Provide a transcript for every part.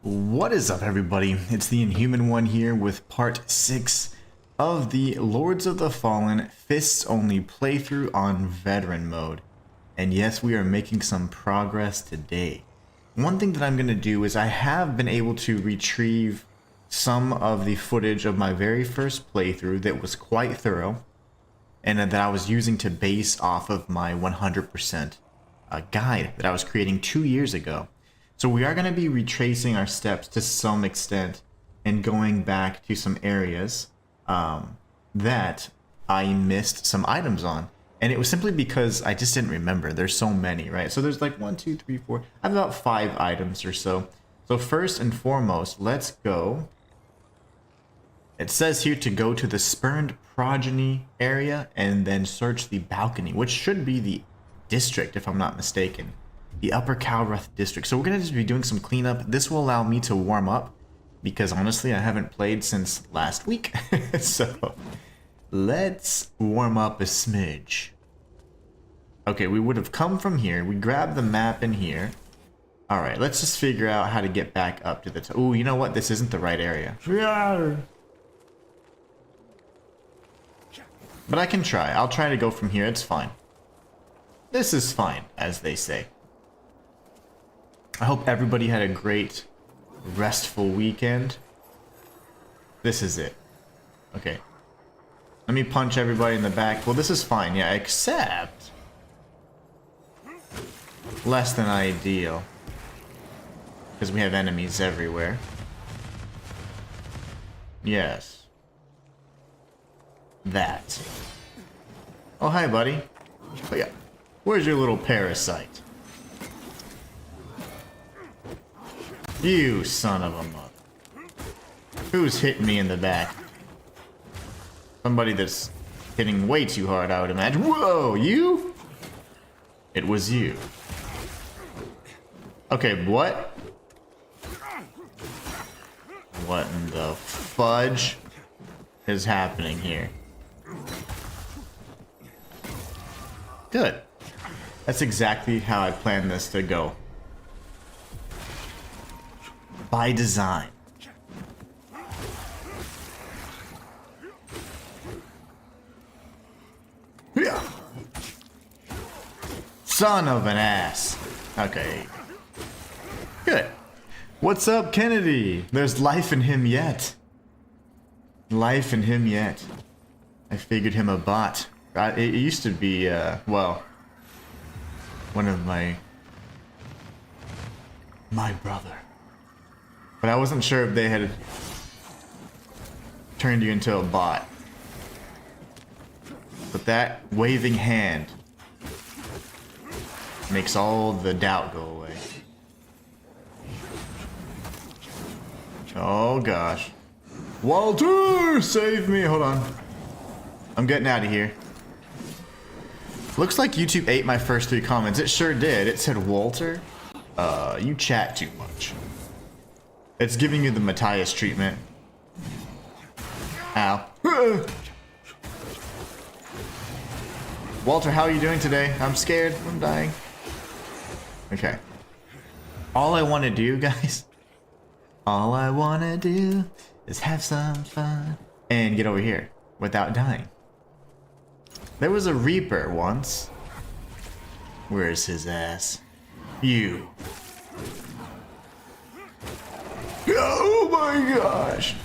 What is up, everybody? It's the Inhuman one here with part 6 of the Lords of the Fallen Fists Only playthrough on Veteran mode. And yes, we are making some progress today. One thing that I'm going to do is I have been able to retrieve some of the footage of my very first playthrough that was quite thorough, and that I was using to base off of my 100% guide that I was creating 2 years ago. So we are going to be retracing our steps to some extent and going back to some areas that I missed some items on. And it was simply because I just didn't remember. There's so many, right? So there's like 1, 2, 3, 4. I have about 5 items or so. So first and foremost, let's go. It says here to go to the Spurned Progeny area and then search the balcony, which should be the district if I'm not mistaken. The Upper Calrath district. So we're going to just be doing some cleanup. This will allow me to warm up because honestly I haven't played since last week. So let's warm up a smidge. Okay, we would have come from here. We grabbed the map in here. Alright, let's just figure out how to get back up to the top. Ooh, you know what? This isn't the right area. But I can try. I'll try to go from here. It's fine. This is fine, as they say. I hope everybody had a great, restful weekend. This is it. Okay. Let me punch everybody in the back. Well, this is fine, yeah, except less than ideal. Because we have enemies everywhere. Yes. That. Oh, hi, buddy. Oh, yeah. Where's your little parasite? You son of a mother. Who's hitting me in the back? Somebody that's hitting way too hard, I would imagine. Whoa, you? It was you. Okay, what? What in the fudge is happening here? Good. That's exactly how I planned this to go. By design. Yeah. Son of an ass. Okay. Good. What's up, Kennedy? There's life in him yet. Life in him yet. I figured him a bot. It used to be, well, one of my brother. But I wasn't sure if they had turned you into a bot. But that waving hand makes all the doubt go away. Oh gosh. Walter! Save me! Hold on. I'm getting out of here. Looks like YouTube ate my first 3 comments. It sure did. It said, Walter, you chat too much. It's giving you the Matthias treatment. Ow. Walter, how are you doing today? I'm scared. I'm dying. Okay. All I want to do, guys, all I want to do is have some fun and get over here without dying. There was a Reaper once. Where's his ass? You. Oh my gosh.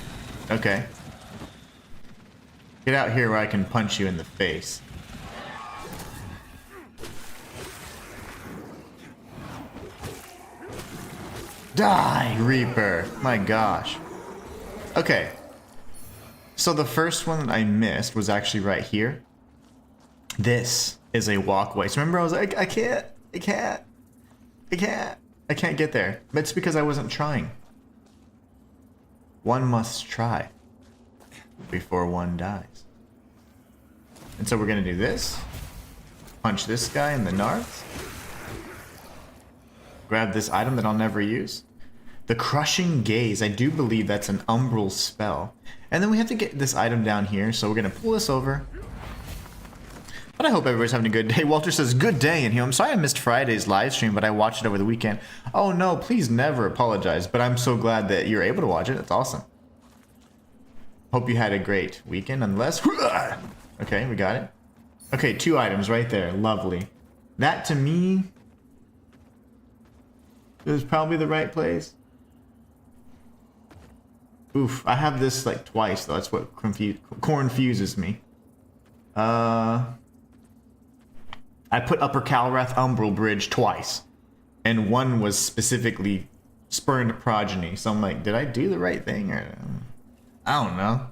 Okay. Get out here where I can punch you in the face. Die, Reaper. My gosh. Okay. So the first one that I missed was actually right here. This is a walkway. So remember I was like, I can't get there. But it's because I wasn't trying. One must try before one dies. And so we're gonna do this. Punch this guy in the nards. Grab this item that I'll never use. The Crushing Gaze. I do believe that's an umbral spell. And then we have to get this item down here. So we're gonna pull this over. But I hope everybody's having a good day. Walter says, good day in here. I'm sorry I missed Friday's live stream, but I watched it over the weekend. Oh no, please never apologize. But I'm so glad that you're able to watch it. That's awesome. Hope you had a great weekend nonetheless. Okay, we got it. Okay, 2 items right there. Lovely. That to me is probably the right place. Oof, I have this like twice though. That's what confuses me. I put Upper Calrath Umbral Bridge twice, and one was specifically Spurned Progeny. So I'm like, did I do the right thing? Or I don't know.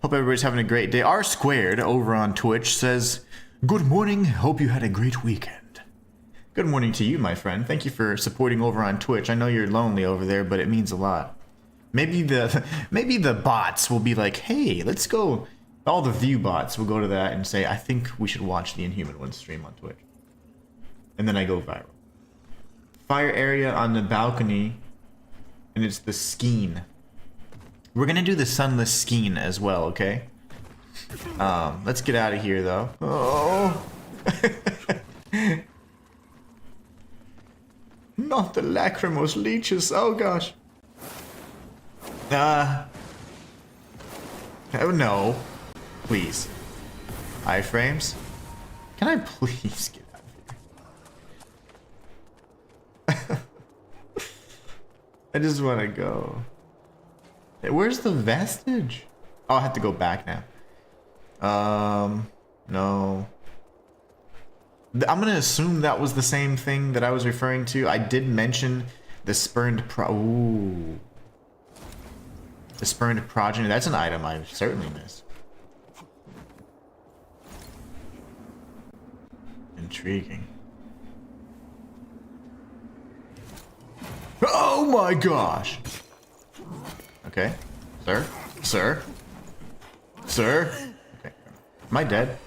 Hope everybody's having a great day. R Squared over on Twitch says, good morning. Hope you had a great weekend. Good morning to you, my friend. Thank you for supporting over on Twitch. I know you're lonely over there, but it means a lot. Maybe the bots will be like, hey, let's go. All the view bots will go to that and say, I think we should watch the Inhuman one stream on Twitch. And then I go viral. Fire area on the balcony, and it's the Skeen. We're gonna do the Sunless Skeen as well, okay? Let's get out of here though. Oh. Not the lachrymose leeches. Oh gosh. Oh no. Please. Iframes? Can I please get out of here? I just want to go. Hey, where's the vestige? Oh, I have to go back now. No. I'm gonna assume that was the same thing that I was referring to. I did mention the Ooh. The Spurned Progeny. That's an item I certainly missed. Intriguing. Oh my gosh! Okay. Sir? Sir? Sir? Okay. Am I dead?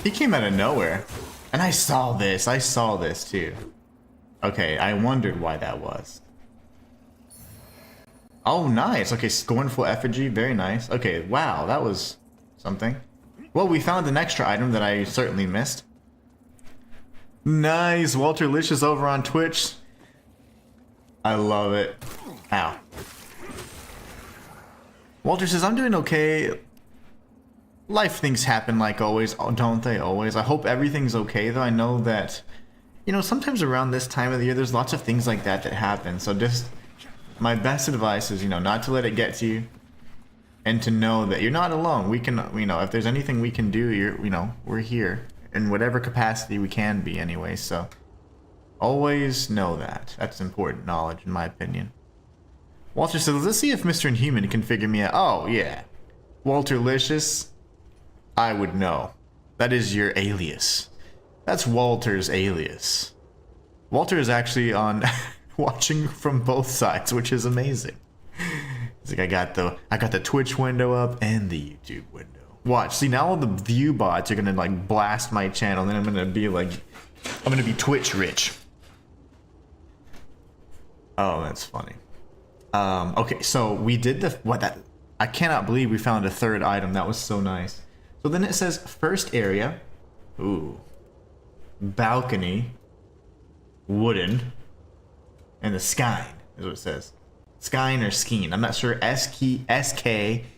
He came out of nowhere. And I saw this. I saw this too. Okay, I wondered why that was. Oh, nice. Okay, Scornful Effigy. Very nice. Okay, wow. That was something. Well, we found an extra item that I certainly missed. Nice. Walter Licious over on Twitch. I love it. Ow. Walter says, I'm doing okay. Life things happen like always, don't they always? I hope everything's okay, though. I know that, you know, sometimes around this time of the year, there's lots of things like that that happen. So just, my best advice is, you know, not to let it get to you. And to know that you're not alone. We can, you know, if there's anything we can do, you know, we're here. In whatever capacity we can be anyway, so. Always know that. That's important knowledge, in my opinion. Walter says, let's see if Mr. Inhuman can figure me out. Oh, yeah. Walter Licious. I would know. That is your alias. That's Walter's alias. Walter is actually on watching from both sides, which is amazing. It's like I got the Twitch window up and the YouTube window. Watch, see now all the view bots are gonna like blast my channel, and then I'm gonna be Twitch rich. Oh, that's funny. Okay, so we did I cannot believe we found a third item. That was so nice. So then it says first area, ooh, balcony, wooden, and the Skyn is what it says. Skyn or Skeen. I'm not sure. S-K-E-I-N.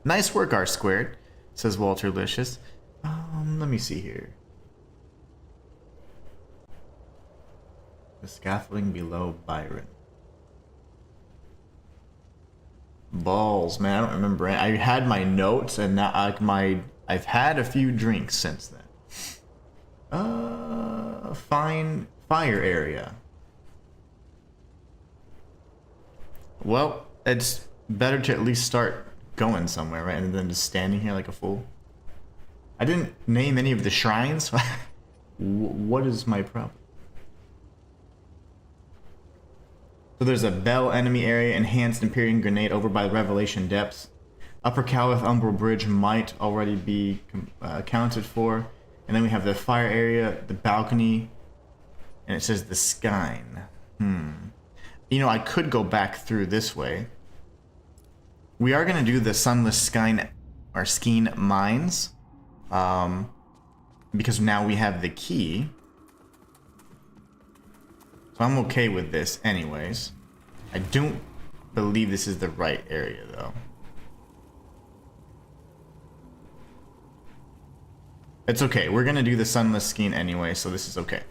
Nice work, R Squared, says Walter Licious. Let me see here. The scaffolding below Byron. Balls, man. I don't remember. I had my notes, and now I've had a few drinks since then. Fine fire area. Well, it's better to at least start going somewhere, right? And then just standing here like a fool. I didn't name any of the shrines. What is my problem? So there's a Bell enemy area, enhanced Empyrean Grenade over by Revelation Depths. Upper Calrath Umbral Bridge might already be accounted for. And then we have the fire area, the balcony, And it says the Skine. You know, I could go back through this way. We are going to do the Sunless Skine or Skeen Mines. Because now we have the key. So I'm okay with this anyways. I don't believe this is the right area though. It's okay. We're going to do the Sunless Skeen anyway, so this is okay.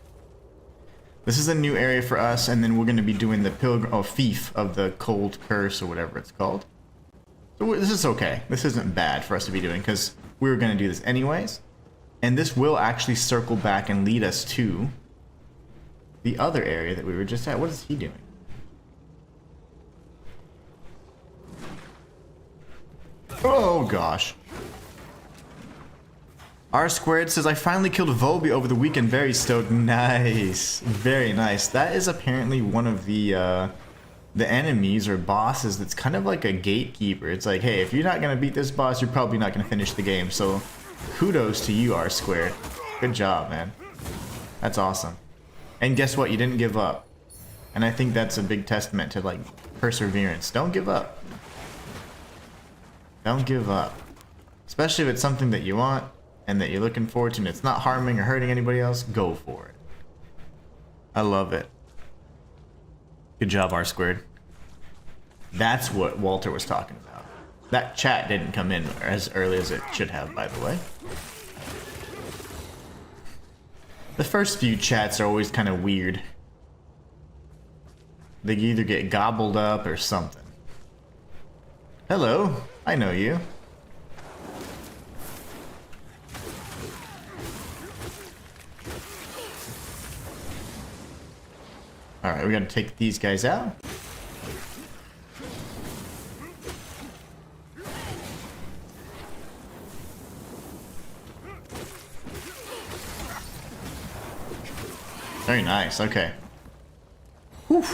This is a new area for us, and then we're going to be doing the Fief of the Cold Curse or whatever it's called. So this is okay. This isn't bad for us to be doing because we were going to do this anyways. And this will actually circle back and lead us to the other area that we were just at. What is he doing? Oh gosh. R squared says, I finally killed Volby over the weekend. Very stoked. Nice. Very nice. That is apparently one of the enemies or bosses that's kind of like a gatekeeper. It's like, hey, if you're not going to beat this boss, you're probably not going to finish the game. So kudos to you, R squared. Good job, man. That's awesome. And guess what? You didn't give up. And I think that's a big testament to like perseverance. Don't give up. Don't give up. Especially if it's something that you want and that you're looking forward to and it's not harming or hurting anybody else, go for it. I love it. Good job, R squared. That's what Walter was talking about. That chat didn't come in as early as it should have, by the way. The first few chats are always kind of weird. They either get gobbled up or something. Hello, I know you. Alright, we gotta take these guys out. Very nice, okay. Whew,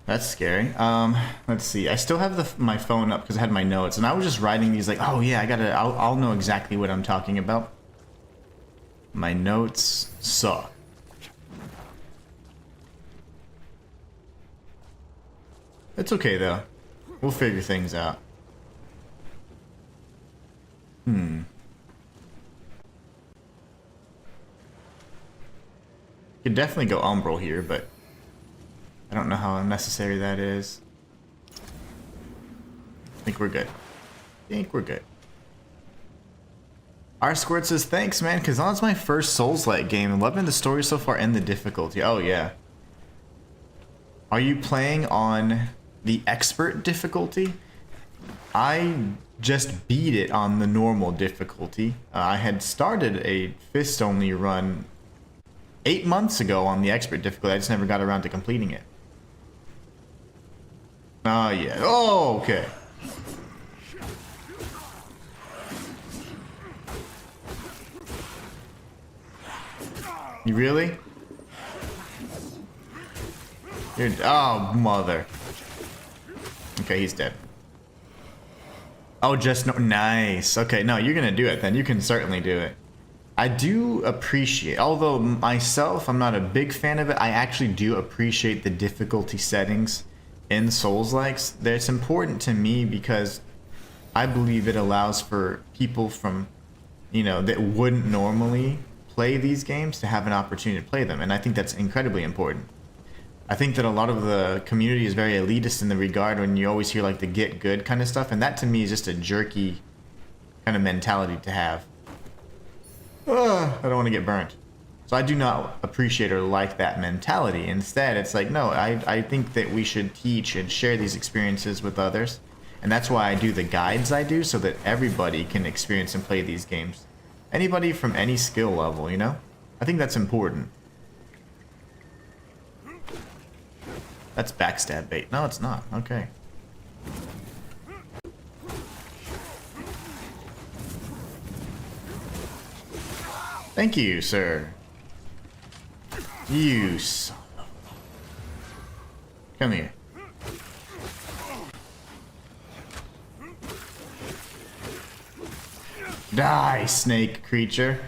that's scary. Let's see. I still have my phone up because I had my notes, and I was just writing these like, oh yeah, I'll know exactly what I'm talking about. My notes suck. It's okay though. We'll figure things out. Could definitely go Umbral here, but I don't know how unnecessary that is. I think we're good. I think we're good. R Squirt says, thanks, man, because that's my first Souls-like game. I'm loving the story so far and the difficulty. Oh, yeah. Are you playing on the expert difficulty? I just beat it on the normal difficulty. I had started a fist-only run 8 months ago on the expert difficulty. I just never got around to completing it. Oh, yeah. Oh, okay. You really? You're... Oh, mother. Okay, he's dead. Oh, just no... Nice. Okay, no, you're gonna do it then. You can certainly do it. I do appreciate... Although, myself, I'm not a big fan of it, I actually do appreciate the difficulty settings in Souls-likes. It's important to me because I believe it allows for people from, you know, that wouldn't normally play these games to have an opportunity to play them, and I think that's incredibly important. I think that a lot of the community is very elitist in the regard when you always hear like the get good kind of stuff, and that to me is just a jerky kind of mentality to have. I don't want to get burnt. So I do not appreciate or like that mentality. Instead, it's like, no, I think that we should teach and share these experiences with others, and that's why I do the guides I do, so that everybody can experience and play these games. Anybody from any skill level, you know? I think that's important. That's backstab bait. No, it's not. Okay. Thank you, sir. You son of... Come here. Die, snake creature.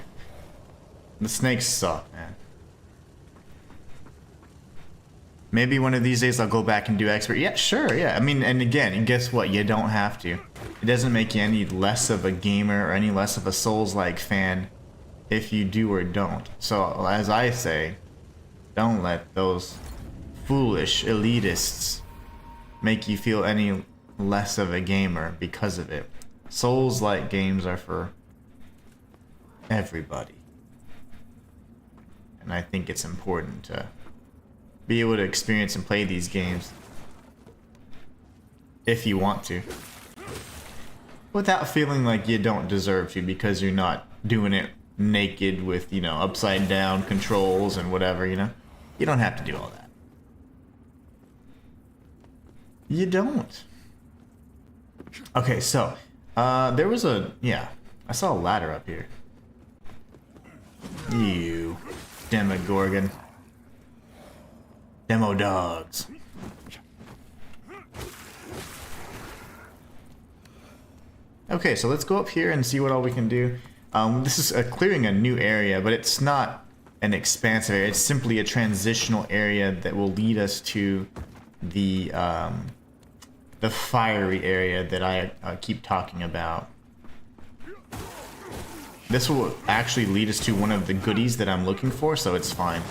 The snakes suck, man. Maybe one of these days I'll go back and do expert. Yeah, sure, yeah. I mean, and again, guess what? You don't have to. It doesn't make you any less of a gamer or any less of a Souls-like fan if you do or don't. So, as I say, don't let those foolish elitists make you feel any less of a gamer because of it. Souls-like games are for everybody. And I think it's important to be able to experience and play these games if you want to, without feeling like you don't deserve to because you're not doing it naked with, you know, upside down controls and whatever, you know. You don't have to do all that. You don't. Okay, so there was a, yeah, I saw a ladder up here. You Demogorgon. Demo dogs. Okay, so let's go up here and see what all we can do. This is clearing a new area, but it's not an expansive area. It's simply a transitional area that will lead us to the fiery area that I keep talking about. This will actually lead us to one of the goodies that I'm looking for, so it's fine.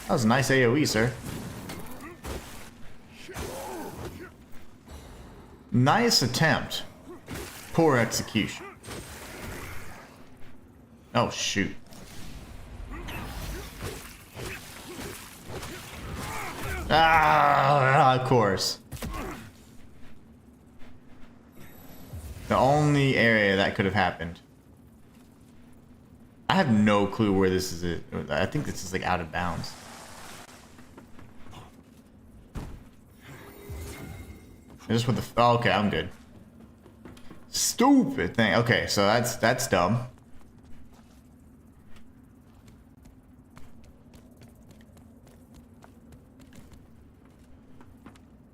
That was a nice AoE, sir. Nice attempt. Poor execution. Oh, shoot. Ah, of course. The only area that could have happened. I have no clue where this is. I think this is like out of bounds. Just with the. Oh, okay, I'm good. Stupid thing. Okay, so that's dumb.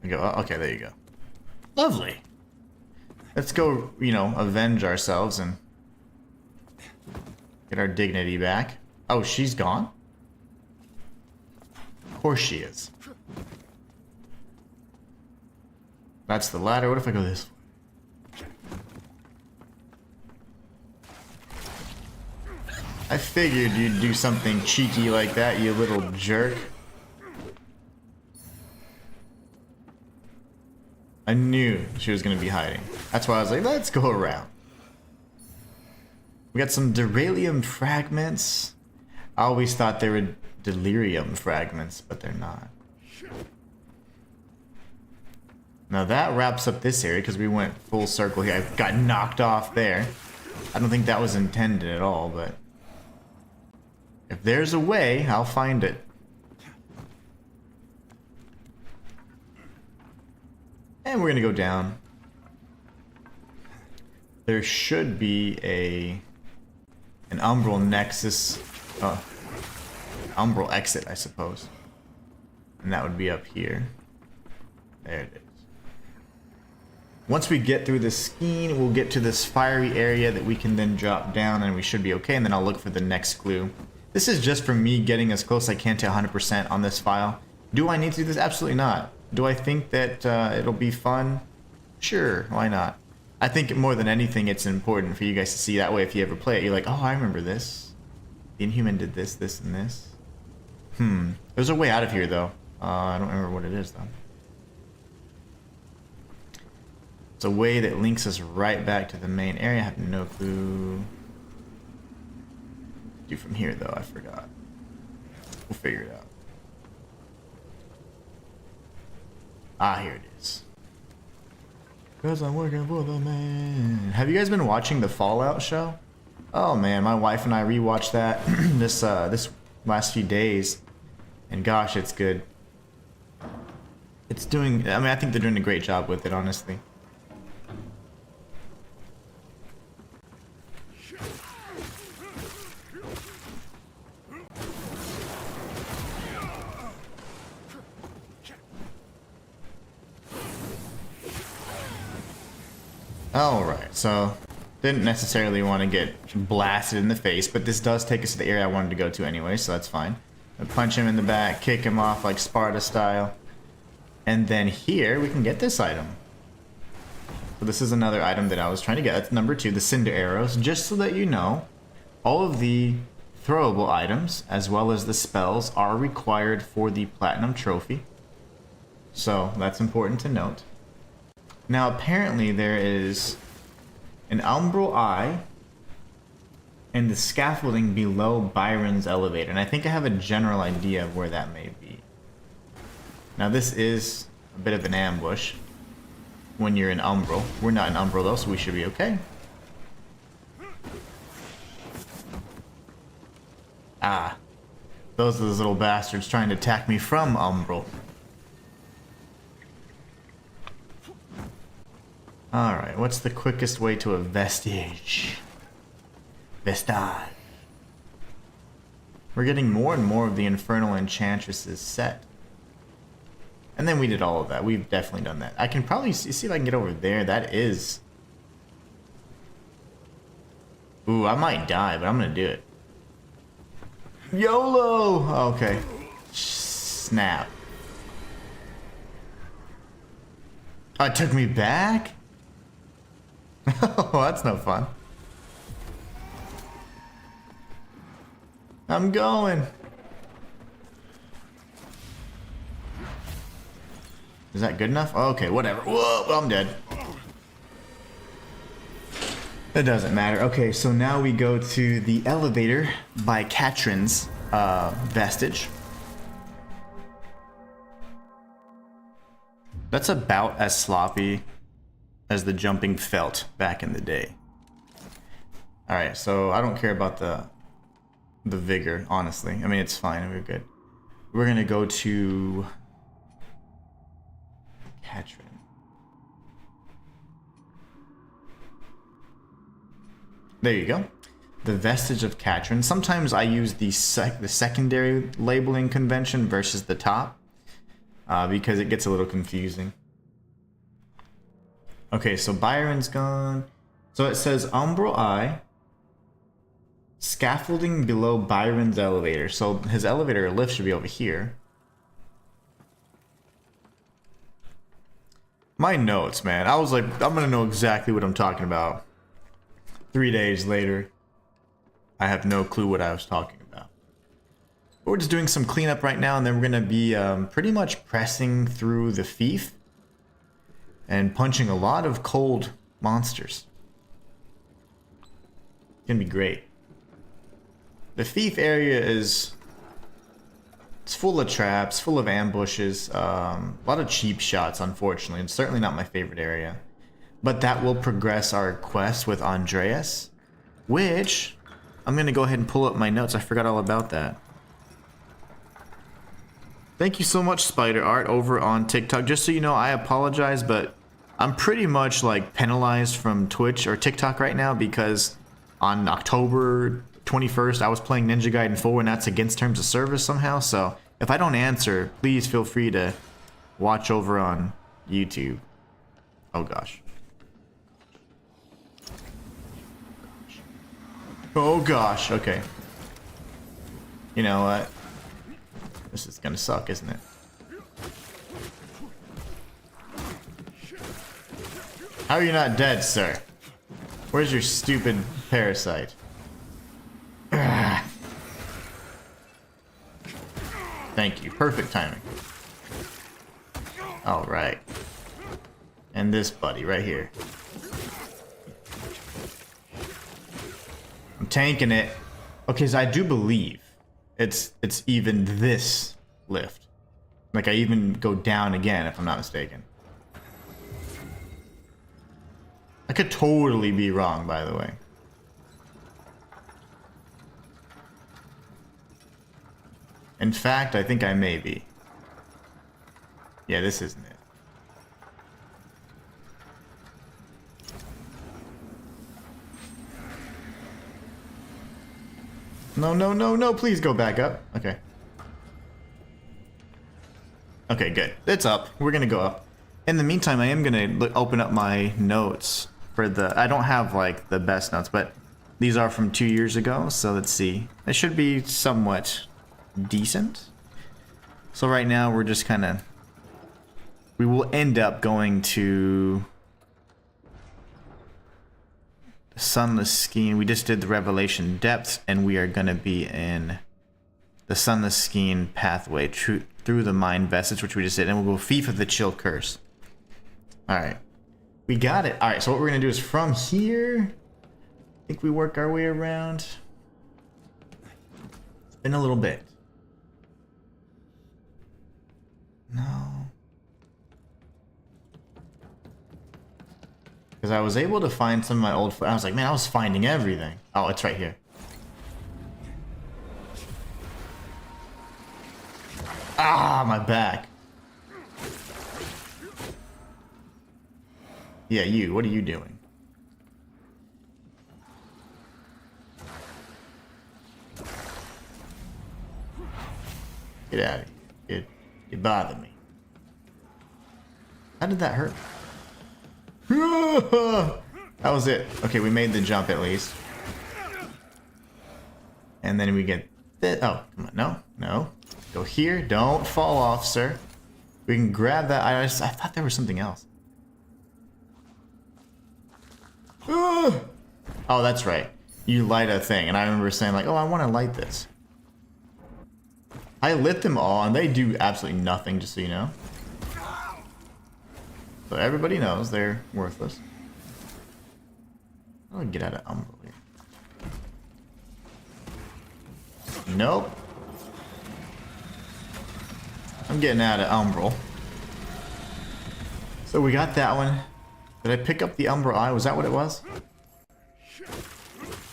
We go. Oh, okay, there you go. Lovely. Let's go. You know, avenge ourselves and get our dignity back. Oh, she's gone? Of course she is. That's the ladder. What if I go this way? I figured you'd do something cheeky like that, you little jerk. I knew she was going to be hiding. That's why I was like, let's go around. We got some beryllium fragments. I always thought they were delirium fragments, but they're not. Now that wraps up this area because we went full circle here. I got knocked off there. I don't think that was intended at all, but if there's a way, I'll find it. And we're gonna go down. There should be an umbral nexus, umbral exit, I suppose, and that would be up here. There it is. Once we get through this scheme, we'll get to this fiery area that we can then drop down, and we should be okay. And then I'll look for the next clue. This is just for me getting as close as I can to 100% on this file. Do I need to do this? Absolutely not. Do I think that it'll be fun? Sure, why not? I think more than anything, it's important for you guys to see. That way, if you ever play it, you're like, oh, I remember this. The Inhuman did this, this, and this. There's a way out of here, though. I don't remember what it is, though. It's a way that links us right back to the main area. I have no clue. Do from here, though. I forgot. We'll figure it out. Ah, here it is. Because I'm working for the man. Have you guys been watching the Fallout show? Oh man, my wife and I rewatched that this last few days, and gosh, it's good. It's doing. I mean, I think they're doing a great job with it, honestly. Alright, so didn't necessarily want to get blasted in the face, but this does take us to the area I wanted to go to anyway, so that's fine. I punch him in the back, kick him off like Sparta style. And then here we can get this item. So this is another item that I was trying to get. That's number 2, the Cinder Arrows. Just so that you know, all of the throwable items, as well as the spells, are required for the Platinum Trophy. So that's important to note. Now apparently there is an Umbral Eye and the scaffolding below Byron's elevator. And I think I have a general idea of where that may be. Now this is a bit of an ambush when you're in Umbral. We're not in Umbral though, so we should be okay. Ah, those are those little bastards trying to attack me from Umbral. Alright, what's the quickest way to a vestige? Vestige. We're getting more and more of the Infernal Enchantresses set. And then we did all of that. We've definitely done that. I can probably see if I can get over there. That is... Ooh, I might die, but I'm gonna do it. YOLO! Okay. Snap. Oh, it took me back? Oh, that's no fun. I'm going. Is that good enough? Okay, whatever. Whoa, I'm dead. It doesn't matter. Okay, so now we go to the elevator by Katrin's vestige. That's about as sloppy as the jumping felt back in the day. Alright, so I don't care about the vigor, honestly. I mean, it's fine. We're good. We're gonna go to Katrin. There you go. The vestige of Katrin. Sometimes I use the secondary labeling convention versus the top because it gets a little confusing. Okay, so Byron's gone. So it says Umbral Eye, scaffolding below Byron's elevator. So his elevator or lift should be over here. My notes, man. I was like, I'm gonna know exactly what I'm talking about. 3 days later, I have no clue what I was talking about. But we're just doing some cleanup right now, and then we're gonna be pretty much pressing through the fief and punching a lot of cold monsters. It's gonna be great. The fief area it's full of traps, full of ambushes, a lot of cheap shots, unfortunately. It's certainly not my favorite area. But that will progress our quest with Andreas, which I'm going to go ahead and pull up my notes. I forgot all about that. Thank you so much, Spider Art, over on TikTok. Just so you know, I apologize, but I'm pretty much like penalized from Twitch or TikTok right now because on October 21st, I was playing Ninja Gaiden 4 and that's against terms of service somehow. So if I don't answer, please feel free to watch over on YouTube. Oh gosh. Oh gosh, okay. You know what? This is gonna suck, isn't it? How are you not dead, sir? Where's your stupid parasite? Thank you. Perfect timing. Alright. And this buddy right here. I'm tanking it. Okay, so I do believe it's even this lift. Like I even go down again if I'm not mistaken. I could totally be wrong, by the way. In fact, I think I may be. Yeah, this isn't it. No, no, no, no, please go back up. Okay. Okay, good. It's up. We're gonna go up. In the meantime, I am gonna open up my notes for the... I don't have, like, the best notes, but these are from 2 years ago, so let's see. It should be somewhat decent. So right now we're just kind of... We will end up going to... the Sunless Skein. We just did the Revelation Depths, and we are going to be in the Sunless Skein pathway through the Mind Vestige, which we just did, and we'll go Fief of the Chill Curse. Alright. We got it. Alright, so what we're going to do is from here, I think we work our way around. It's been a little bit. No. Because I was able to find some of my old... I was like, man, I was finding everything. Oh, it's right here. Ah, my back. Yeah, you. What are you doing? Get out of here. You bother me. How did that hurt? That was it. Okay, we made the jump at least. And then we get this. Oh, come on. No, no. Go here. Don't fall off, sir. We can grab that. I thought there was something else. Oh, that's right. You light a thing. And I remember saying like, oh, I want to light this. I lit them all, and they do absolutely nothing, just so you know. So everybody knows they're worthless. How do I get out of Umbral here? Nope. I'm getting out of Umbral. So we got that one. Did I pick up the Umbral Eye? Was that what it was?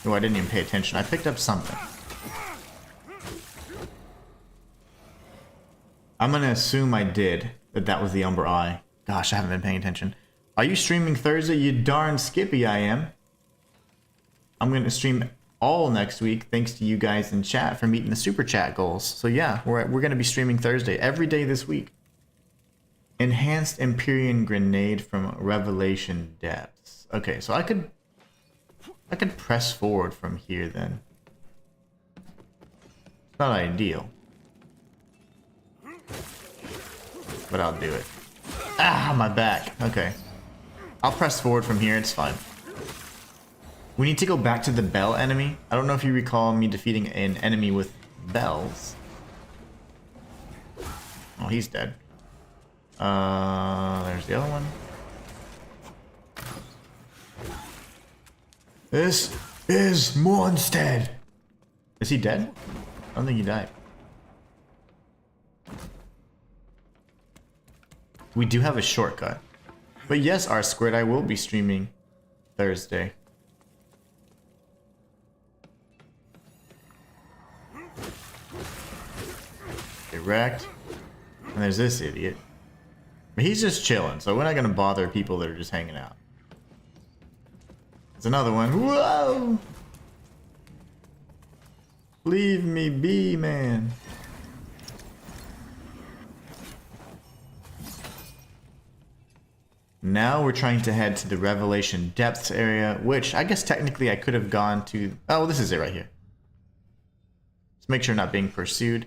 Oh, I didn't even pay attention. I picked up something. I'm gonna assume I did, that was the Umbral Eye. Gosh, I haven't been paying attention. Are you streaming Thursday? You darn skippy I am. I'm gonna stream all next week, thanks to you guys in chat for meeting the super chat goals. So yeah, we're gonna be streaming Thursday every day this week. Enhanced Empyrean Grenade from Revelation Depths. Okay, so I could press forward from here then. It's not ideal, but I'll do it. Ah, my back. Okay. I'll press forward from here, it's fine. We need to go back to the bell enemy. I don't know if you recall me defeating an enemy with bells. Oh, he's dead. There's the other one. This is Mornstead. Is he dead? I don't think he died. We do have a shortcut. But yes, R squared, I will be streaming Thursday. Direct. And there's this idiot. But he's just chilling, so we're not gonna bother people that are just hanging out. There's another one. Whoa! Leave me be, man. Now we're trying to head to the Revelation Depths area, which I guess technically I could have gone to... Oh, this is it right here. Let's make sure not being pursued.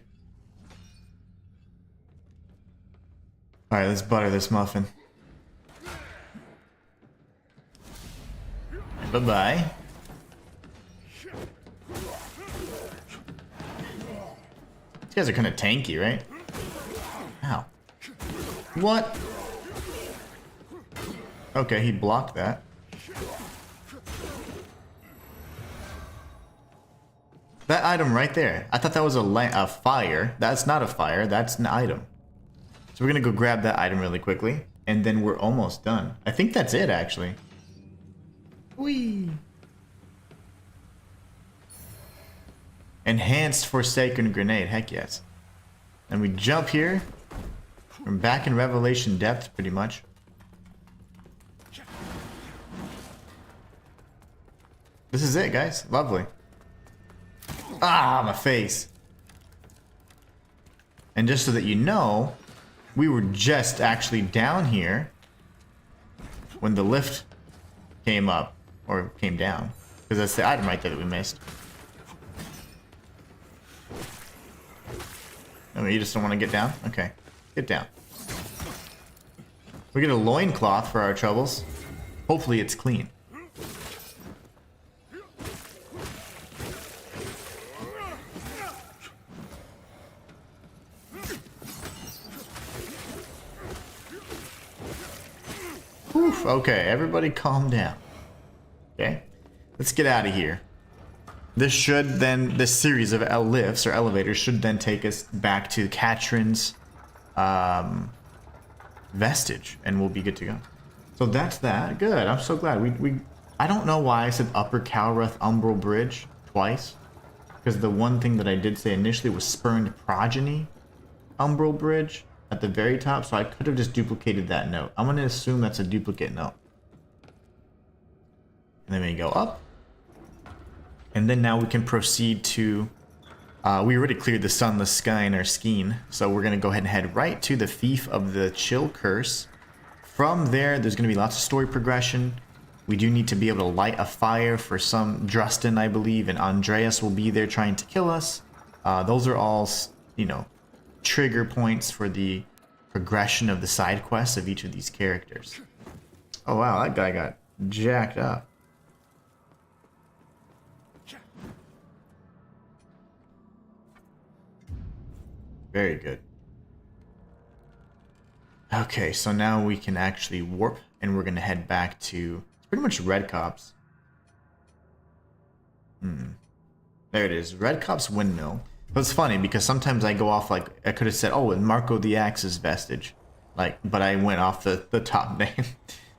Alright, let's butter this muffin. Bye-bye. These guys are kind of tanky, right? Ow. What? Okay, he blocked that. That item right there. I thought that was a fire. That's not a fire. That's an item. So we're gonna go grab that item really quickly, and then we're almost done. I think that's it, actually. Whee! Enhanced Forsaken Grenade. Heck yes. And we jump here. We're back in Revelation Depths, pretty much. This is it, guys. Lovely. Ah, my face. And just so that you know, we were just actually down here when the lift came up, or came down. Because that's the item right there that we missed. Oh, you just don't want to get down? Okay. Get down. We get a loincloth for our troubles. Hopefully it's clean. Oof, okay, everybody calm down. Okay, let's get out of here. This series of lifts or elevators should then take us back to Katrin's vestige, and we'll be good to go. So that's that. Good, I'm so glad. I don't know why I said Upper Calreth Umbral Bridge twice, because the one thing that I did say initially was Spurned Progeny Umbral Bridge at the very top, so I could have just duplicated that note. I'm going to assume that's a duplicate note. And then we go up. And then now we can proceed to... we already cleared the Sunless Sky in our skein, so we're going to go ahead and head right to the Fief of the Chill Curse. From there, there's going to be lots of story progression. We do need to be able to light a fire for some Drustin, I believe, and Andreas will be there trying to kill us. Those are all, you know, trigger points for the progression of the side quests of each of these characters. Oh wow, that guy got jacked up. Very good. Okay, so now we can actually warp, and we're going to head back to pretty much Red Copse. There it is, Red Copse Windmill. But it's funny because sometimes I go off like I could have said, oh, and Marco the Axe's vestige, like, but I went off the top name,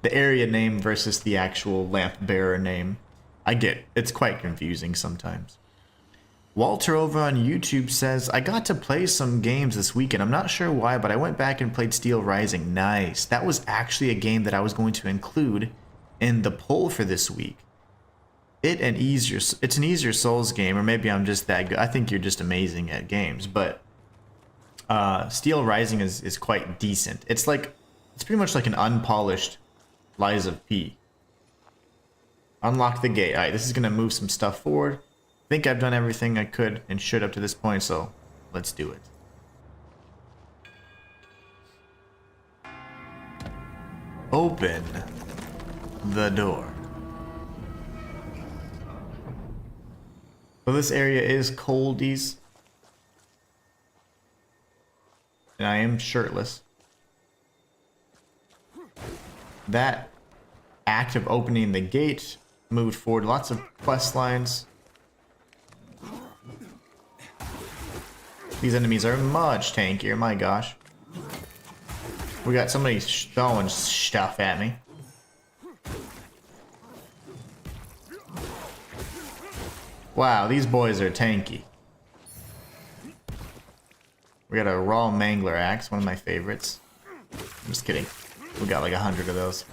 the area name versus the actual lamp bearer name. I get it's quite confusing sometimes. Walter over on YouTube says, I got to play some games this weekend. I'm not sure why, but I went back and played Steel Rising. Nice. That was actually a game that I was going to include in the poll for this week. It's an easier Souls game, or maybe I'm just that good. I think you're just amazing at games, but Steel Rising is quite decent. It's pretty much like an unpolished Lies of P. Unlock the gate. Alright, this is going to move some stuff forward. I think I've done everything I could and should up to this point, so let's do it. Open the door. So this area is coldies. And I am shirtless. That act of opening the gate moved forward lots of quest lines. These enemies are much tankier, my gosh. We got somebody throwing stuff at me. Wow, these boys are tanky. We got a raw mangler axe, one of my favorites. I'm just kidding. We got like 100 of those.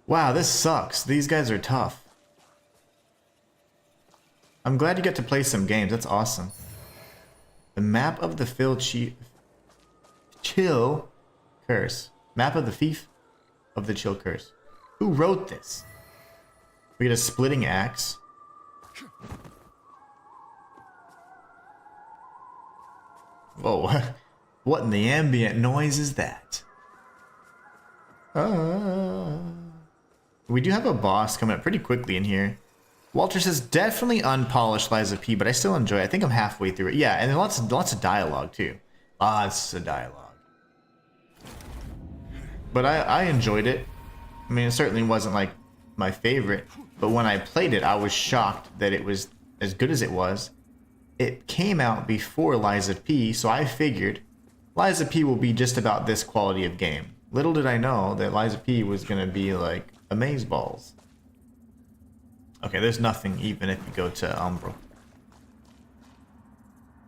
Wow, this sucks. These guys are tough. I'm glad you get to play some games. That's awesome. The map of the Chill Curse. Map of the Fief of the Chill Curse. Who wrote this? We get a splitting axe. Whoa, what in the ambient noise is that? We do have a boss coming up pretty quickly in here. Walter says, definitely unpolished Lies of P, but I still enjoy it. I think I'm halfway through it. Yeah, and lots of dialogue too. Lots of dialogue. But I enjoyed it. I mean, it certainly wasn't like my favorite, but when I played it, I was shocked that it was as good as it was. It came out before Lies of P, so I figured Lies of P will be just about this quality of game. Little did I know that Lies of P was going to be like amazeballs. Okay, there's nothing even if you go to Umbral.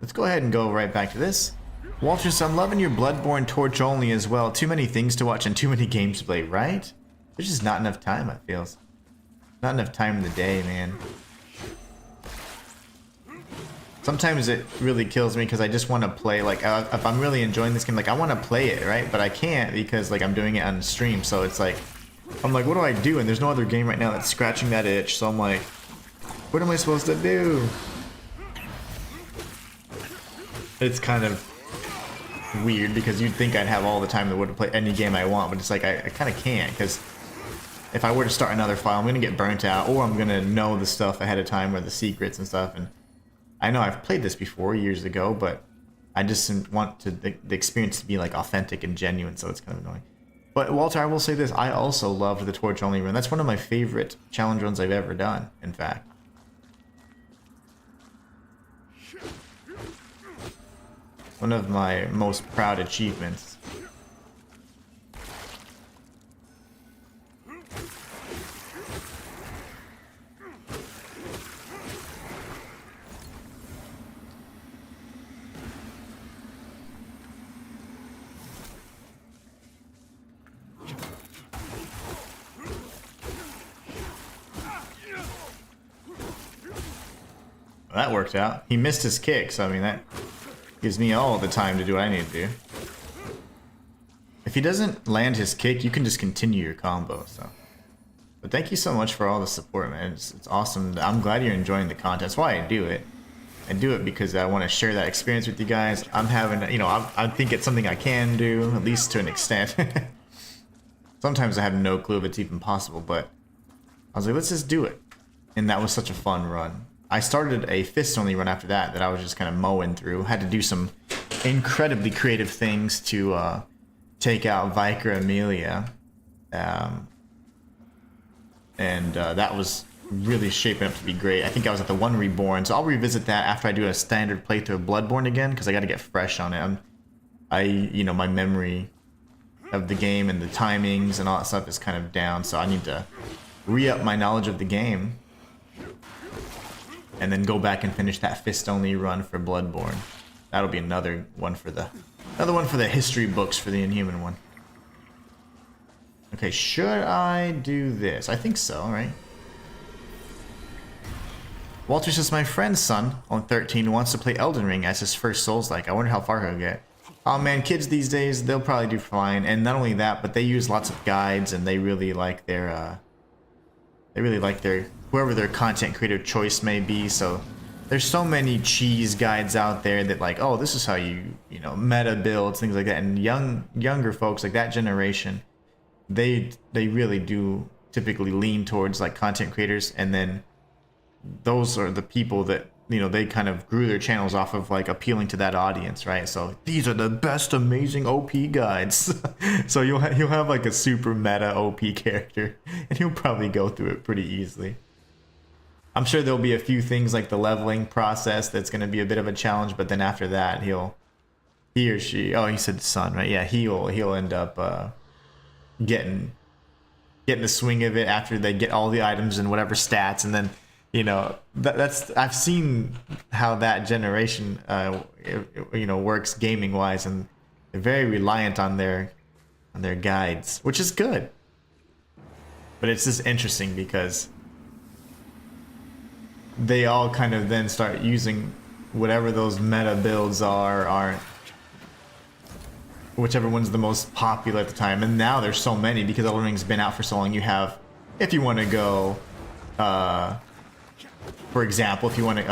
Let's go ahead and go right back to this. Walter says, I'm loving your Bloodborne Torch only as well. Too many things to watch and too many games to play, right? There's just not enough time, I feel. Not enough time in the day, man. Sometimes it really kills me because I just want to play, like, if I'm really enjoying this game, like, I want to play it, right? But I can't because, like, I'm doing it on stream, so it's like, I'm like, what do I do? And there's no other game right now that's scratching that itch, so I'm like, what am I supposed to do? It's kind of weird because you'd think I'd have all the time in the world to play any game I want, but it's like I kind of can't, because if I were to start another file, I'm going to get burnt out, or I'm going to know the stuff ahead of time, or the secrets and stuff. And I know I've played this before years ago, but I just want the experience to be like authentic and genuine, so it's kind of annoying. But Walter, I will say this, I also loved the torch only run. That's one of my favorite challenge runs I've ever done, in fact. One of my most proud achievements. Well, that worked out. He missed his kick, so I mean that gives me all the time to do what I need to do. If he doesn't land his kick, you can just continue your combo, so. But thank you so much for all the support, man. It's awesome. I'm glad you're enjoying the content. That's why I do it. I do it because I want to share that experience with you guys. I'm having, you know, I think it's something I can do, at least to an extent. Sometimes I have no clue if it's even possible, but I was like, let's just do it. And that was such a fun run. I started a fist-only run after that I was just kind of mowing through. Had to do some incredibly creative things to take out Vicar Amelia. That was really shaping up to be great. I think I was at the 1 Reborn, so I'll revisit that after I do a standard playthrough of Bloodborne again, because I got to get fresh on it. You know, my memory of the game and the timings and all that stuff is kind of down, so I need to re-up my knowledge of the game. And then go back and finish that fist-only run for Bloodborne. That'll be another one for the history books for the Inhuman one. Okay, should I do this? I think so, right? Walter says, my friend's son, on 13, wants to play Elden Ring as his first Souls-like. I wonder how far he'll get. Oh man, kids these days, they'll probably do fine. And not only that, but they use lots of guides, and they really like their whoever their content creator choice may be. So there's so many cheese guides out there that like, oh, this is how you know, meta builds, things like that. And younger folks, like that generation, they really do typically lean towards like content creators, and then those are the people that, you know, they kind of grew their channels off of like appealing to that audience, right? So these are the best amazing OP guides. So you'll have like a super meta OP character, and he'll probably go through it pretty easily. I'm sure there'll be a few things like the leveling process that's going to be a bit of a challenge, but then after that he or she, oh, he said son, right? Yeah, he'll end up getting the swing of it after they get all the items and whatever stats, and then, you know, that's I've seen how that generation you know, works gaming wise, and they're very reliant on their guides, which is good. But it's just interesting because they all kind of then start using whatever those meta builds aren't, whichever one's the most popular at the time. And now there's so many because Elden Ring's been out for so long. You have, if you want to go, for example, if you want to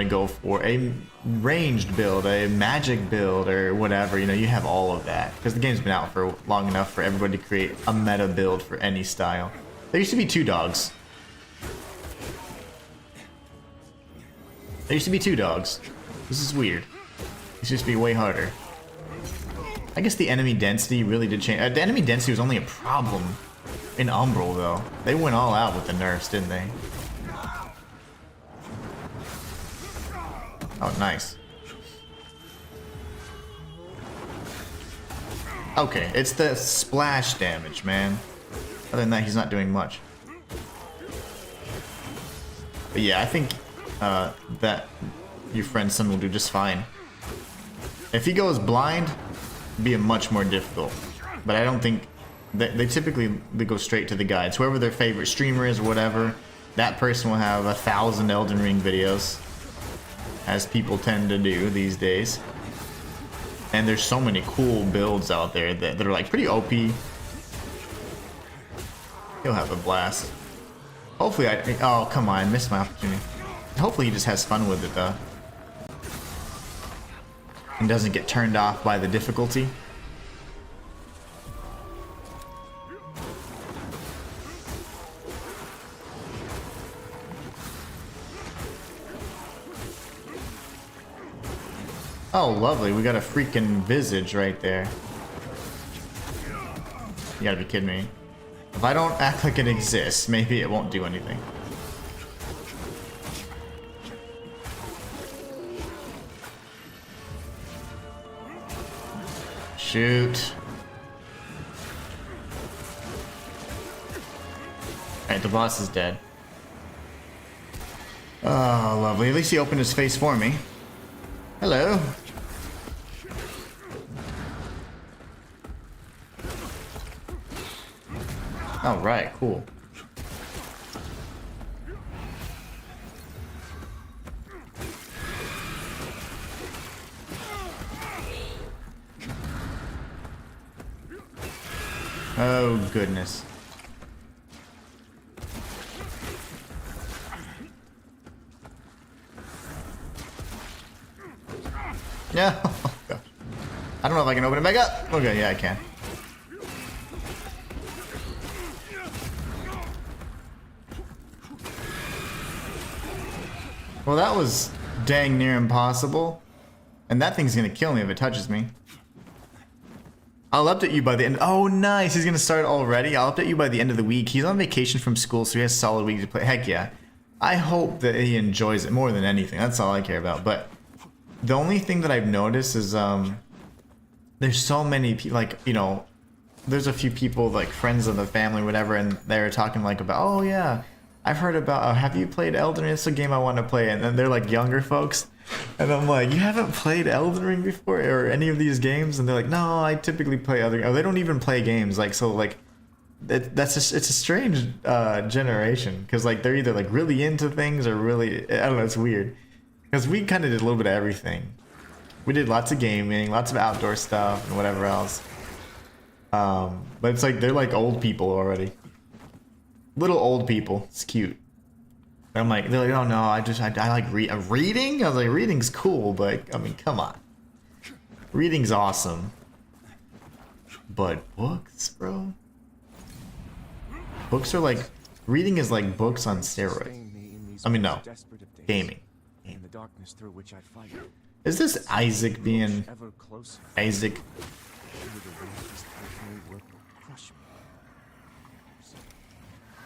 go for a ranged build, a magic build, or whatever, you know, you have all of that because the game's been out for long enough for everybody to create a meta build for any style. There used to be 2 dogs. There used to be 2 dogs. This is weird. This used to be way harder. I guess the enemy density really did change. The enemy density was only a problem in Umbral, though. They went all out with the nerfs, didn't they? Oh, nice. Okay, it's the splash damage, man. Other than that, he's not doing much. But yeah, I think that your friend's son will do just fine. If he goes blind, it'd be much more difficult. But I don't think they typically go straight to the guides. Whoever their favorite streamer is or whatever, that person will have 1,000 Elden Ring videos, as people tend to do these days. And there's so many cool builds out there that are like pretty OP. He'll have a blast. Hopefully oh come on, I missed my opportunity. Hopefully he just has fun with it though. and doesn't get turned off by the difficulty. Oh, lovely. We got a freaking visage right there. You gotta be kidding me. If I don't act like it exists, maybe it won't do anything. Shoot. Alright, the boss is dead. Oh, lovely. At least he opened his face for me. Hello. All right, cool. Oh, goodness. Yeah. Oh, gosh. I don't know if I can open it back up. Okay, yeah, I can. Well, that was dang near impossible. And that thing's gonna kill me if it touches me. I'll update you by the end. Oh, nice. He's gonna start already. I'll update you by the end of the week. He's on vacation from school, so he has a solid week to play. Heck yeah. I hope that he enjoys it more than anything. That's all I care about. But the only thing that I've noticed is there's so many people, like, you know, there's a few people, like friends of the family, whatever, and they're talking like about, oh yeah, I've heard about, have you played Elden Ring? It's a game I want to play. And then they're like younger folks. And I'm like, you haven't played Elden Ring before or any of these games? And they're like, no, I typically play other, oh, they don't even play games. Like, so like, that's just, it's a strange generation. Because like, they're either like really into things or really, I don't know, it's weird. Because we kind of did a little bit of everything. We did lots of gaming, lots of outdoor stuff and whatever else. But it's like, they're like old people already. Little old people. It's cute. I'm like, they're like, oh no, I like reading? I was like, reading's cool, but I mean, come on. Reading's awesome. But books, bro? Books are like, reading is like books on steroids. I mean, no. Gaming. Is this Isaac being Isaac?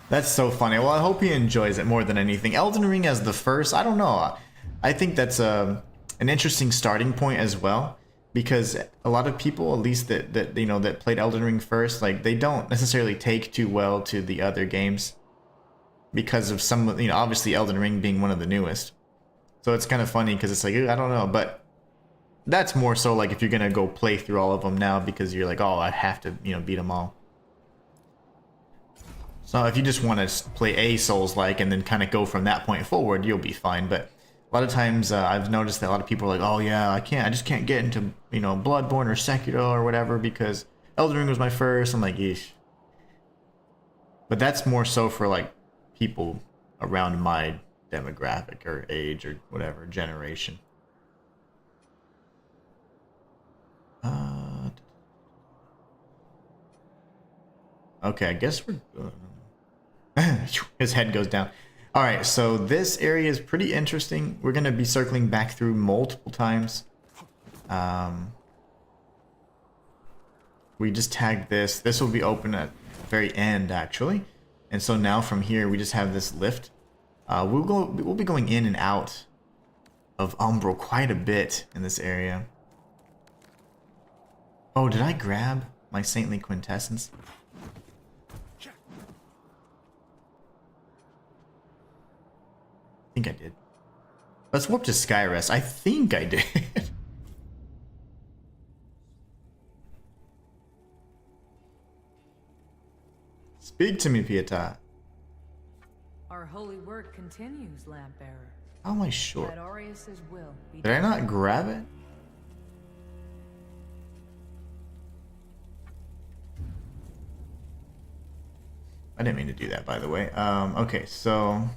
That's so funny. Well, I hope he enjoys it more than anything. Elden Ring as the first, I don't know. I think that's an interesting starting point as well, because a lot of people, at least that you know, that played Elden Ring first, like they don't necessarily take too well to the other games because of some, you know, obviously Elden Ring being one of the newest. So it's kind of funny because it's like, I don't know, but that's more so like if you're gonna go play through all of them now because you're like, oh, I have to, you know, beat them all. So if you just want to play a Souls-like and then kind of go from that point forward, you'll be fine. But a lot of times I've noticed that a lot of people are like, oh yeah, I just can't get into, you know, Bloodborne or Sekiro or whatever because Elden Ring was my first. I'm like, yeesh. But that's more so for like people around my demographic or age or whatever, generation. Okay, I guess we're... His head goes down. All right, so this area is pretty interesting. We're going to be circling back through multiple times. We just tagged this. This will be open at the very end, actually. And so now from here, we just have this lift. We'll be going in and out of Umbral quite a bit in this area. Oh, did I grab my Saintly Quintessence? I think I did. Let's warp to Skyrest. I think I did. Speak to me, Pietà. Our holy work continues, Lampbearer. How am I sure? Let Aureus's will be Did I not grab it? I didn't mean to do that, by the way. Okay, so...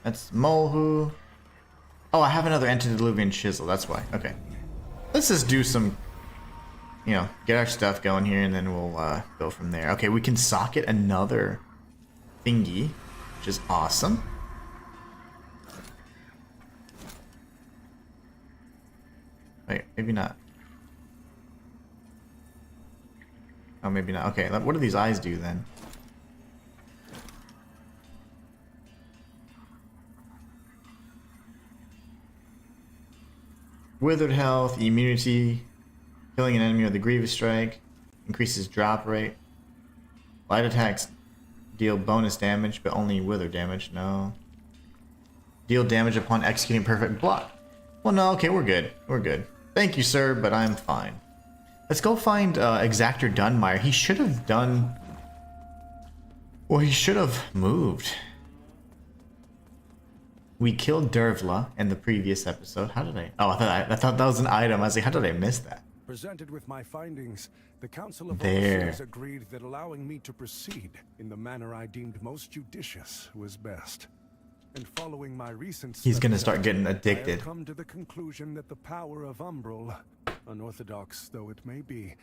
That's Molhu. Oh, I have another antediluvian chisel. That's why. Okay. Let's just do some, you know, get our stuff going here, and then we'll go from there. Okay, we can socket another thingy, which is awesome. Wait, maybe not. Oh, maybe not. Okay, what do these eyes do then? Withered health, immunity, killing an enemy with a grievous strike, increases drop rate. Light attacks deal bonus damage, but only wither damage. No. Deal damage upon executing perfect block. Well, no, okay, we're good. We're good. Thank you, sir, but I'm fine. Let's go find Exactor Dunmire. He should have done... Well, he should have moved. We killed Dervla in the previous episode. How did I... Oh, I thought that was an item. I was like, how did I miss that? Presented with my findings, the Council of There. Overseers agreed that allowing me to proceed in the manner I deemed most judicious was best. And following my recent He's gonna studies, start getting I addicted. have come to the conclusion that the power of Umbral, unorthodox though it may be,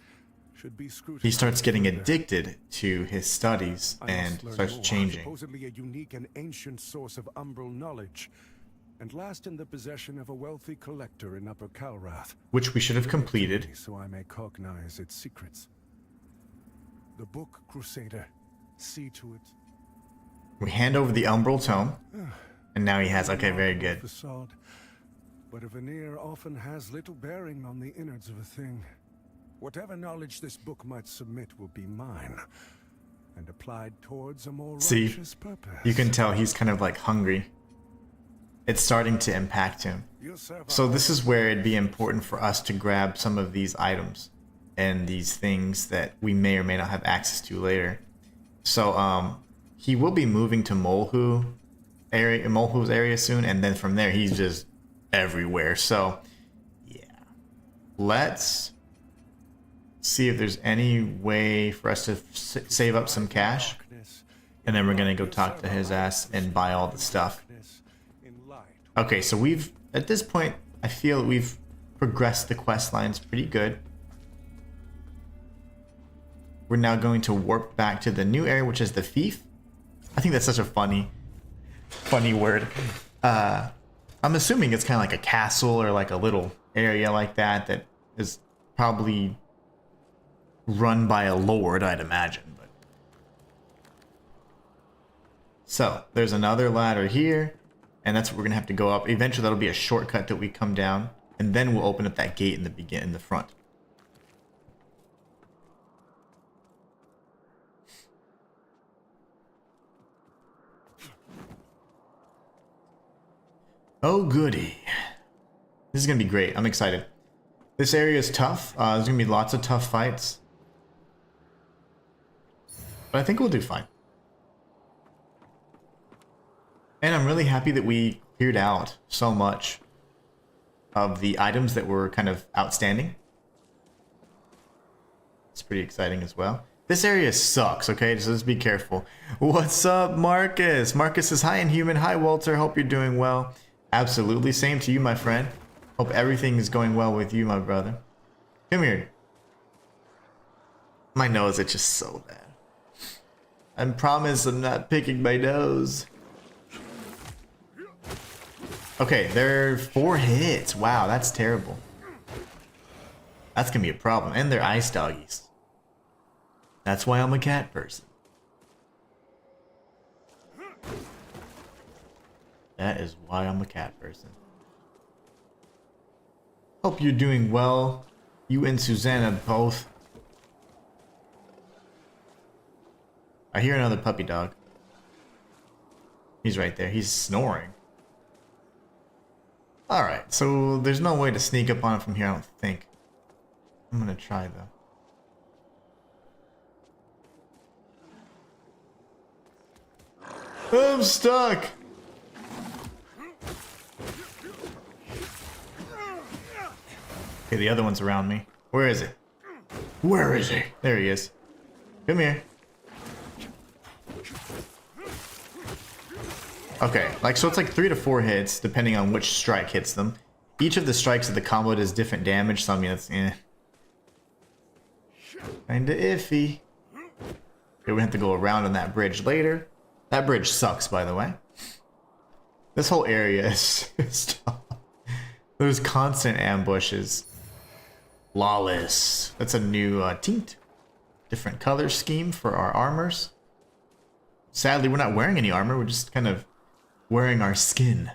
should be scrutinized. He starts getting further. addicted to his studies I must and learn starts more. changing. Supposedly a unique and ancient source of Umbral knowledge, and last in the possession of a wealthy collector in Upper Calrath. Which we should have completed. So I may cognize its secrets. The Book Crusader. See to it. We hand over the Umbral Tome. And now he has... Okay, very good. Facade, but a veneer often has little bearing on the innards of a thing. Whatever knowledge this book might submit will be mine, and applied towards a more See, righteous purpose. you can tell he's kind of like hungry. It's starting to impact him. So this is where it'd be important for us to grab some of these items and these things that we may or may not have access to later. So he will be moving to Molhu's area soon, and then from there he's just everywhere. So yeah, let's see if there's any way for us to save up some cash, and then we're gonna go talk to his ass and buy all the stuff. Okay, so we've, at this point, I feel we've progressed the quest lines pretty good. We're now going to warp back to the new area, which is the Fief. I think that's such a funny word. I'm assuming it's kind of like a castle or like a little area like that that is probably run by a lord, I'd imagine. But so there's another ladder here. And that's what we're gonna have to go up. Eventually, that'll be a shortcut that we come down, and then we'll open up that gate in the front. Oh goody! This is gonna be great. I'm excited. This area is tough. There's gonna be lots of tough fights, but I think we'll do fine. And I'm really happy that we cleared out so much of the items that were kind of outstanding. It's pretty exciting as well. This area sucks, okay? So just be careful. What's up, Marcus? Marcus says, hi, Inhuman. Hi, Walter. Hope you're doing well. Absolutely. Same to you, my friend. Hope everything is going well with you, my brother. Come here. My nose itches so bad. I promise I'm not picking my nose. Okay, they're 4 hits. Wow, that's terrible. That's gonna be a problem. And they're ice doggies. That's why I'm a cat person. That is why I'm a cat person. Hope you're doing well. You and Susanna both. I hear another puppy dog. He's right there. He's snoring. Alright, so there's no way to sneak up on him from here, I don't think. I'm gonna try though. I'm stuck! Okay, the other one's around me. Where is it? Where is he? There he is. Come here. Okay, like, so it's like 3 to 4 hits, depending on which strike hits them. Each of the strikes of the combo does different damage, so I mean, it's kinda iffy. Okay, we have to go around on that bridge later. That bridge sucks, by the way. This whole area is tough. There's constant ambushes. Lawless. That's a new tint. Different color scheme for our armors. Sadly, we're not wearing any armor. We're just kind of wearing our skin.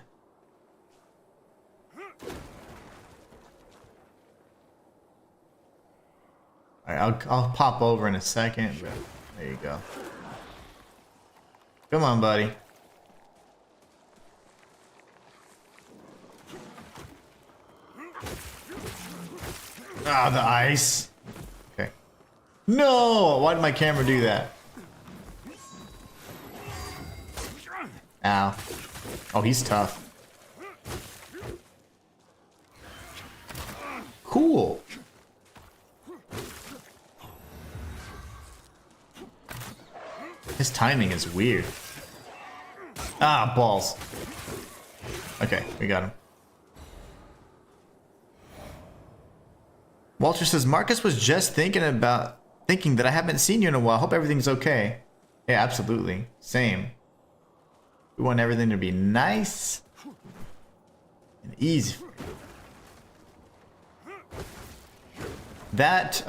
Alright, I'll pop over in a second, but there you go. Come on, buddy. Ah, the ice. Okay. No! Why did my camera do that? Ow. Oh, he's tough. Cool. His timing is weird. Ah, balls. Okay, we got him. Walter says, Marcus was just thinking that I haven't seen you in a while. Hope everything's okay. Yeah, absolutely. Same. We want everything to be nice and easy. That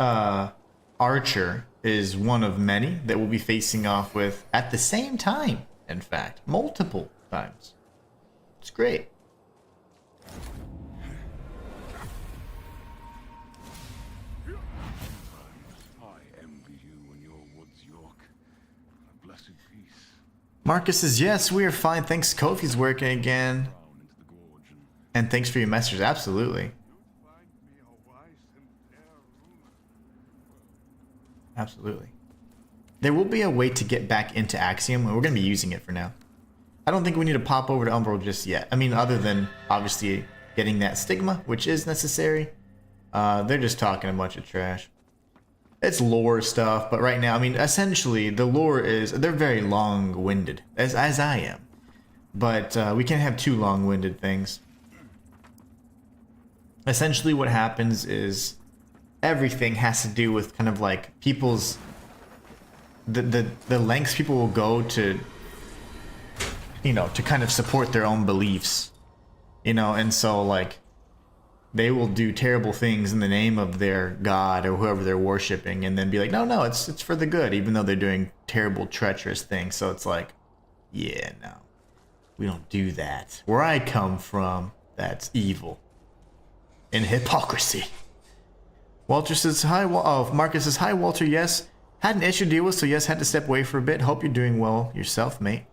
archer is one of many that we'll be facing off with at the same time, in fact. Multiple times. It's great. Marcus says, yes, we are fine. Thanks, Kofi's working again. And thanks for your message. Absolutely. Absolutely. There will be a way to get back into Axiom, and we're going to be using it for now. I don't think we need to pop over to Umbral just yet. I mean, other than, obviously, getting that stigma, which is necessary. They're just talking a bunch of trash. It's lore stuff, but right now, I mean, essentially, the lore is, they're very long-winded, as I am. But we can't have too long-winded things. Essentially, what happens is everything has to do with kind of like people's, the lengths people will go to, you know, to kind of support their own beliefs. You know, and so, like, they will do terrible things in the name of their god or whoever they're worshiping, and then be like, no, it's for the good, even though they're doing terrible, treacherous things. So it's like, yeah, no, we don't do that. Where I come from, that's evil and hypocrisy. Walter says, hi, Marcus says, hi, Walter, yes. Had an issue to deal with, so yes, had to step away for a bit. Hope you're doing well yourself, mate.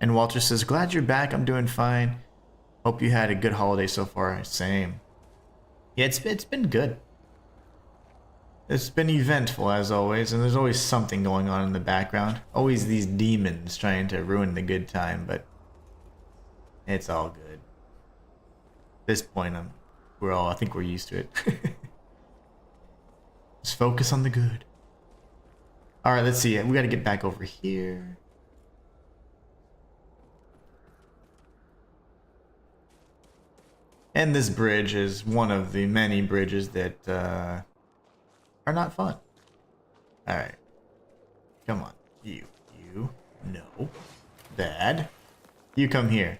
And Walter says, glad you're back. I'm doing fine. Hope you had a good holiday so far. Same. Yeah, it's been good. It's been eventful as always, and there's always something going on in the background. Always these demons trying to ruin the good time, but it's all good. At this point, I think we're used to it. Just focus on the good. All right, let's see. We got to get back over here. And this bridge is one of the many bridges that are not fun. Alright. Come on. You. No. Bad. You come here.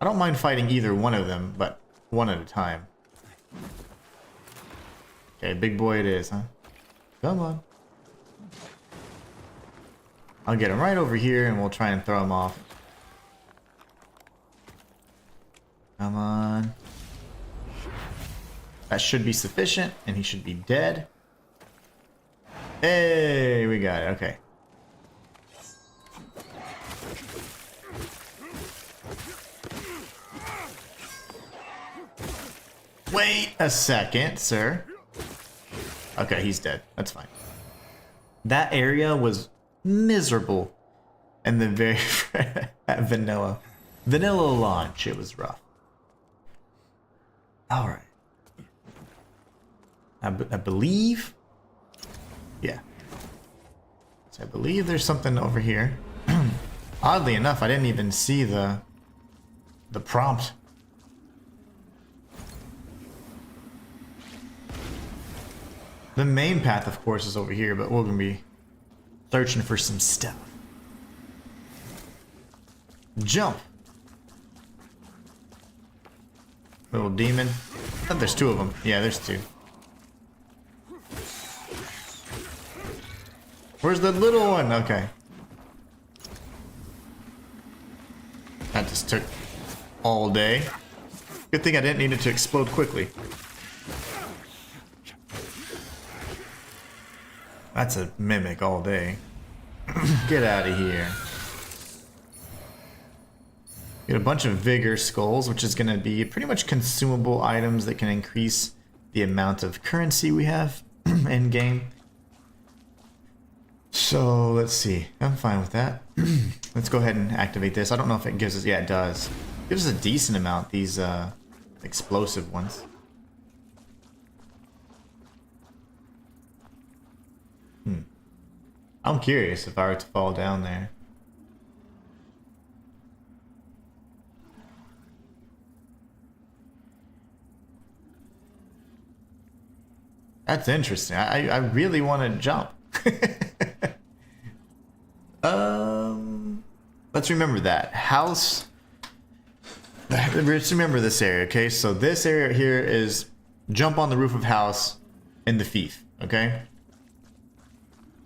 I don't mind fighting either one of them, but one at a time. Okay, big boy it is, huh? Come on. I'll get him right over here and we'll try and throw him off. Come on. That should be sufficient, and he should be dead. Hey, we got it. Okay. Wait a second, sir. Okay, he's dead. That's fine. That area was miserable. And the very at vanilla launch, it was rough. All right. I believe. Yeah. So I believe there's something over here. Oddly enough, I didn't even see the prompt. The main path, of course, is over here, but we're gonna be searching for some stuff. Jump! Little demon. I thought there's two of them. Yeah, there's two. Where's the little one? Okay. That just took all day. Good thing I didn't need it to explode quickly. That's a mimic all day. Get out of here. Get a bunch of vigor skulls, which is going to be pretty much consumable items that can increase the amount of currency we have in game. So let's see. I'm fine with that. Let's go ahead and activate this. I don't know if it gives us. Yeah, it does. It gives us a decent amount. These explosive ones. I'm curious if I were to fall down there. That's interesting. I really want to jump. Let's remember that. House. Let's remember this area, okay? So this area here is jump on the roof of house in the fief, okay?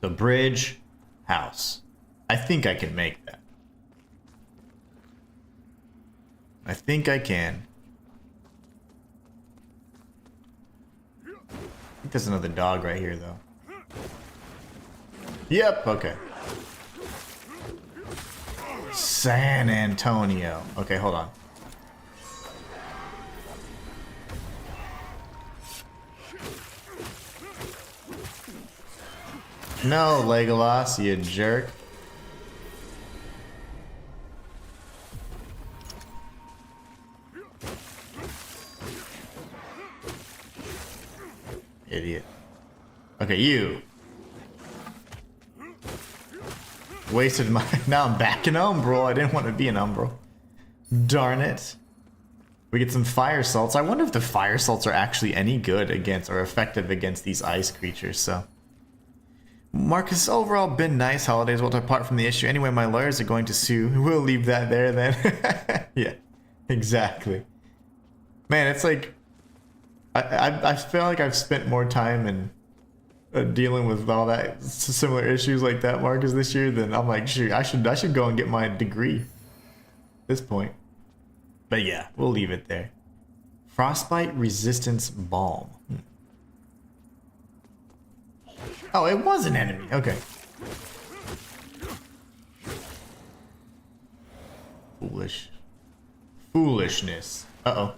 The bridge, house. I think I can make that. I think I can. I think there's another dog right here, though. Yep, okay. San Antonio. Okay, hold on. No, Legolas, you jerk. Idiot. Okay, you. Wasted my... Now I'm back in Umbral. I didn't want to be in Umbral. Darn it. We get some fire salts. I wonder if the fire salts are actually any good against or effective against these ice creatures, so... Marcus, overall been nice holidays, well, apart from the issue. Anyway, my lawyers are going to sue. We'll leave that there then. Yeah, exactly. Man, it's like... I feel like I've spent more time in dealing with all that similar issues like that, Marcus, this year than I'm like, shoot, I should go and get my degree at this point. But yeah, we'll leave it there. Frostbite resistance balm. Oh, it was an enemy. Okay. Foolishness. Uh-oh.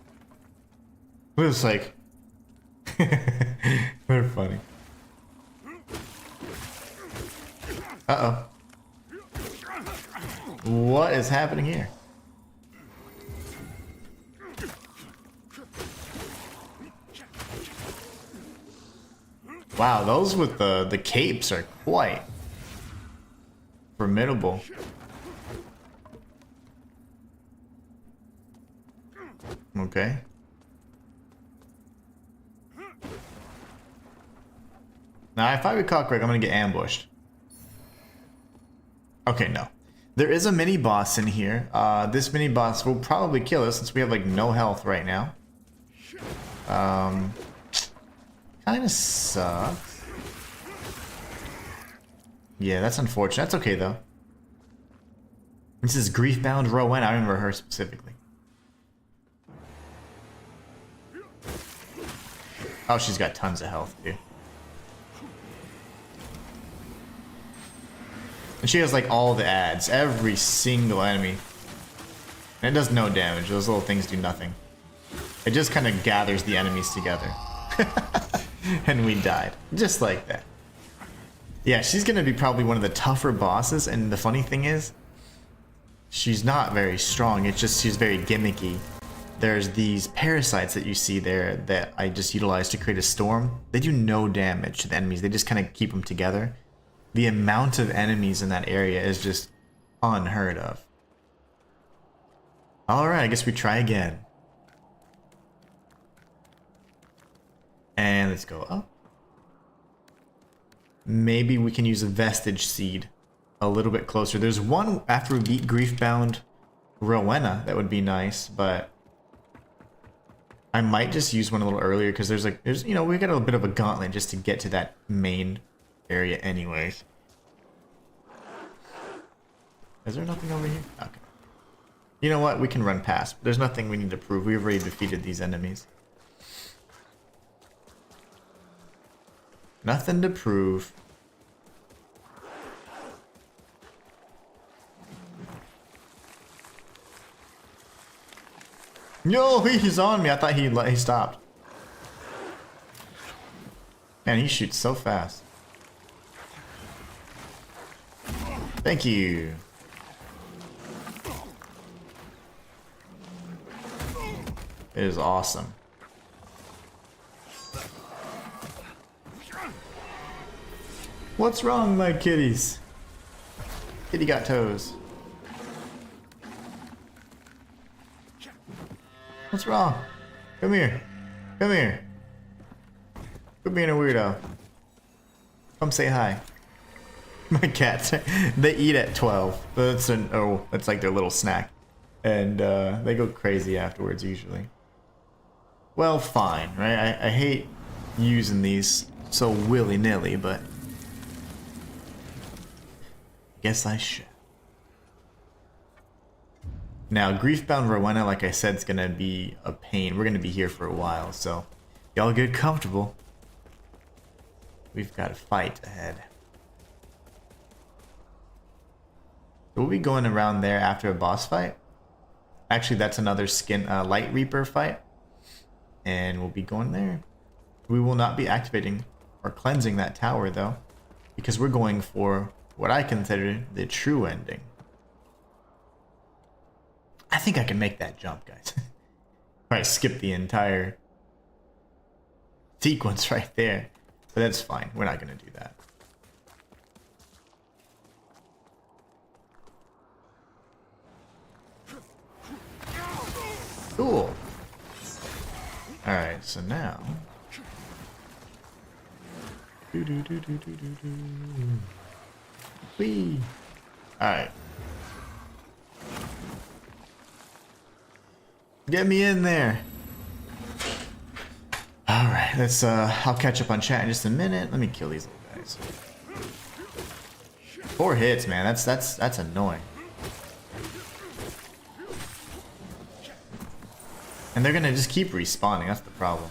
It was like... They're funny. Uh-oh. What is happening here? Wow, those with the capes are quite formidable. Okay. Now, if I recall correct, I'm gonna get ambushed. Okay, no. There is a mini boss in here. This mini boss will probably kill us since we have like no health right now. Kind of sucks. Yeah, that's unfortunate. That's okay though. This is Griefbound Rowan. I remember her specifically. Oh, she's got tons of health too. And she has like all the ads, every single enemy. And it does no damage. Those little things do nothing. It just kind of gathers the enemies together. And we died. Just like that. Yeah, she's gonna be probably one of the tougher bosses, and the funny thing is, she's not very strong, it's just she's very gimmicky. There's these parasites that you see there that I just utilize to create a storm. They do no damage to the enemies, they just kind of keep them together. The amount of enemies in that area is just unheard of. Alright, I guess we try again. And let's go up. Maybe we can use a vestige seed a little bit closer. There's one after we beat Griefbound Rowena that would be nice, but I might just use one a little earlier because there's you know, we got a bit of a gauntlet just to get to that main area anyways. Is there nothing over here? Okay. You know what? We can run past. There's nothing we need to prove. We've already defeated these enemies. Nothing to prove. No, he's on me. I thought he stopped. Man, he shoots so fast. Thank you. It is awesome. What's wrong, my kitties? Kitty got toes. What's wrong? Come here. Come here. Quit being a weirdo. Come say hi. My cats, they eat at 12. That's that's like their little snack. And they go crazy afterwards usually. Well, fine, right? I hate using these so willy-nilly, but guess I should. Now, Griefbound Rowena, like I said, is going to be a pain. We're going to be here for a while, so y'all get comfortable. We've got a fight ahead. We'll be going around there after a boss fight. Actually, that's another Light Reaper fight. And we'll be going there. We will not be activating or cleansing that tower, though, because we're going for what I consider the true ending. I think I can make that jump, guys. Probably skip the entire sequence right there. But that's fine. We're not going to do that. Cool. Alright, so now... Whee! Alright. Get me in there! Alright, let's, I'll catch up on chat in just a minute. Let me kill these little guys. 4 hits, man. That's annoying. And they're gonna just keep respawning, that's the problem.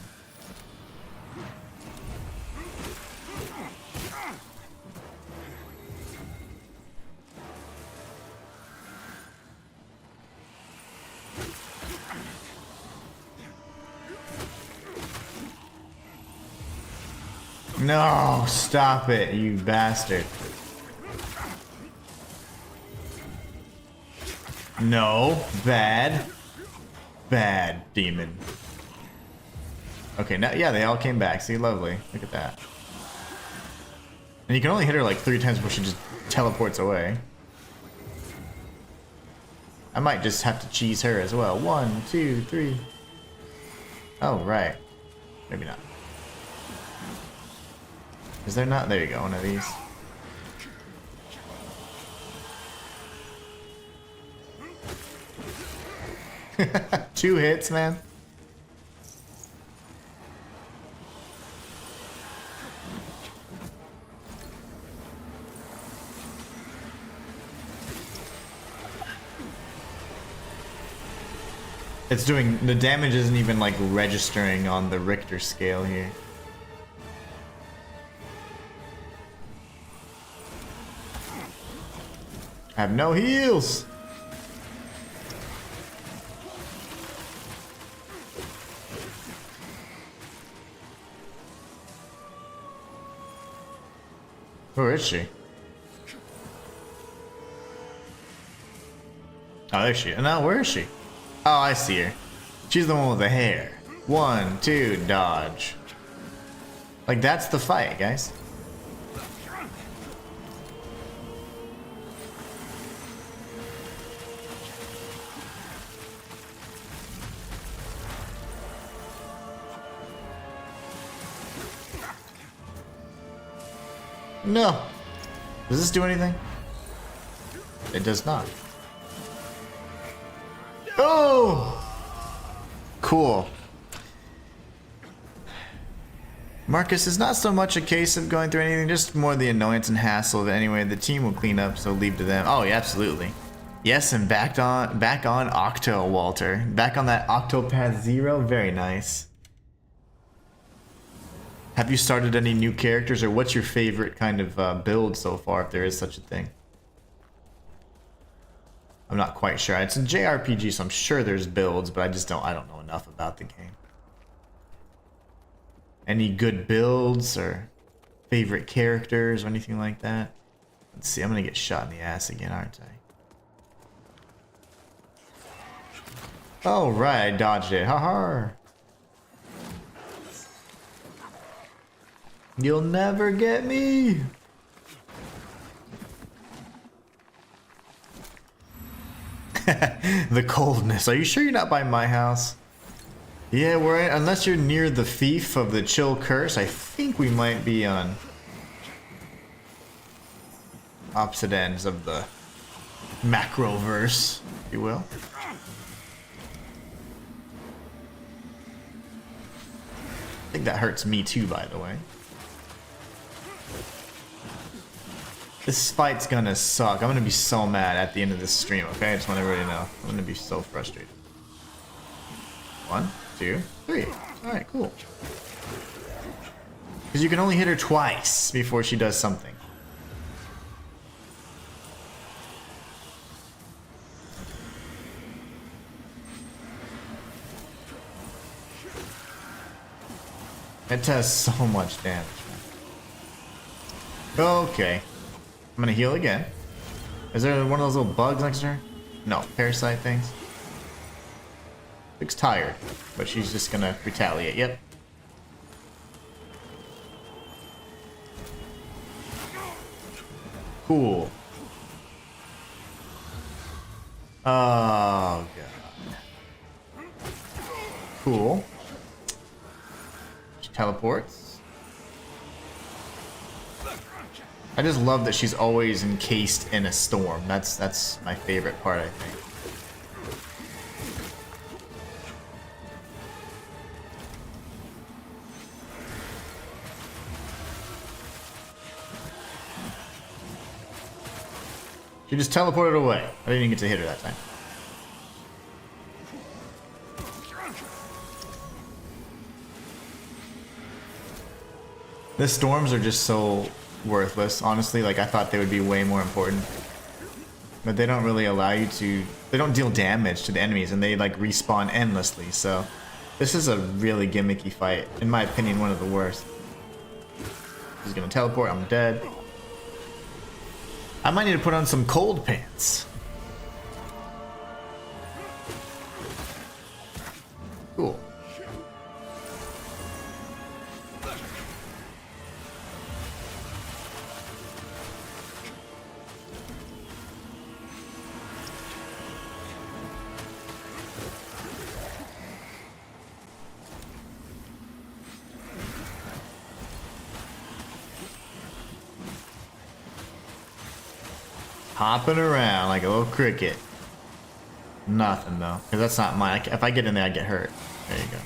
No, stop it, you bastard. No, bad. Bad demon. Okay, now yeah, they all came back. See, lovely. Look at that. And you can only hit her like 3 times before she just teleports away. I might just have to cheese her as well. 1, 2, 3. Oh, right. Maybe not. Is there not? There you go, one of these. Two hits, man. It's doing, the damage isn't even like registering on the Richter scale here. I have no heals. Where is she? Oh, there she is. No, where is she? Oh, I see her. She's the one with the hair. 1, 2, dodge. Like, that's the fight, guys. No. Does this do anything? It does not. Oh! Cool. Marcus is not so much a case of going through anything, just more the annoyance and hassle of it anyway. The team will clean up, so leave to them. Oh, yeah, absolutely. Yes, and back on Octo, Walter. Back on that Octopath Zero. Very nice. Have you started any new characters, or what's your favorite kind of build so far, if there is such a thing? I'm not quite sure. It's a JRPG, so I'm sure there's builds, but I don't know enough about the game. Any good builds or favorite characters or anything like that? Let's see, I'm gonna get shot in the ass again, aren't I? Oh, right, I dodged it. Ha. You'll never get me! The coldness. Are you sure you're not by my house? Yeah, unless you're near the fief of the chill curse, I think we might be on opposite ends of the macroverse, if you will. I think that hurts me too, by the way. This fight's gonna suck. I'm gonna be so mad at the end of this stream, okay? I just want everybody to know. I'm gonna be so frustrated. 1, 2, 3. Alright, cool. Because you can only hit her twice before she does something. It does so much damage, man. Okay. I'm gonna heal again. Is there one of those little bugs next to her? No, parasite things. Looks tired, but she's just gonna retaliate. Yep. Cool. Oh, God. Cool. She teleports. I just love that she's always encased in a storm. That's my favorite part, I think. She just teleported away. I didn't even get to hit her that time. The storms are just so worthless, honestly. Like, I thought they would be way more important, but they don't really allow you to. They don't deal damage to the enemies, and they like respawn endlessly. So this is a really gimmicky fight, in my opinion, one of the worst. He's gonna teleport. I'm dead. I might need to put on some cold pants. Cool. Hopping around like a little cricket. Nothing though, because that's not mine. If I get in there, I get hurt. There you go.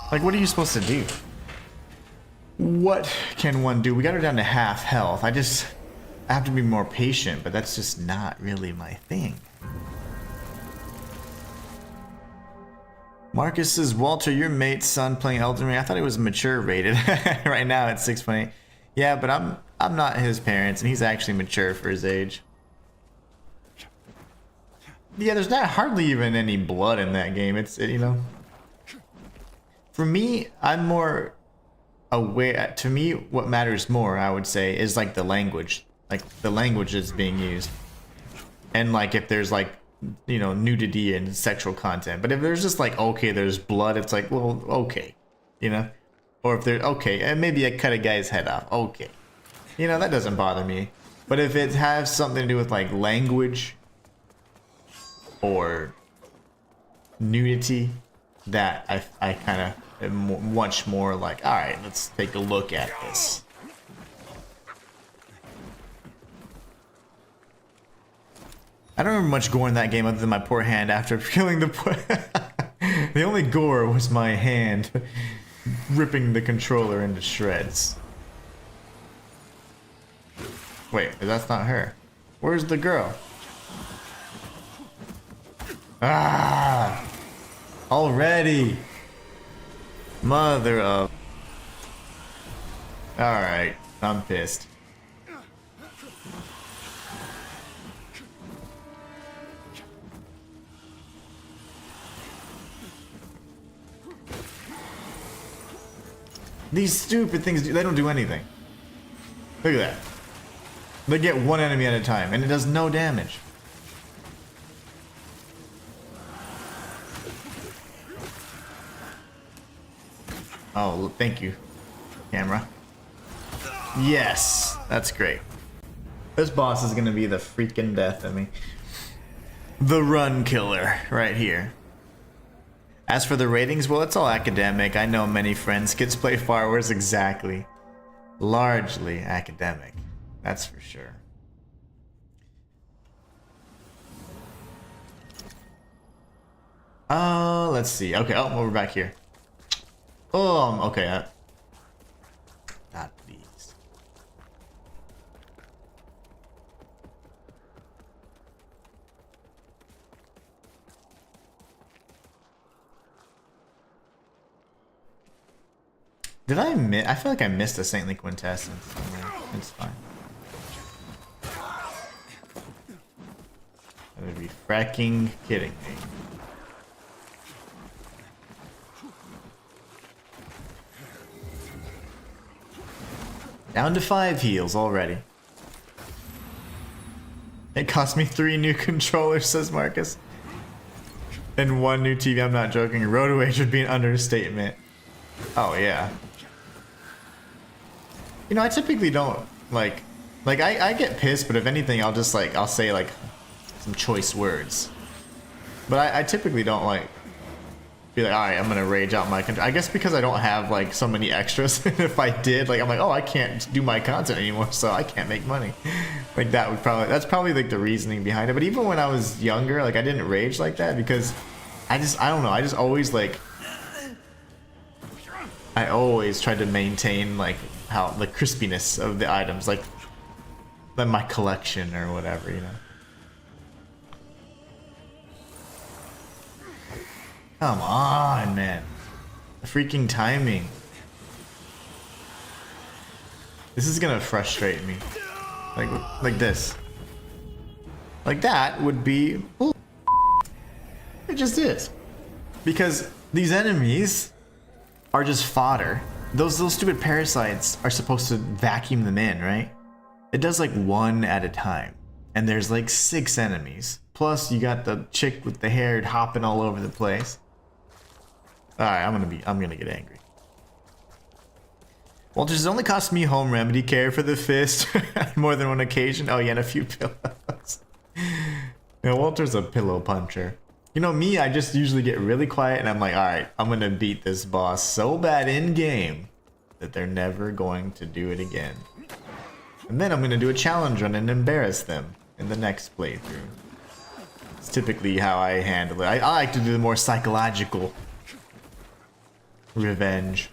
Like, what are you supposed to do? What can one do? We got her down to half health. I have to be more patient, but that's just not really my thing. Marcus says, Walter, your mate's son playing Elden Ring. I thought it was mature rated. Right now it's 6.8. Yeah, but I'm not his parents, and he's actually mature for his age. Yeah, there's not hardly even any blood in that game. You know. For me, I'm more aware. To me, what matters more, I would say, is like the language. Like the language that's being used. And like if there's like, you know, nudity and sexual content. But if there's just like, okay, there's blood, it's like, well, okay. You know? Or if there's, okay, and maybe I cut a guy's head off. Okay. You know, that doesn't bother me. But if it has something to do with like language or nudity, that I kind of am much more like, all right, let's take a look at this. I don't remember much gore in that game other than my poor hand after killing the the only gore was my hand ripping the controller into shreds. Wait, that's not her. Where's the girl? Ah! Already! Mother of... Alright, I'm pissed. These stupid things, they don't do anything. Look at that. They get one enemy at a time, and it does no damage. Oh, thank you, camera. Yes, that's great. This boss is gonna be the freaking death of me. The run killer, right here. As for the ratings, well, it's all academic. I know many friends. Kids play far worse, exactly. Largely academic. That's for sure. Let's see. Okay, oh, well, we're back here. Okay. Not these. Did I miss? I feel like I missed a Saintly Quintessence somewhere. It's fine. That would be fracking kidding me. Down to 5 heals already. It cost me 3 new controllers, says Marcus. And 1 new TV, I'm not joking. Rotowage would be an understatement. Oh yeah. You know, I typically don't like I get pissed, but if anything, I'll just I'll say like some choice words. But I typically don't be like, all right, I'm gonna rage out my control. I guess because I don't have like so many extras. If I did, I'm like, oh, I can't do my content anymore, so I can't make money. Like that's probably like the reasoning behind it. But even when I was younger, I didn't rage like that because I don't know. I just always I always tried to maintain how the crispiness of the items, like my collection or whatever, you know. Come on, man. The freaking timing. This is gonna frustrate me. Like this. Like that would be bull. It just is. Because these enemies are just fodder. Those stupid parasites are supposed to vacuum them in, right? It does 1 at a time. And there's 6 enemies. Plus you got the chick with the hair hopping all over the place. Alright, I'm gonna get angry. Walters only cost me home remedy care for the fist more than one occasion. Oh yeah, and a few pillows. Yeah, Walter's a pillow puncher. You know me, I just usually get really quiet and I'm like, alright, I'm gonna beat this boss so bad in game that they're never going to do it again. And then I'm gonna do a challenge run and embarrass them in the next playthrough. It's typically how I handle it. I like to do the more psychological revenge.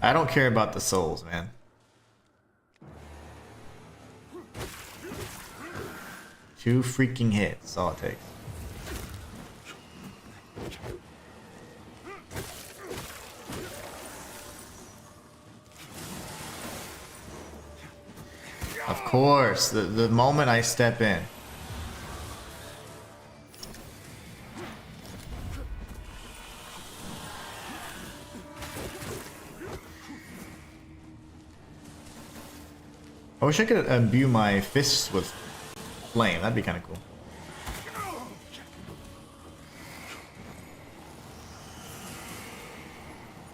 I don't care about the souls, man. Two freaking hits, that's all it takes. Of course, the moment I step in. I wish I could imbue my fists with flame. That'd be kind of cool.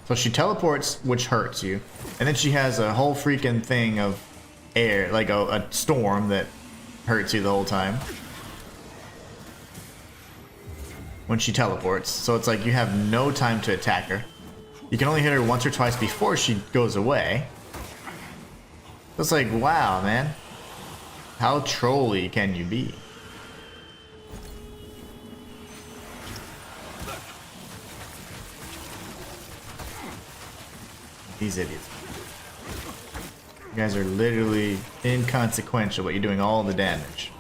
So she teleports, which hurts you, and then she has a whole freaking thing of air, like a storm that hurts you the whole time when she teleports. So it's like you have no time to attack her. You can only hit her once or twice before she goes away. It's like, wow, man. How trolly can you be? These idiots. You guys are literally inconsequential, but you're doing all the damage.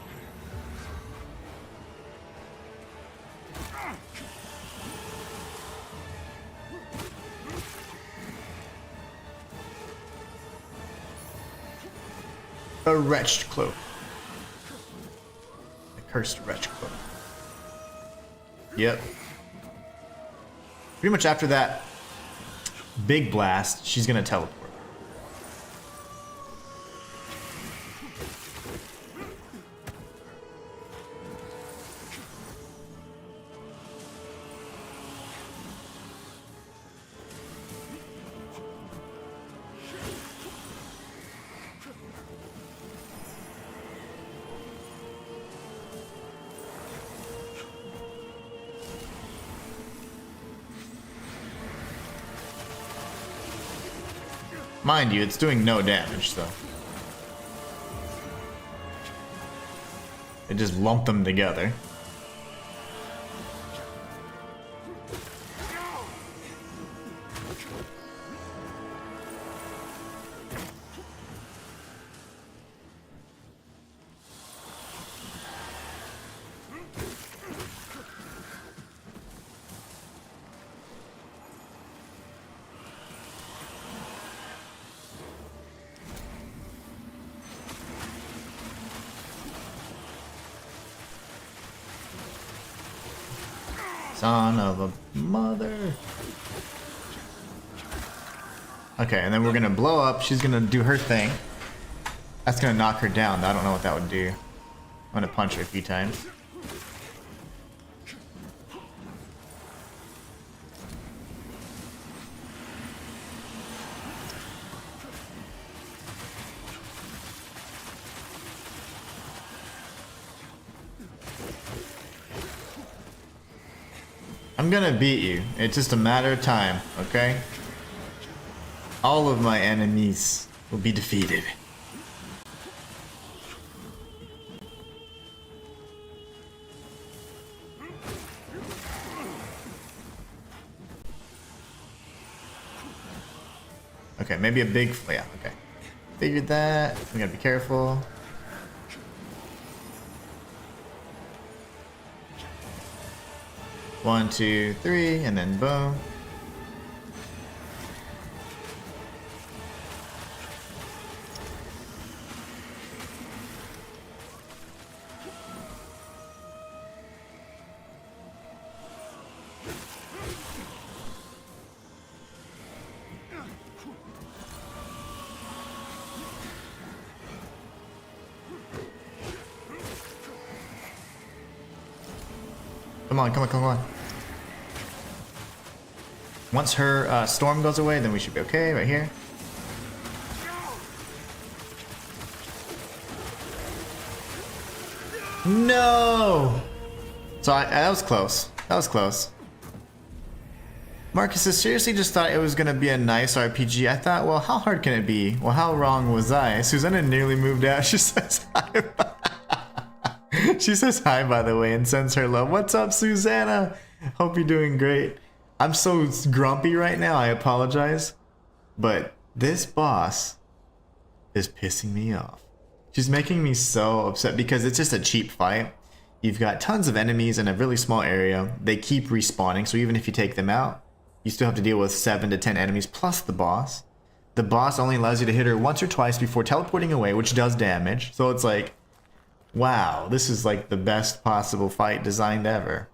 A wretched cloak. A cursed wretched cloak. Yep. Pretty much after that big blast, she's gonna teleport. Mind you, it's doing no damage, so. It just lumped them together. Son of a mother. Okay, and then we're gonna blow up. She's gonna do her thing. That's gonna knock her down. I don't know what that would do. I'm gonna punch her a few times. I'm gonna beat you. It's just a matter of time, okay? All of my enemies will be defeated. Okay, maybe a big... yeah, okay. Figured that. We gotta be careful. One, two, three, and then boom. Come on, come on, come on. Once her storm goes away, then we should be okay right here. No! So that was close. That was close. Marcus has seriously just thought it was going to be a nice RPG. I thought, well, how hard can it be? Well, how wrong was I? Susanna nearly moved out. She says hi. She says hi, by the way, and sends her love. What's up, Susanna? Hope you're doing great. I'm so grumpy right now, I apologize. But this boss is pissing me off. She's making me so upset because it's just a cheap fight. You've got tons of enemies in a really small area. They keep respawning, so even if you take them out, you still have to deal with 7 to 10 enemies plus the boss. The boss only allows you to hit her once or twice before teleporting away, which does damage. So it's like, wow, this is like the best possible fight designed ever.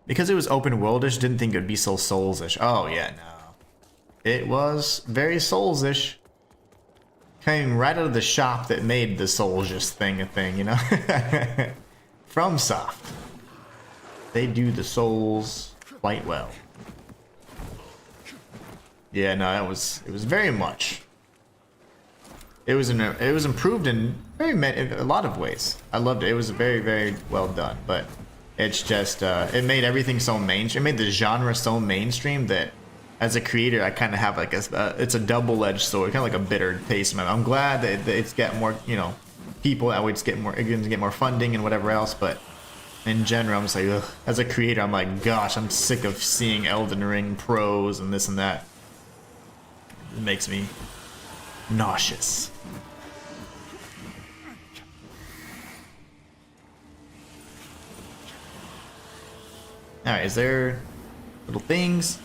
Because it was open worldish, didn't think it would be so Souls-ish. Oh yeah, no. It was very Souls-ish. Came right out of the shop that made the Souls-ish thing a thing, you know? FromSoft. They do the Souls quite well. Yeah, no, it was very much. It was improved in a lot of ways. I loved it. It was very, very well done, but it's just it made everything so mainstream. It made the genre so mainstream that as a creator, I kind of have like it's a double-edged sword, kind of like a bitter taste in my mouth. I'm glad that it's got more, you know, people that would get more funding and whatever else, but in general, I'm just like, ugh. As a creator, I'm like, gosh, I'm sick of seeing Elden Ring pros and this and that. It makes me nauseous. Alright, is there little things?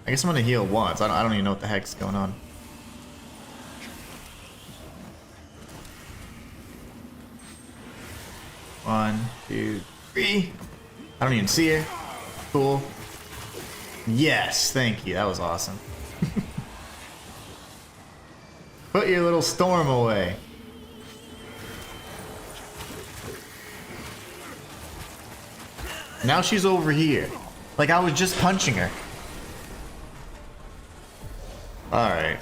I guess I'm gonna heal once. I don't even know what the heck's going on. One, two, three. I don't even see her. Cool. Yes, thank you. That was awesome. Put your little storm away. Now she's over here. Like I was just punching her. Alright.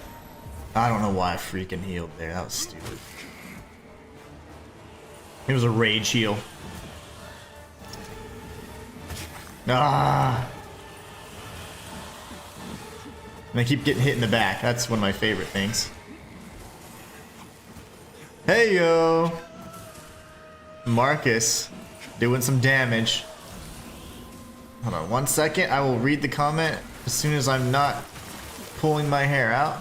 I don't know why I freaking healed there. That was stupid. It was a rage heal. Ah. And I keep getting hit in the back. That's one of my favorite things. Hey yo! Marcus doing some damage. Hold on 1 second. I will read the comment as soon as I'm not pulling my hair out.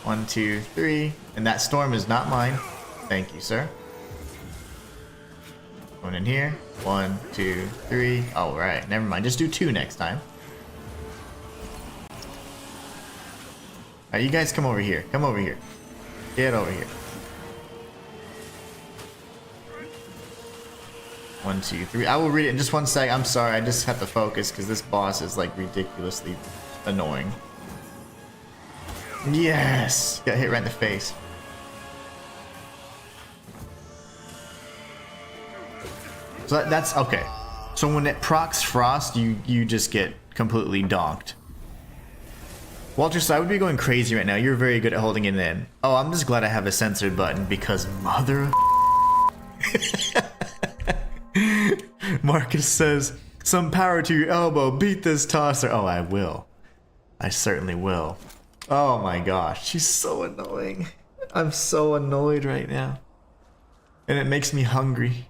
1, 2, 3. And that storm is not mine. Thank you, sir. Going in here. 1, 2, 3. Alright, never mind. Just do 2 next time. Alright, you guys come over here. Come over here. Get over here. 1, 2, 3. I will read it in just 1 sec. I'm sorry, I just have to focus because this boss is like ridiculously annoying. Yes! Got hit right in the face. So that's okay. So when it procs frost, you just get completely donked. Walter, so I would be going crazy right now. You're very good at holding it in. Oh, I'm just glad I have a censored button because mother. Marcus says, "Some power to your elbow. Beat this tosser." Oh, I will. I certainly will. Oh my gosh, she's so annoying. I'm so annoyed right now, and it makes me hungry.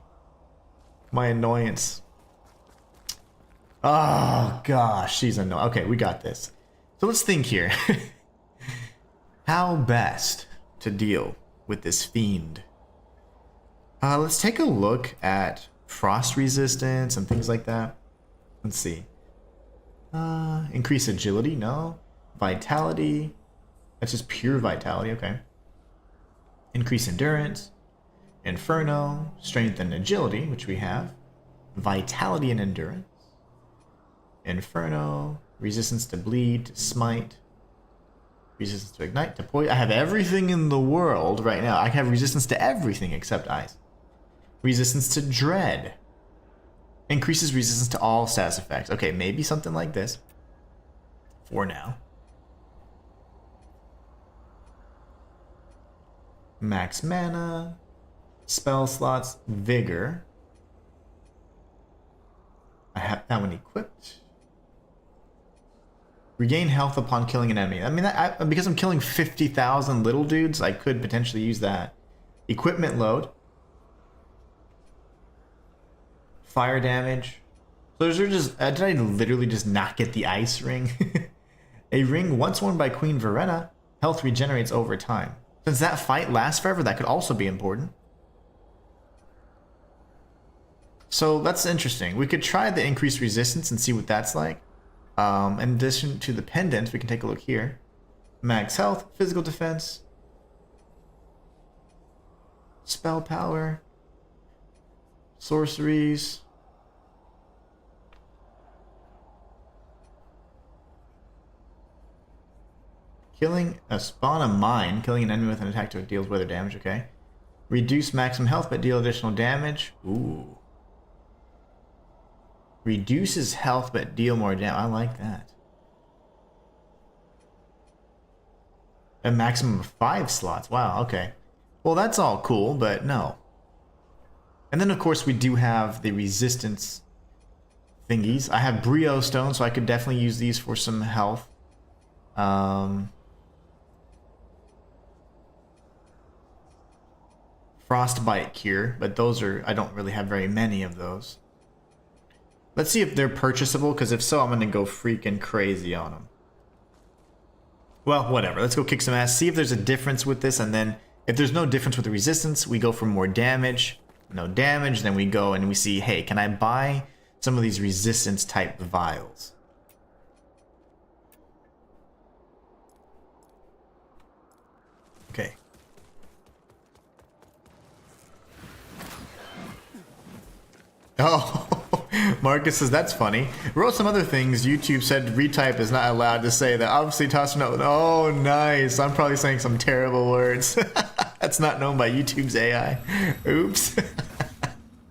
My annoyance. Oh gosh, she's annoying. Okay, we got this. So let's think here. How best to deal with this fiend? Let's take a look at frost resistance and things like that. Let's see. Increase agility? No. Vitality. That's just pure vitality. Okay. Increase endurance. Inferno. Strength and agility, which we have. Vitality and endurance. Inferno. Resistance to bleed, to smite. Resistance to ignite, to poison. I have everything in the world right now. I have resistance to everything except ice. Resistance to dread. Increases resistance to all status effects. Okay, maybe something like this. For now. Max mana. Spell slots. Vigor. I have that one equipped. Regain health upon killing an enemy. I mean, because I'm killing 50,000 little dudes, I could potentially use that. Equipment load. Fire damage. So those are just... did I literally just not get the ice ring? A ring once worn by Queen Verena. Health regenerates over time. Since that fight lasts forever, that could also be important. So that's interesting. We could try the increased resistance and see what that's like. In addition to the pendant, we can take a look here. Max health, physical defense, spell power, sorceries. Killing a spawn a mine, killing an enemy with an attack to it deals weather damage, okay. Reduce maximum health but deal additional damage. Ooh. Reduces health but deal more damage. I like that. A maximum of 5 slots. Wow, okay. Well, that's all cool, but no. And then of course we do have the resistance thingies. I have Brio Stone, so I could definitely use these for some health. Frostbite Cure, but those are, I don't really have very many of those. Let's see if they're purchasable, because if so, I'm going to go freaking crazy on them. Well, whatever. Let's go kick some ass, see if there's a difference with this, and then if there's no difference with the resistance, we go for more damage. No damage, then we go and we see, hey, can I buy some of these resistance type vials? Okay. Oh, Marcus says that's funny. Wrote some other things. YouTube said retype is not allowed to say that. Obviously, tossing out. Oh, nice. I'm probably saying some terrible words. That's not known by YouTube's AI. Oops.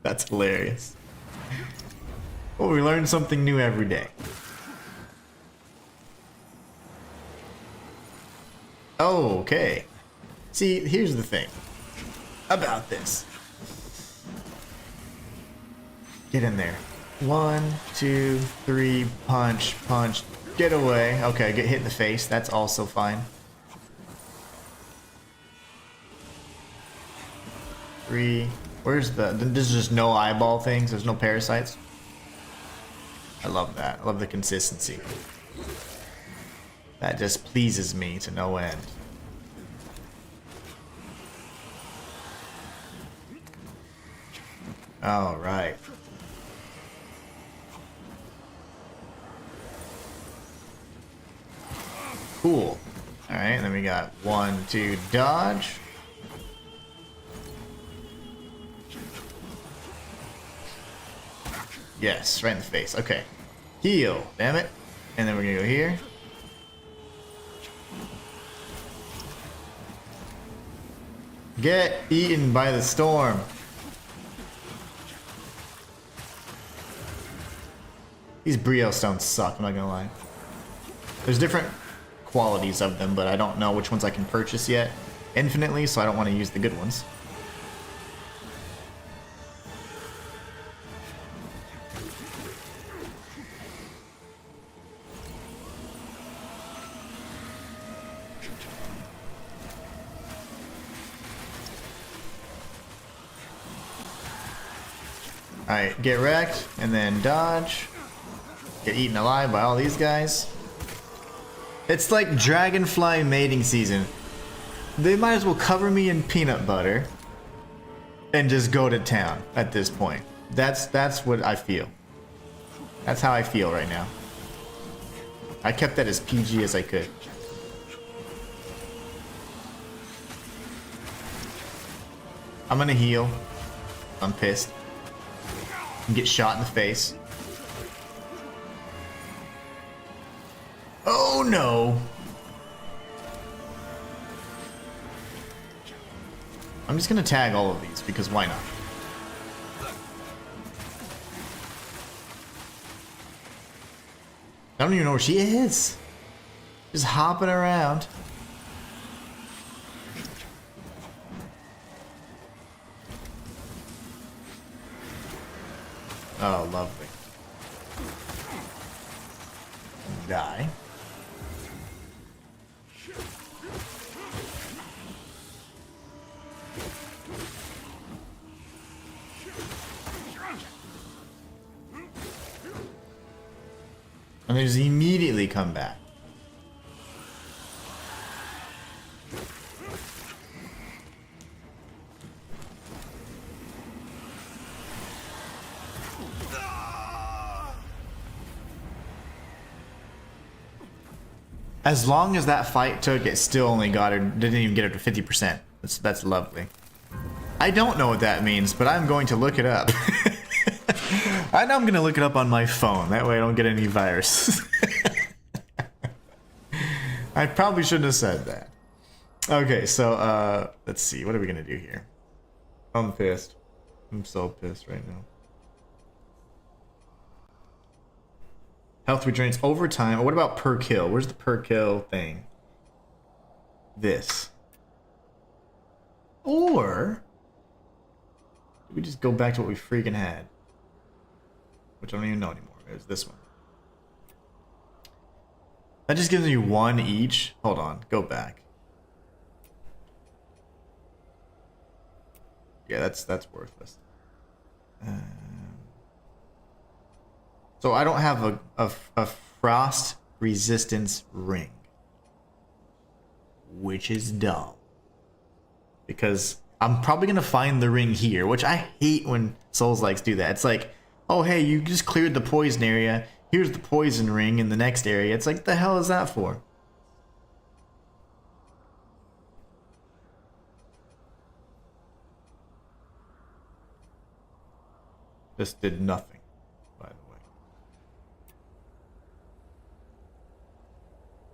That's hilarious. Well, we learn something new every day. Oh, okay. See, here's the thing about this. Get in there. 1, 2, 3, punch, punch, get away. Okay, get hit in the face. That's also fine. 3. Where's the... There's just no eyeball things. There's no parasites. I love that. I love the consistency. That just pleases me to no end. All right. Cool. All right, then we got 1, 2, dodge. Yes, right in the face. Okay. Heal. Damn it. And then we're gonna go here. Get eaten by the storm. These Brio stones suck, I'm not gonna lie. There's different qualities of them, but I don't know which ones I can purchase yet infinitely, so I don't want to use the good ones. Alright, get wrecked, and then dodge. Get eaten alive by all these guys. It's like dragonfly mating season. They might as well cover me in peanut butter and just go to town at this point. That's what I feel. That's how I feel right now. I kept that as PG as I could. I'm gonna heal. I'm pissed. Get shot in the face. Oh no! I'm just gonna tag all of these because why not? I don't even know where she is. Just hopping around. Oh, lovely. Die. And they just immediately come back. As long as that fight took, it still only got her, didn't even get her to 50%. That's lovely. I don't know what that means, but I'm going to look it up. I know I'm going to look it up on my phone. That way I don't get any viruses. I probably shouldn't have said that. Okay, so let's see. What are we going to do here? I'm pissed. I'm so pissed right now. Health regenerates over time. Or what about per kill? Where's the per kill thing? This. Or... just go back to what we freaking had. Which I don't even know anymore. It was this one. That just gives me 1 each. Hold on, go back. Yeah, that's worthless. So I don't have a frost resistance ring, which is dumb. Because I'm probably gonna find the ring here, which I hate when Souls-likes do that. It's like, oh hey, you just cleared the poison area. Here's the poison ring in the next area. It's like, the hell is that for? This did nothing, by the way.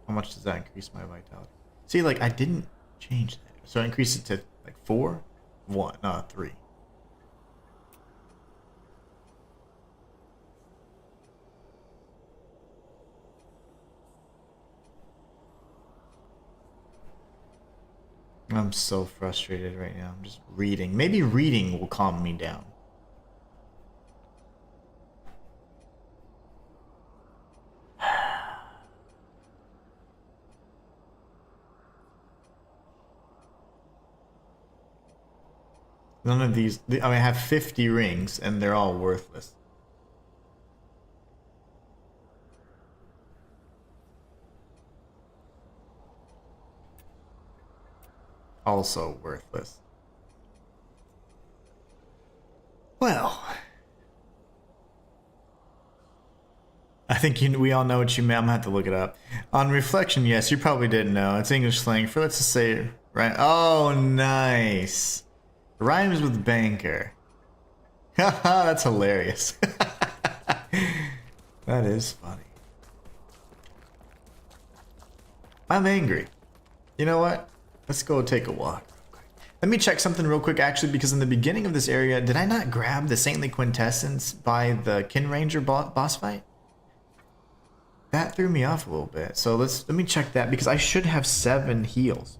How much does that increase my vitality? See, like, I didn't change that. So I increased it to, like, 4? 1, 3. I'm so frustrated right now. I'm just reading. Maybe reading will calm me down. None of these, I mean, I have 50 rings and they're all worthless. Also worthless. Well, I think we all know what you meant. I'm gonna have to look it up. On reflection, yes, you probably didn't know. It's English slang for, let's just say, right? Oh, nice. Rhymes with banker. Haha, that's hilarious. That is funny. I'm angry. You know what? Let's go take a walk. Let me check something real quick, actually, because in the beginning of this area, did I not grab the Saintly Quintessence by the Kin Ranger boss fight? That threw me off a little bit. So let me check that, because I should have 7 heals.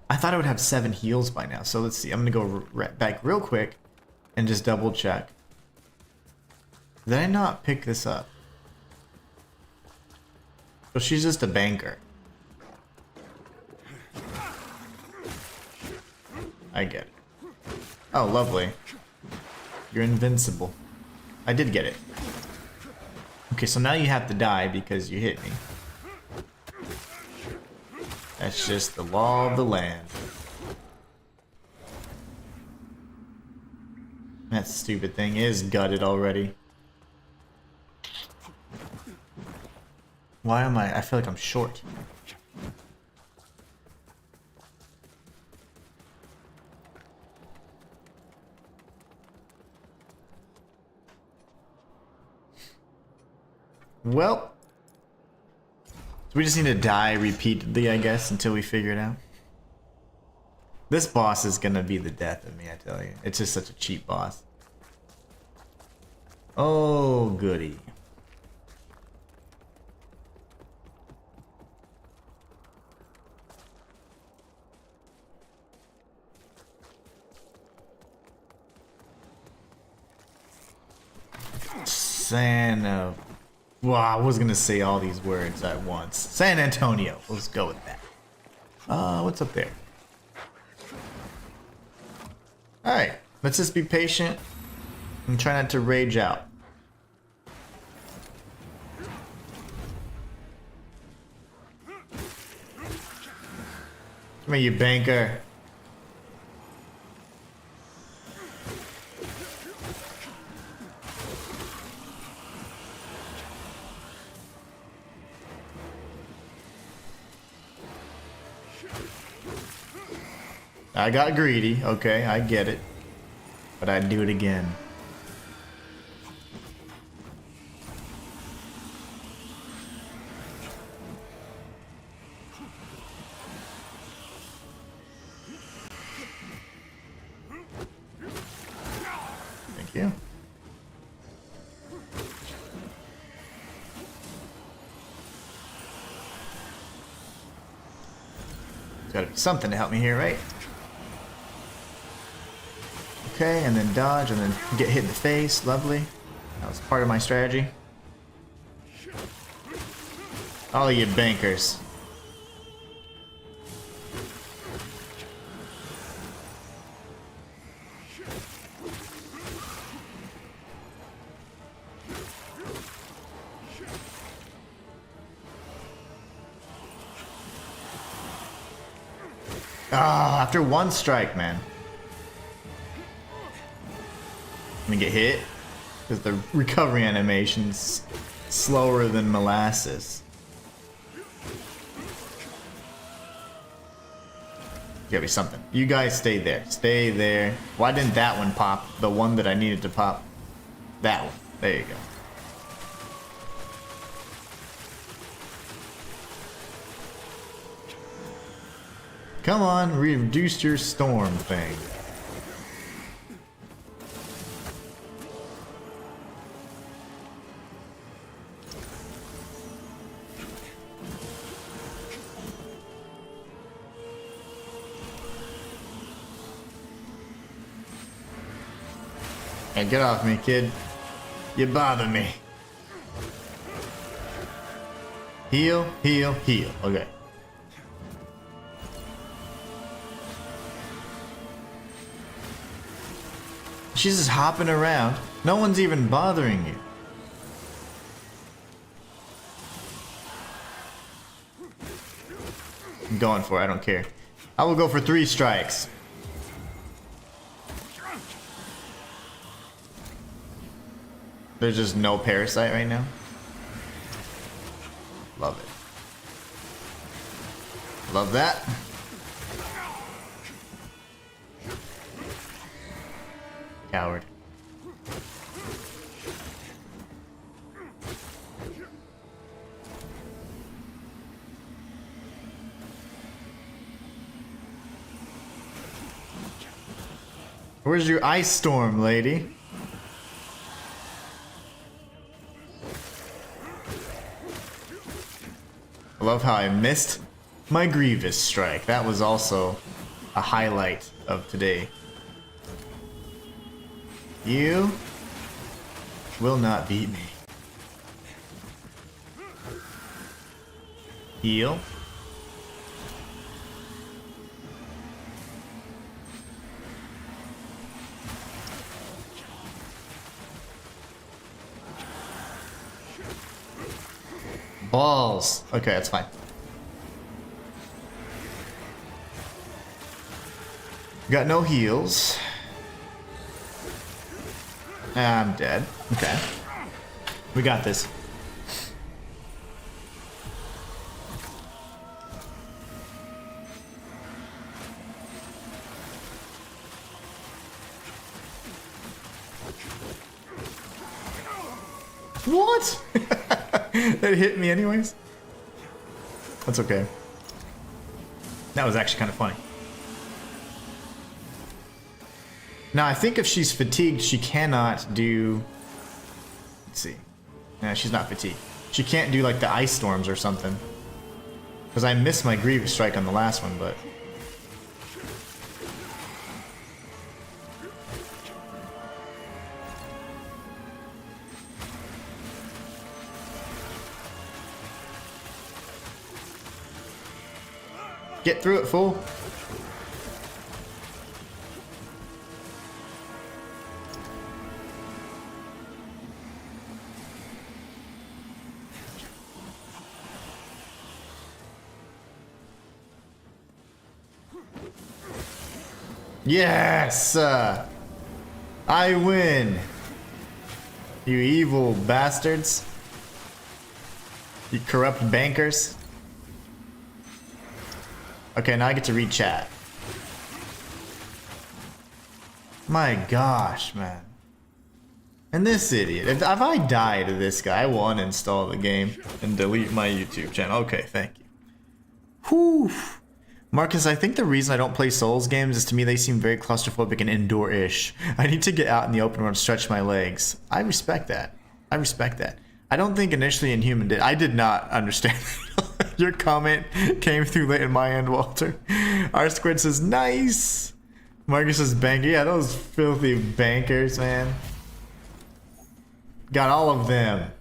I thought I would have 7 heals by now. So let's see. I'm going to go back real quick and just double check. Did I not pick this up? So she's just a banker. I get it. Oh, lovely. You're invincible. I did get it. Okay, so now you have to die because you hit me. That's just the law of the land. That stupid thing is gutted already. Why am I feel like I'm short. Well, so we just need to die repeatedly, I guess, until we figure it out. This boss is gonna be the death of me, I tell you. It's just such a cheap boss. Oh, goody. Well, I was gonna say all these words at once. San Antonio. Let's go with that. What's up there? Alright, let's just be patient and try not to rage out. Come here, you banker. I got greedy, okay, I get it. But I'd do it again. Thank you. There's gotta be something to help me here, right? Okay, and then dodge, and then get hit in the face. Lovely. That was part of my strategy. All you bankers. Ah, after one strike, man. I'm gonna get hit because the recovery animation's slower than molasses. Gotta be something. You guys stay there. Stay there. Why didn't that one pop? The one that I needed to pop. That one. There you go. Come on, reduce your storm thing. Hey, get off me, kid. You bother me. Heal, heal, heal. Okay. She's just hopping around. No one's even bothering you. I'm going for it. I don't care. I will go for 3 strikes. There's just no parasite right now. Love it. Love that. Coward. Where's your ice storm, lady? I love how I missed my Grievous strike. That was also a highlight of today. You will not beat me. Heal. Balls. Okay, that's fine. Got no heals. I'm dead. Okay. We got this. What? That hit me anyways? That's okay. That was actually kind of funny. Now, I think if she's fatigued, she cannot do... Let's see. Nah, she's not fatigued. She can't do, like, the ice storms or something. Because I missed my Grievous strike on the last one, but... Get through it, fool. Yes! I win! You evil bastards. You corrupt bankers. Okay, now I get to read chat. My gosh, man. And this idiot. If I die to this guy, I will uninstall the game and delete my YouTube channel. Okay, thank you. Whew. Marcus, I think the reason I don't play Souls games is to me they seem very claustrophobic and indoor-ish. I need to get out in the open world and stretch my legs. I respect that. I respect that. I don't think initially Inhuman did. I did not understand. Your comment came through late in my end, Walter. R Squid says, nice. Marcus's banker. Yeah, those filthy bankers, man. Got all of them.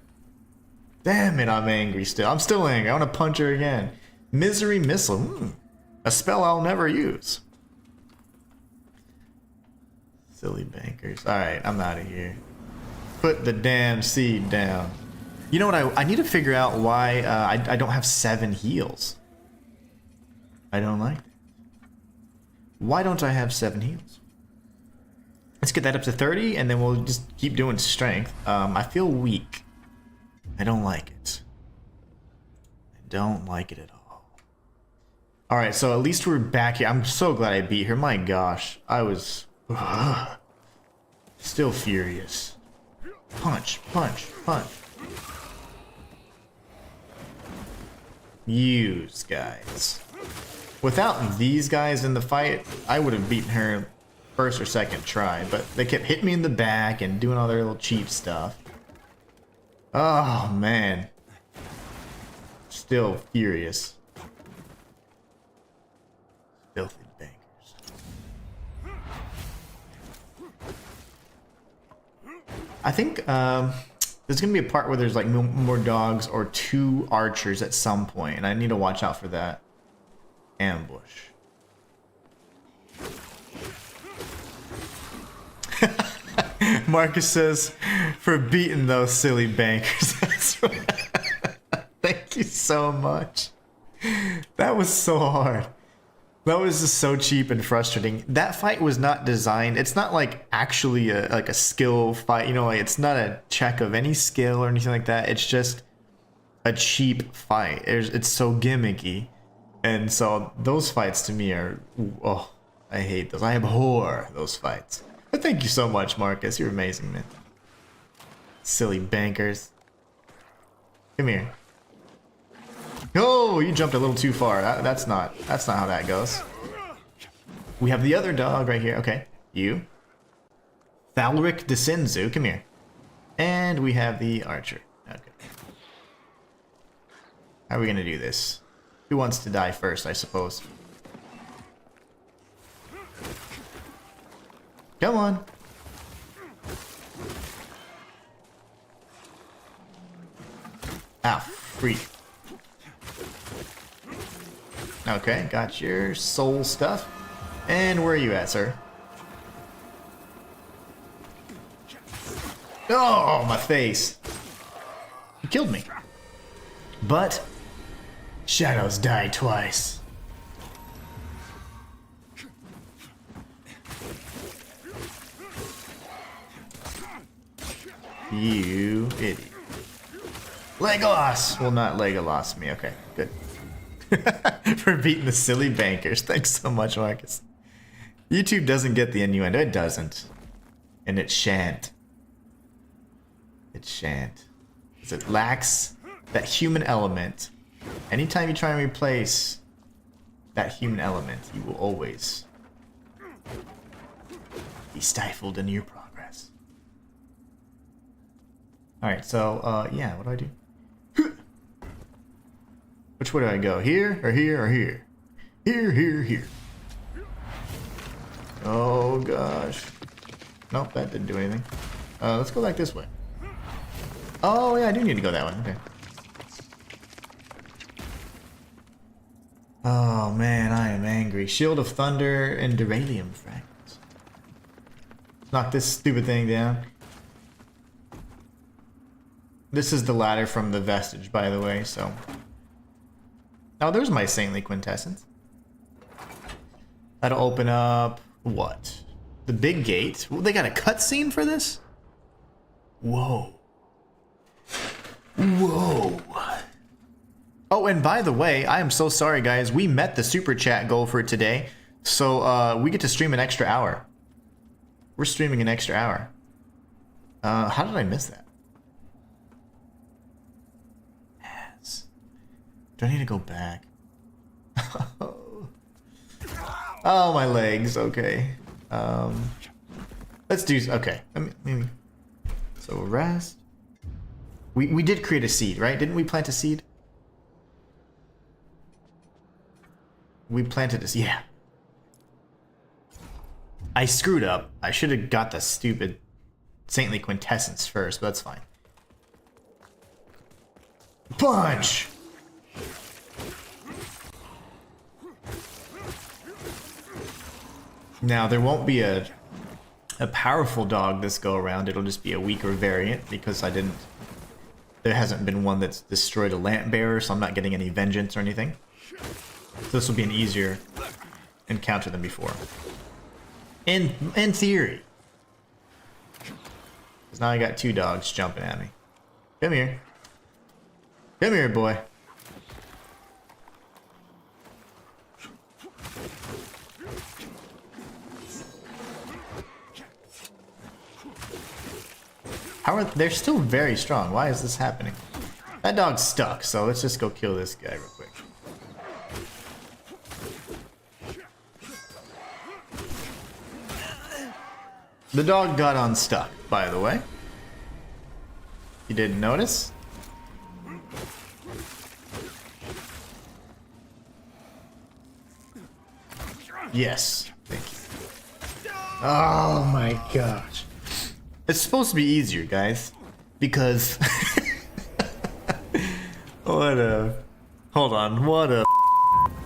Damn it, I'm angry still. I'm still angry. I want to punch her again. Misery Missile. A spell I'll never use. Silly bankers. Alright, I'm out of here. Put the damn seed down. You know what? I need to figure out why I don't have 7 heals. I don't like that. Why don't I have 7 heals? Let's get that up to 30 and then we'll just keep doing strength. I feel weak. I don't like it. I don't like it at all. Alright, so at least we're back here. I'm so glad I beat her. My gosh. I was... still furious. Punch, punch, punch. Use, guys. Without these guys in the fight, I would have beaten her first or second try, but they kept hitting me in the back and doing all their little cheap stuff. Oh, man. Still furious. Filthy bankers. I think there's going to be a part where there's like more dogs or 2 archers at some point, and I need to watch out for that. Ambush. Marcus says, for beating those silly bankers. That's right. Thank you so much. That was so hard. That was just so cheap and frustrating. That fight was not designed. It's not like actually a skill fight. You know, like it's not a check of any skill or anything like that. It's just a cheap fight. It's so gimmicky. And so those fights to me are, oh, I hate those. I abhor those fights. But thank you so much, Marcus. You're amazing, man. Silly bankers. Come here. Oh, you jumped a little too far. That's not how that goes. We have the other dog right here. Okay, you. Thalric Desenzu, come here. And we have the archer. Okay. How are we gonna do this? Who wants to die first, I suppose? Come on. Ah, freak. Okay, got your soul stuff. And where are you at, sir? Oh, my face. You killed me. But shadows die twice. You idiot. Legolas will not Legolas me. Okay, good. For beating the silly bankers. Thanks so much, Marcus. YouTube doesn't get the innuendo. It doesn't. And it shan't. It shan't. Because it lacks that human element. Anytime you try and replace that human element, you will always be stifled in your progress. Alright, so, yeah, what do I do? Which way do I go? Here, or here, or here? Here, here, here. Oh, gosh. Nope, that didn't do anything. Let's go like this way. Oh, yeah, I do need to go that way. Okay. Oh, man, I am angry. Shield of Thunder and Duralium fragments. Knock this stupid thing down. This is the ladder from the Vestige, by the way, so... Oh, there's my Saintly Quintessence. That'll open up... what? The big gate? Well, they got a cutscene for this? Whoa. Whoa. Oh, and by the way, I am so sorry, guys. We met the super chat goal for today. So, we get to stream an extra hour. We're streaming an extra hour. How did I miss that? Do I need to go back? Oh, my legs. Okay. Let's do... okay. Maybe. So, rest. We did create a seed, right? Didn't we plant a seed? We planted a seed. Yeah. I screwed up. I should have got the stupid saintly quintessence first, but that's fine. Punch! Now, there won't be a powerful dog this go around. It'll just be a weaker variant because there hasn't been one that's destroyed a lamp bearer, so I'm not getting any vengeance or anything. So this will be an easier encounter than before. In theory. Because now I got 2 dogs jumping at me. Come here. Come here, boy. They're still very strong. Why is this happening? That dog's stuck, so let's just go kill this guy real quick. The dog got unstuck, by the way. You didn't notice? Yes. Thank you. Oh my gosh. It's supposed to be easier, guys. Because... what a... Hold on. What a...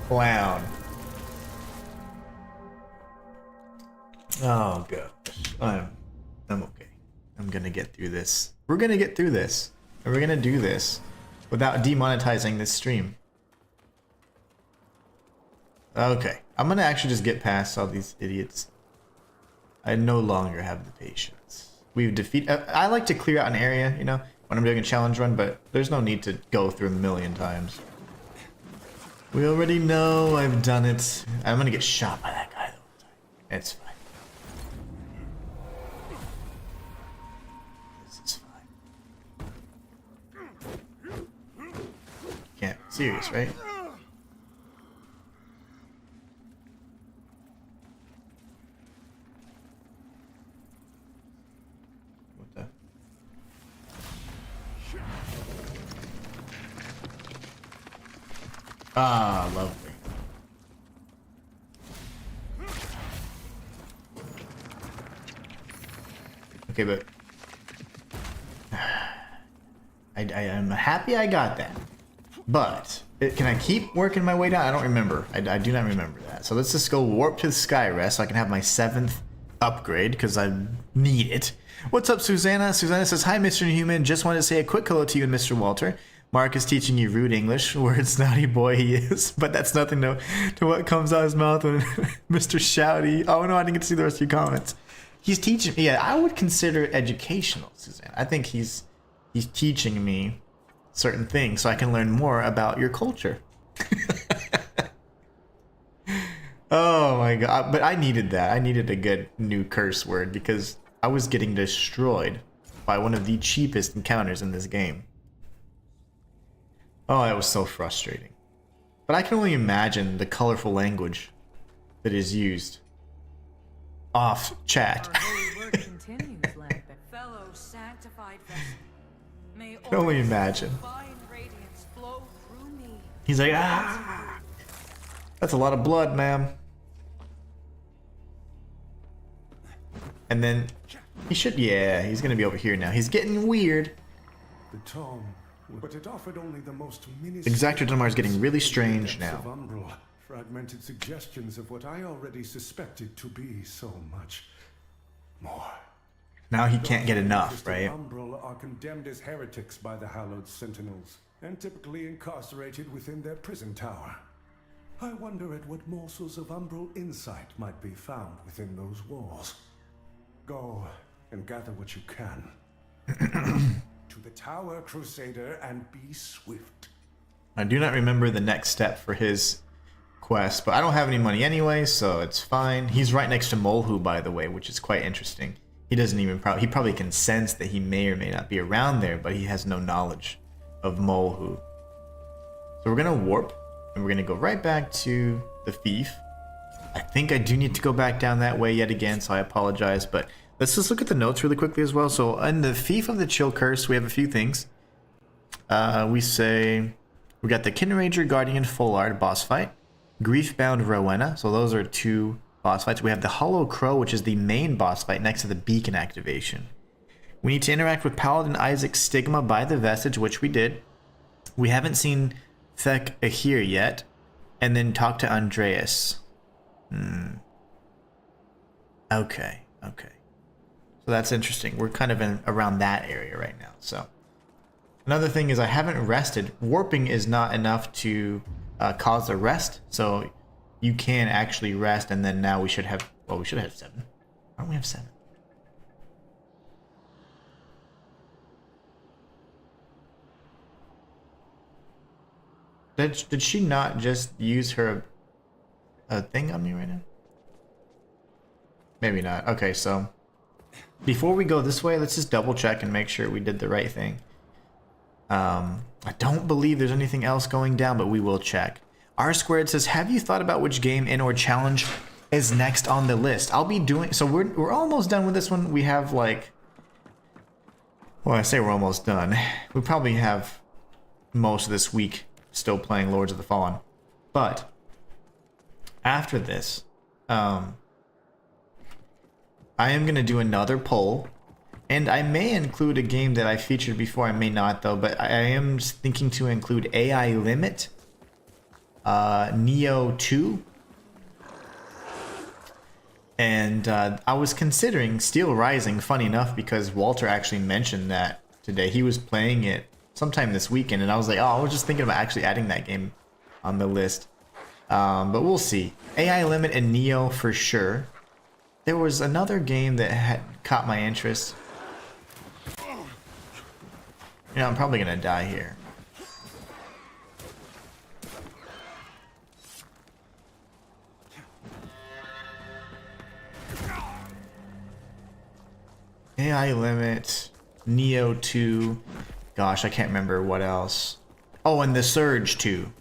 clown. Oh gosh. I'm okay. I'm gonna get through this. We're gonna get through this. And we're gonna do this without demonetizing this stream. Okay. I'm gonna actually just get past all these idiots. I no longer have the patience. We've defeated... I like to clear out an area, you know, when I'm doing a challenge run, but there's no need to go through a million times. We already know I've done it. I'm gonna get shot by that guy the whole time. It's fine. This is fine. Can't be serious, right? Ah, lovely. Okay, but I am happy I got that. But can I keep working my way down? I don't remember. I do not remember that. So let's just go warp to the Skyrest so I can have my 7th upgrade because I need it. What's up, Susanna? Susanna says, "Hi, Mr. Inhuman. Just wanted to say a quick hello to you and Mr. Walter. Mark is teaching you rude English, words naughty boy he is, but that's nothing to what comes out of his mouth when Mr. Shouty." Oh no, I didn't get to see the rest of your comments. He's teaching me. Yeah, I would consider it educational, Suzanne. I think he's teaching me certain things so I can learn more about your culture. Oh my god, but I needed that. I needed a good new curse word because I was getting destroyed by one of the cheapest encounters in this game. Oh, that was so frustrating. But I can only imagine the colorful language that is used off chat. Our holy work continues, Lambert. Fellow sanctified vessel. May I can only imagine. divine radiance flow through me. He's like, ah! That's a lot of blood, ma'am. And then he should, yeah, he's gonna be over here now. He's getting weird. The tome, but it offered only the most Exactor Dunmar is getting really strange now. Umbral, fragmented suggestions of what I already suspected to be so much more. Now he can't get enough, right? Umbral are condemned as heretics by the hallowed sentinels, and typically incarcerated within their prison tower. I wonder at what morsels of Umbral insight might be found within those walls. Go and gather what you can. To the Tower, Crusader, and be swift. I do not remember the next step for his quest, but I don't have any money anyway, so it's fine. He's right next to Molhu, by the way, which is quite interesting. He doesn't even he probably can sense that he may or may not be around there, but he has no knowledge of Molhu. So we're gonna warp, and we're gonna go right back to the Thief. I think I do need to go back down that way yet again, so I apologize, but let's just look at the notes really quickly as well. So in the Thief of the Chill Curse, we have a few things. We say we got the Kinrager Guardian Fullard boss fight, Griefbound Rowena. So those are 2 boss fights. We have the Hollow Crow, which is the main boss fight next to the beacon activation. We need to interact with Paladin Isaac's Stigma by the Vestige, which we did. We haven't seen Thek Adyr yet. And then talk to Andreas. Okay. So that's interesting. We're kind of in around that area right now. So another thing is I haven't rested. Warping is not enough to cause a rest. So you can actually rest, and then now we should have, well, we should have 7. Why don't we have 7? Did she not just use her a thing on me right now? Maybe not. Okay, so before we go this way, let's just double check and make sure we did the right thing. I don't believe there's anything else going down, but we will check. R Squared says, have you thought about which game and or challenge is next on the list? I'll be doing, so we're almost done with this one. We have like, well, I say we're almost done. We probably have most of this week still playing Lords of the Fallen. But after this, I am going to do another poll, and I may include a game that I featured before. I may not, though, but I am thinking to include AI Limit, Neo 2, and I was considering Steel Rising, funny enough, because Walter actually mentioned that today. He was playing it sometime this weekend, and I was like, oh, I was just thinking about actually adding that game on the list. But we'll see. AI Limit and Neo for sure. There was another game that had caught my interest. You know, I'm probably gonna die here. AI Limit, Neo 2. Gosh, I can't remember what else. Oh, and the Surge 2.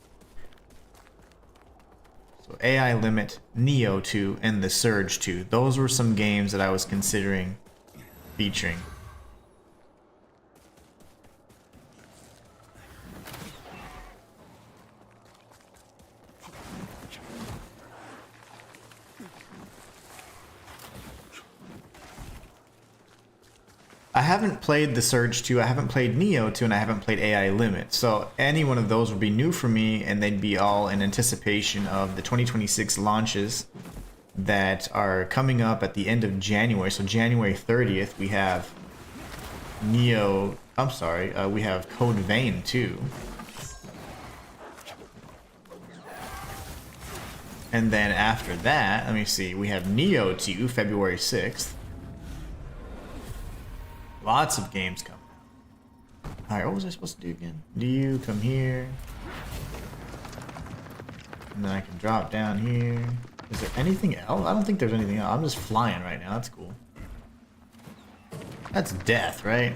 So AI Limit, Neo 2, and the Surge 2. Those were some games that I was considering featuring. I haven't played the Surge 2, I haven't played Neo 2, and I haven't played AI Limit. So any one of those would be new for me, and they'd be all in anticipation of the 2026 launches that are coming up at the end of January. So January 30th, we have Neo, we have Code Vein 2. And then after that, let me see, we have Neo 2, February 6th. Lots of games coming out. Alright, what was I supposed to do again? Do you come here? And then I can drop down here. Is there anything else? I don't think there's anything else. I'm just flying right now. That's cool. That's death, right?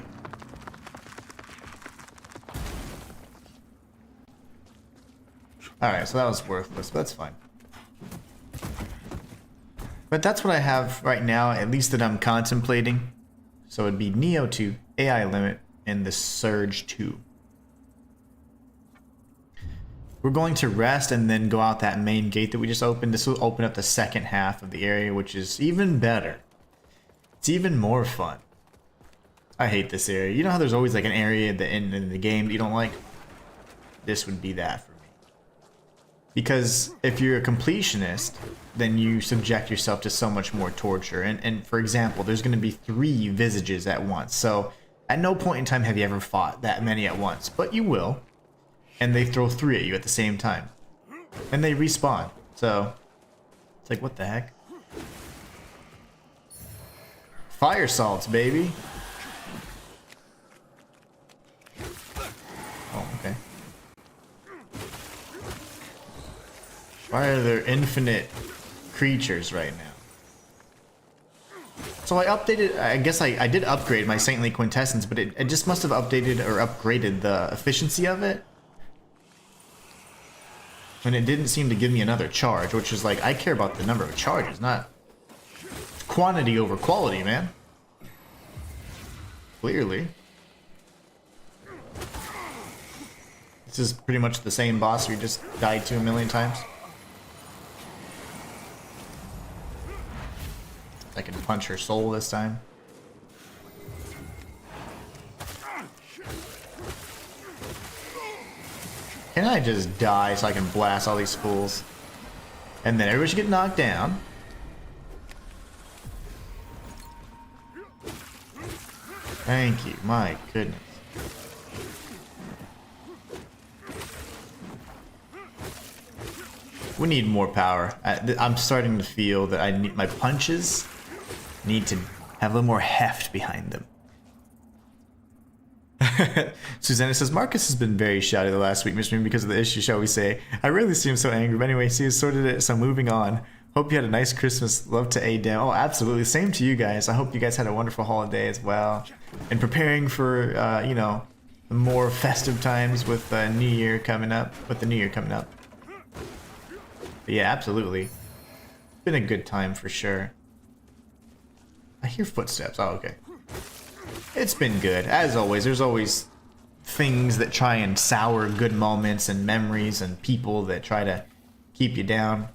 Alright, so that was worthless, but that's fine. But that's what I have right now, at least that I'm contemplating. So it'd be Neo 2, AI Limit, and the Surge 2. We're going to rest and then go out that main gate that we just opened. This will open up the second half of the area, which is even better. It's even more fun. I hate this area. You know how there's always like an area in the game that you don't like? This would be that for me. Because if you're a completionist, then you subject yourself to so much more torture. And for example, there's going to be 3 visages at once. So at no point in time have you ever fought that many at once. But you will. And they throw 3 at you at the same time. And they respawn. So it's like, what the heck? Fire salts, baby. Oh, okay. Why are there infinite creatures right now? So I updated, I guess I did upgrade my Saintly Quintessence, but it just must have updated or upgraded the efficiency of it. And it didn't seem to give me another charge, which is like, I care about the number of charges, not quantity over quality, man. Clearly. This is pretty much the same boss we just died to a million times. I can punch her soul this time. Can I just die so I can blast all these fools? And then everybody should get knocked down. Thank you, my goodness. We need more power. I'm starting to feel that I need my punches need to have a little more heft behind them. Susanna says, Marcus has been very shouty the last week, Mr. Moon, because of the issue, shall we say. I rarely see him so angry, but anyway, he has sorted it, so moving on. Hope you had a nice Christmas. Love to Adyr. Oh, absolutely. Same to you guys. I hope you guys had a wonderful holiday as well. And preparing for, you know, more festive times with New Year coming up. But yeah, absolutely. Been a good time for sure. I hear footsteps. Oh, okay. It's been good. As always, there's always things that try and sour good moments and memories and people that try to keep you down.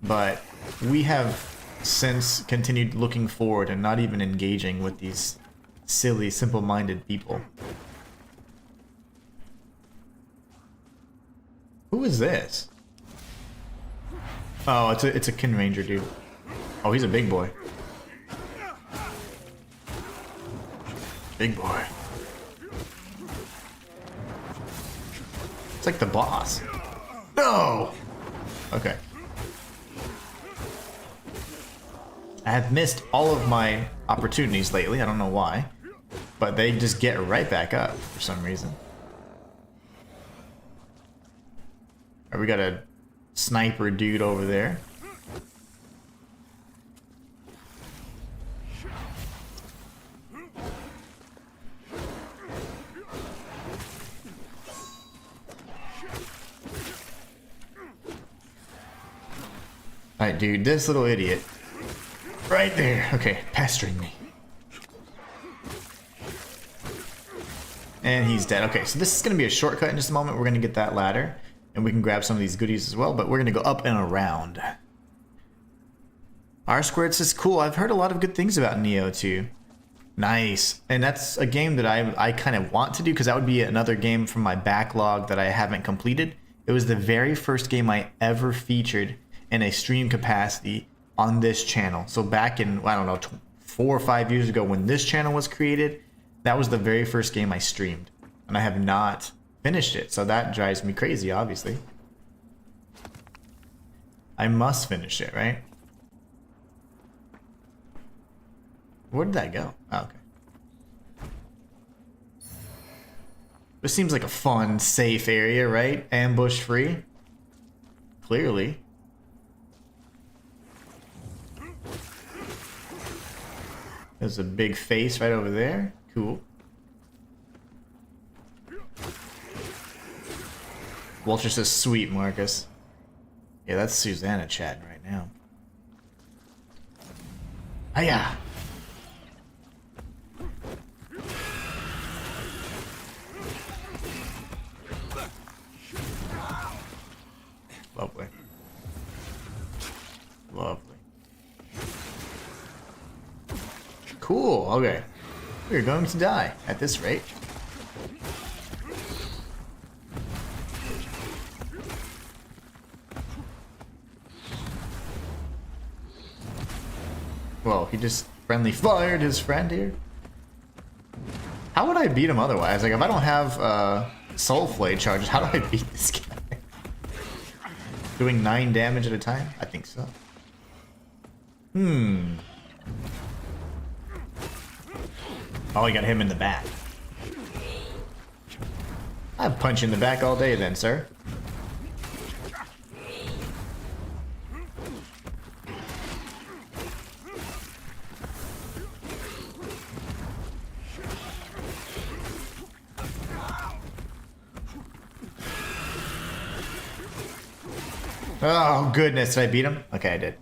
But we have since continued looking forward and not even engaging with these silly, simple-minded people. Who is this? Oh, it's a Kin Ranger dude. Oh, he's a big boy. Big boy. It's like the boss. No! Okay. I have missed all of my opportunities lately. I don't know why. But they just get right back up for some reason. Alright, we got a sniper dude over there. Alright, dude, this little idiot. Right there. Okay, pestering me. And he's dead. Okay, so this is going to be a shortcut in just a moment. We're going to get that ladder. And we can grab some of these goodies as well, but we're going to go up and around. R Squared says, cool, I've heard a lot of good things about Neo too. Nice. And that's a game that I kind of want to do, because that would be another game from my backlog that I haven't completed. It was the very first game I ever featured in a stream capacity on this channel. So back in, I don't know, 4 or 5 years ago when this channel was created, that was the very first game I streamed. And I have not finished it, so that drives me crazy, obviously. I must finish it, right? Where did that go? Oh, okay. This seems like a fun, safe area, right? Ambush free. Clearly. There's a big face right over there. Cool. Walter says, sweet, Marcus. Yeah, that's Susanna chatting right now. Hiya! Lovely. Lovely. Cool, okay. We're going to die at this rate. Whoa, he just friendly fired his friend here. How would I beat him otherwise? Like, if I don't have soul flay charges, how do I beat this guy? Doing 9 damage at a time? I think so. Oh, he got him in the back. I'll punch you in the back all day then, sir. Oh, goodness. Did I beat him? Okay, I did.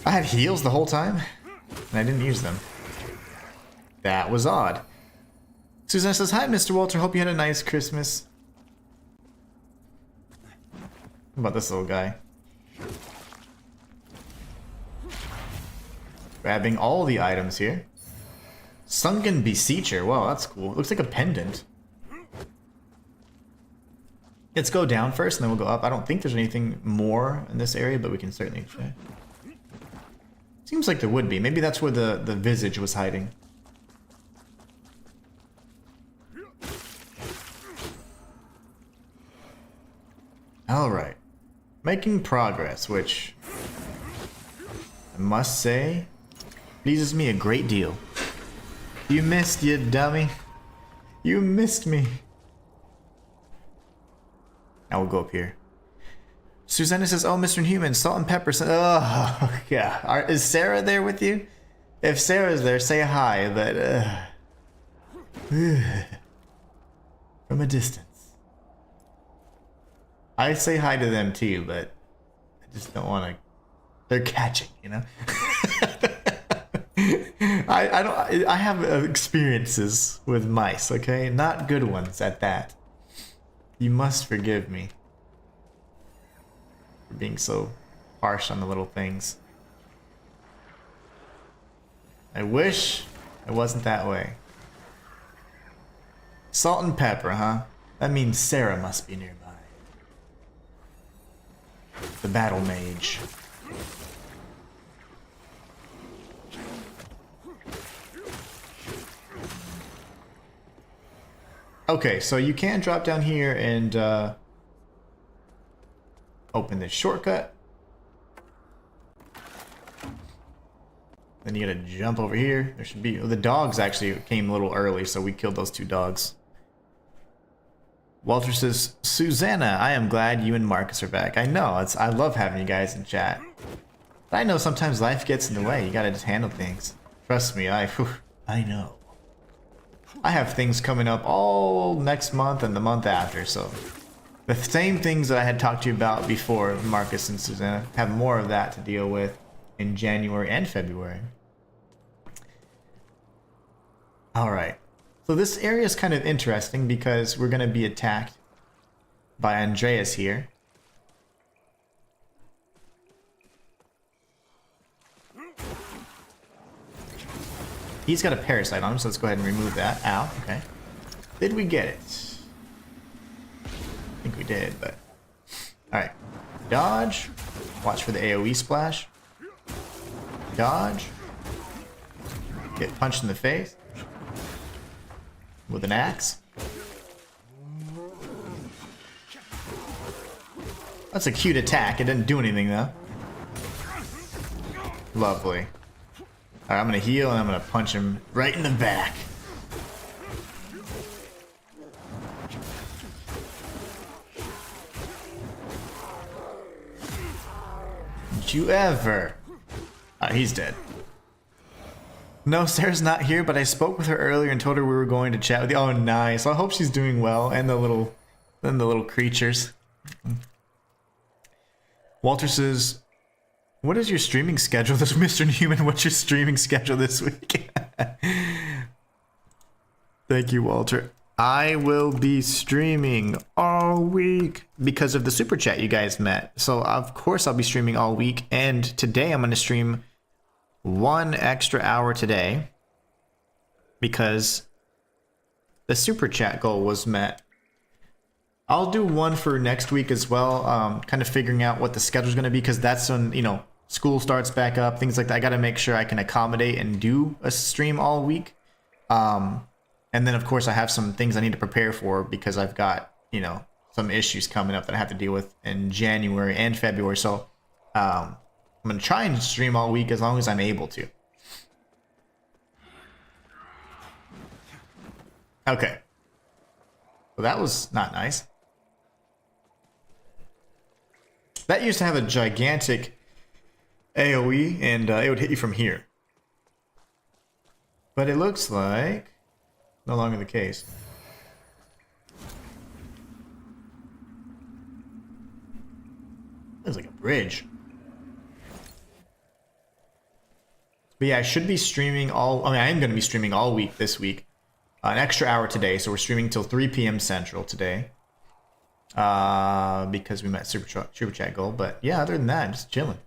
I had heals the whole time, and I didn't use them. That was odd. Susan says, hi, Mr. Walter. Hope you had a nice Christmas. What about this little guy? Grabbing all the items here. Sunken Beseecher. Wow, that's cool. It looks like a pendant. Let's go down first and then we'll go up. I don't think there's anything more in this area, but we can certainly check. Seems like there would be. Maybe that's where the visage was hiding. Alright. Making progress, which I must say pleases me a great deal. You missed, you dummy. You missed me. Now we'll go up here. Susanna says, oh, Mr. Inhuman, salt and pepper. Oh, yeah. Is Sarah there with you? If Sarah's there, say hi, but from a distance. I say hi to them too, but I just don't want to. They're catching, you know. I have experiences with mice, okay? Not good ones at that. You must forgive me for being so harsh on the little things. I wish it wasn't that way. Salt and pepper, huh? That means Sarah must be nearby. The battle mage. Okay, so you can drop down here and open this shortcut. Then you gotta jump over here. There should be... the dogs actually came a little early, so we killed those 2 dogs. Walter says, Susanna, I am glad you and Marcus are back. I know, I love having you guys in chat. But I know sometimes life gets in the way. You gotta just handle things. Trust me, I know. I have things coming up all next month and the month after, so the same things that I had talked to you about before, Marcus and Susanna, have more of that to deal with in January and February. Alright, so this area is kind of interesting because we're going to be attacked by Andreas here. He's got a parasite on him, so let's go ahead and remove that. Ow, okay. Did we get it? I think we did, but... Alright. Dodge. Watch for the AoE splash. Dodge. Get punched in the face. With an axe. That's a cute attack. It didn't do anything, though. Lovely. Alright, I'm gonna heal and I'm gonna punch him right in the back. Don't you ever. He's dead. No, Sarah's not here, but I spoke with her earlier and told her we were going to chat with you. Oh, nice. I hope she's doing well, and the little creatures. Walter says, what is your streaming schedule this Mr. Inhuman? What's your streaming schedule this week? Thank you, Walter. I will be streaming all week because of the super chat you guys met. So of course I'll be streaming all week, and today I'm going to stream 1 extra hour today because the super chat goal was met. I'll do one for next week as well, kind of figuring out what the schedule's going to be, because that's when, you know, school starts back up, things like that. I got to make sure I can accommodate and do a stream all week. And then, of course, I have some things I need to prepare for because I've got, you know, some issues coming up that I have to deal with in January and February. So I'm going to try and stream all week as long as I'm able to. Okay. Well, that was not nice. That used to have a gigantic AoE, and it would hit you from here. But it looks like no longer the case. Looks like a bridge. But yeah, I should be streaming all... I mean, I am going to be streaming all week this week. An extra hour today, so we're streaming till 3 p.m. Central today. Because we met super chat goal. But yeah, other than that, I'm just chilling.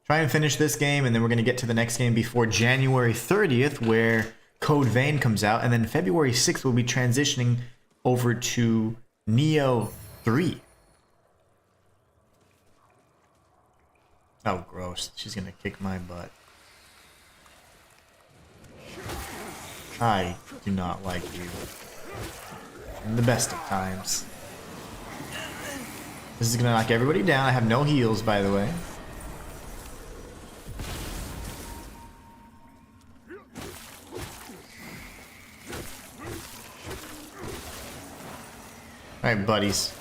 try and finish this game, and then we're going to get to the next game before January 30th, where Code Vein comes out, and then February 6th we'll be transitioning over to Neo 3. Oh, gross. She's going to kick my butt. I do not like you. In the best of times. This is going to knock everybody down. I have no heals, by the way. Alright, buddies.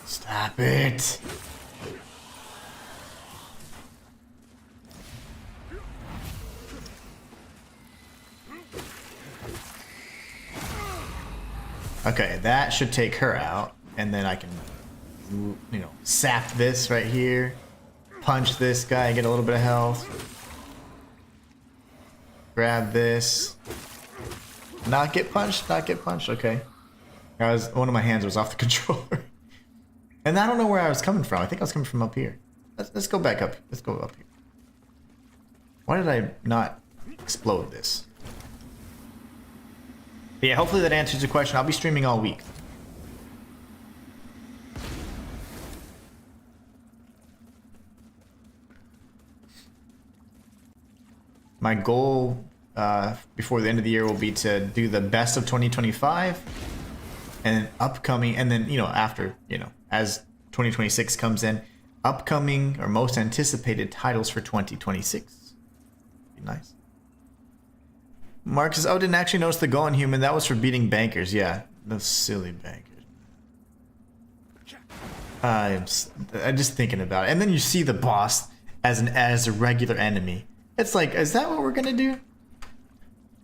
Stop it! Okay, that should take her out, and then I can, you know, sap this right here, punch this guy, get a little bit of health. Grab this. Not get punched, not get punched. Okay. One of my hands was off the controller. And I don't know where I was coming from. I think I was coming from up here. Let's go back up. Let's go up here. Why did I not explode this? But yeah, hopefully that answers your question. I'll be streaming all week. My goal before the end of the year will be to do the best of 2025 and upcoming, and then, you know, after, you know, as 2026 comes in, upcoming or most anticipated titles for 2026. Be nice. Mark says, oh, didn't actually notice the goal in Inhuman. That was for beating bankers. Yeah, those silly bankers. I'm just thinking about it. And then you see the boss as a regular enemy. It's like, is that what we're gonna do?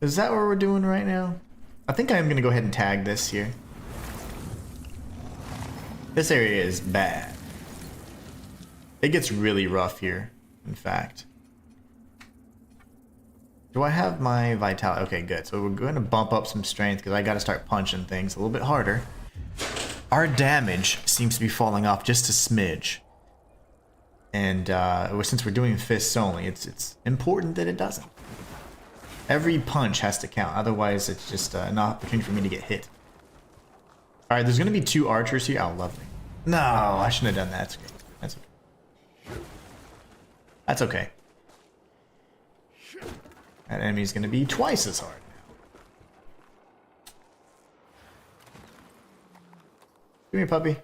Is that what we're doing right now? I think I'm gonna go ahead and tag this here. This area is bad. It gets really rough here, in fact. Do I have my vitality? Okay, good. So we're going to bump up some strength because I got to start punching things a little bit harder. Our damage seems to be falling off just a smidge. And since we're doing fists only, it's important that it doesn't. Every punch has to count, otherwise it's just an opportunity for me to get hit. Alright, there's going to be 2 archers here. Oh, lovely. No, I shouldn't have done that. That's okay. That's okay. That's okay. That enemy's going to be twice as hard now. Give me a puppy.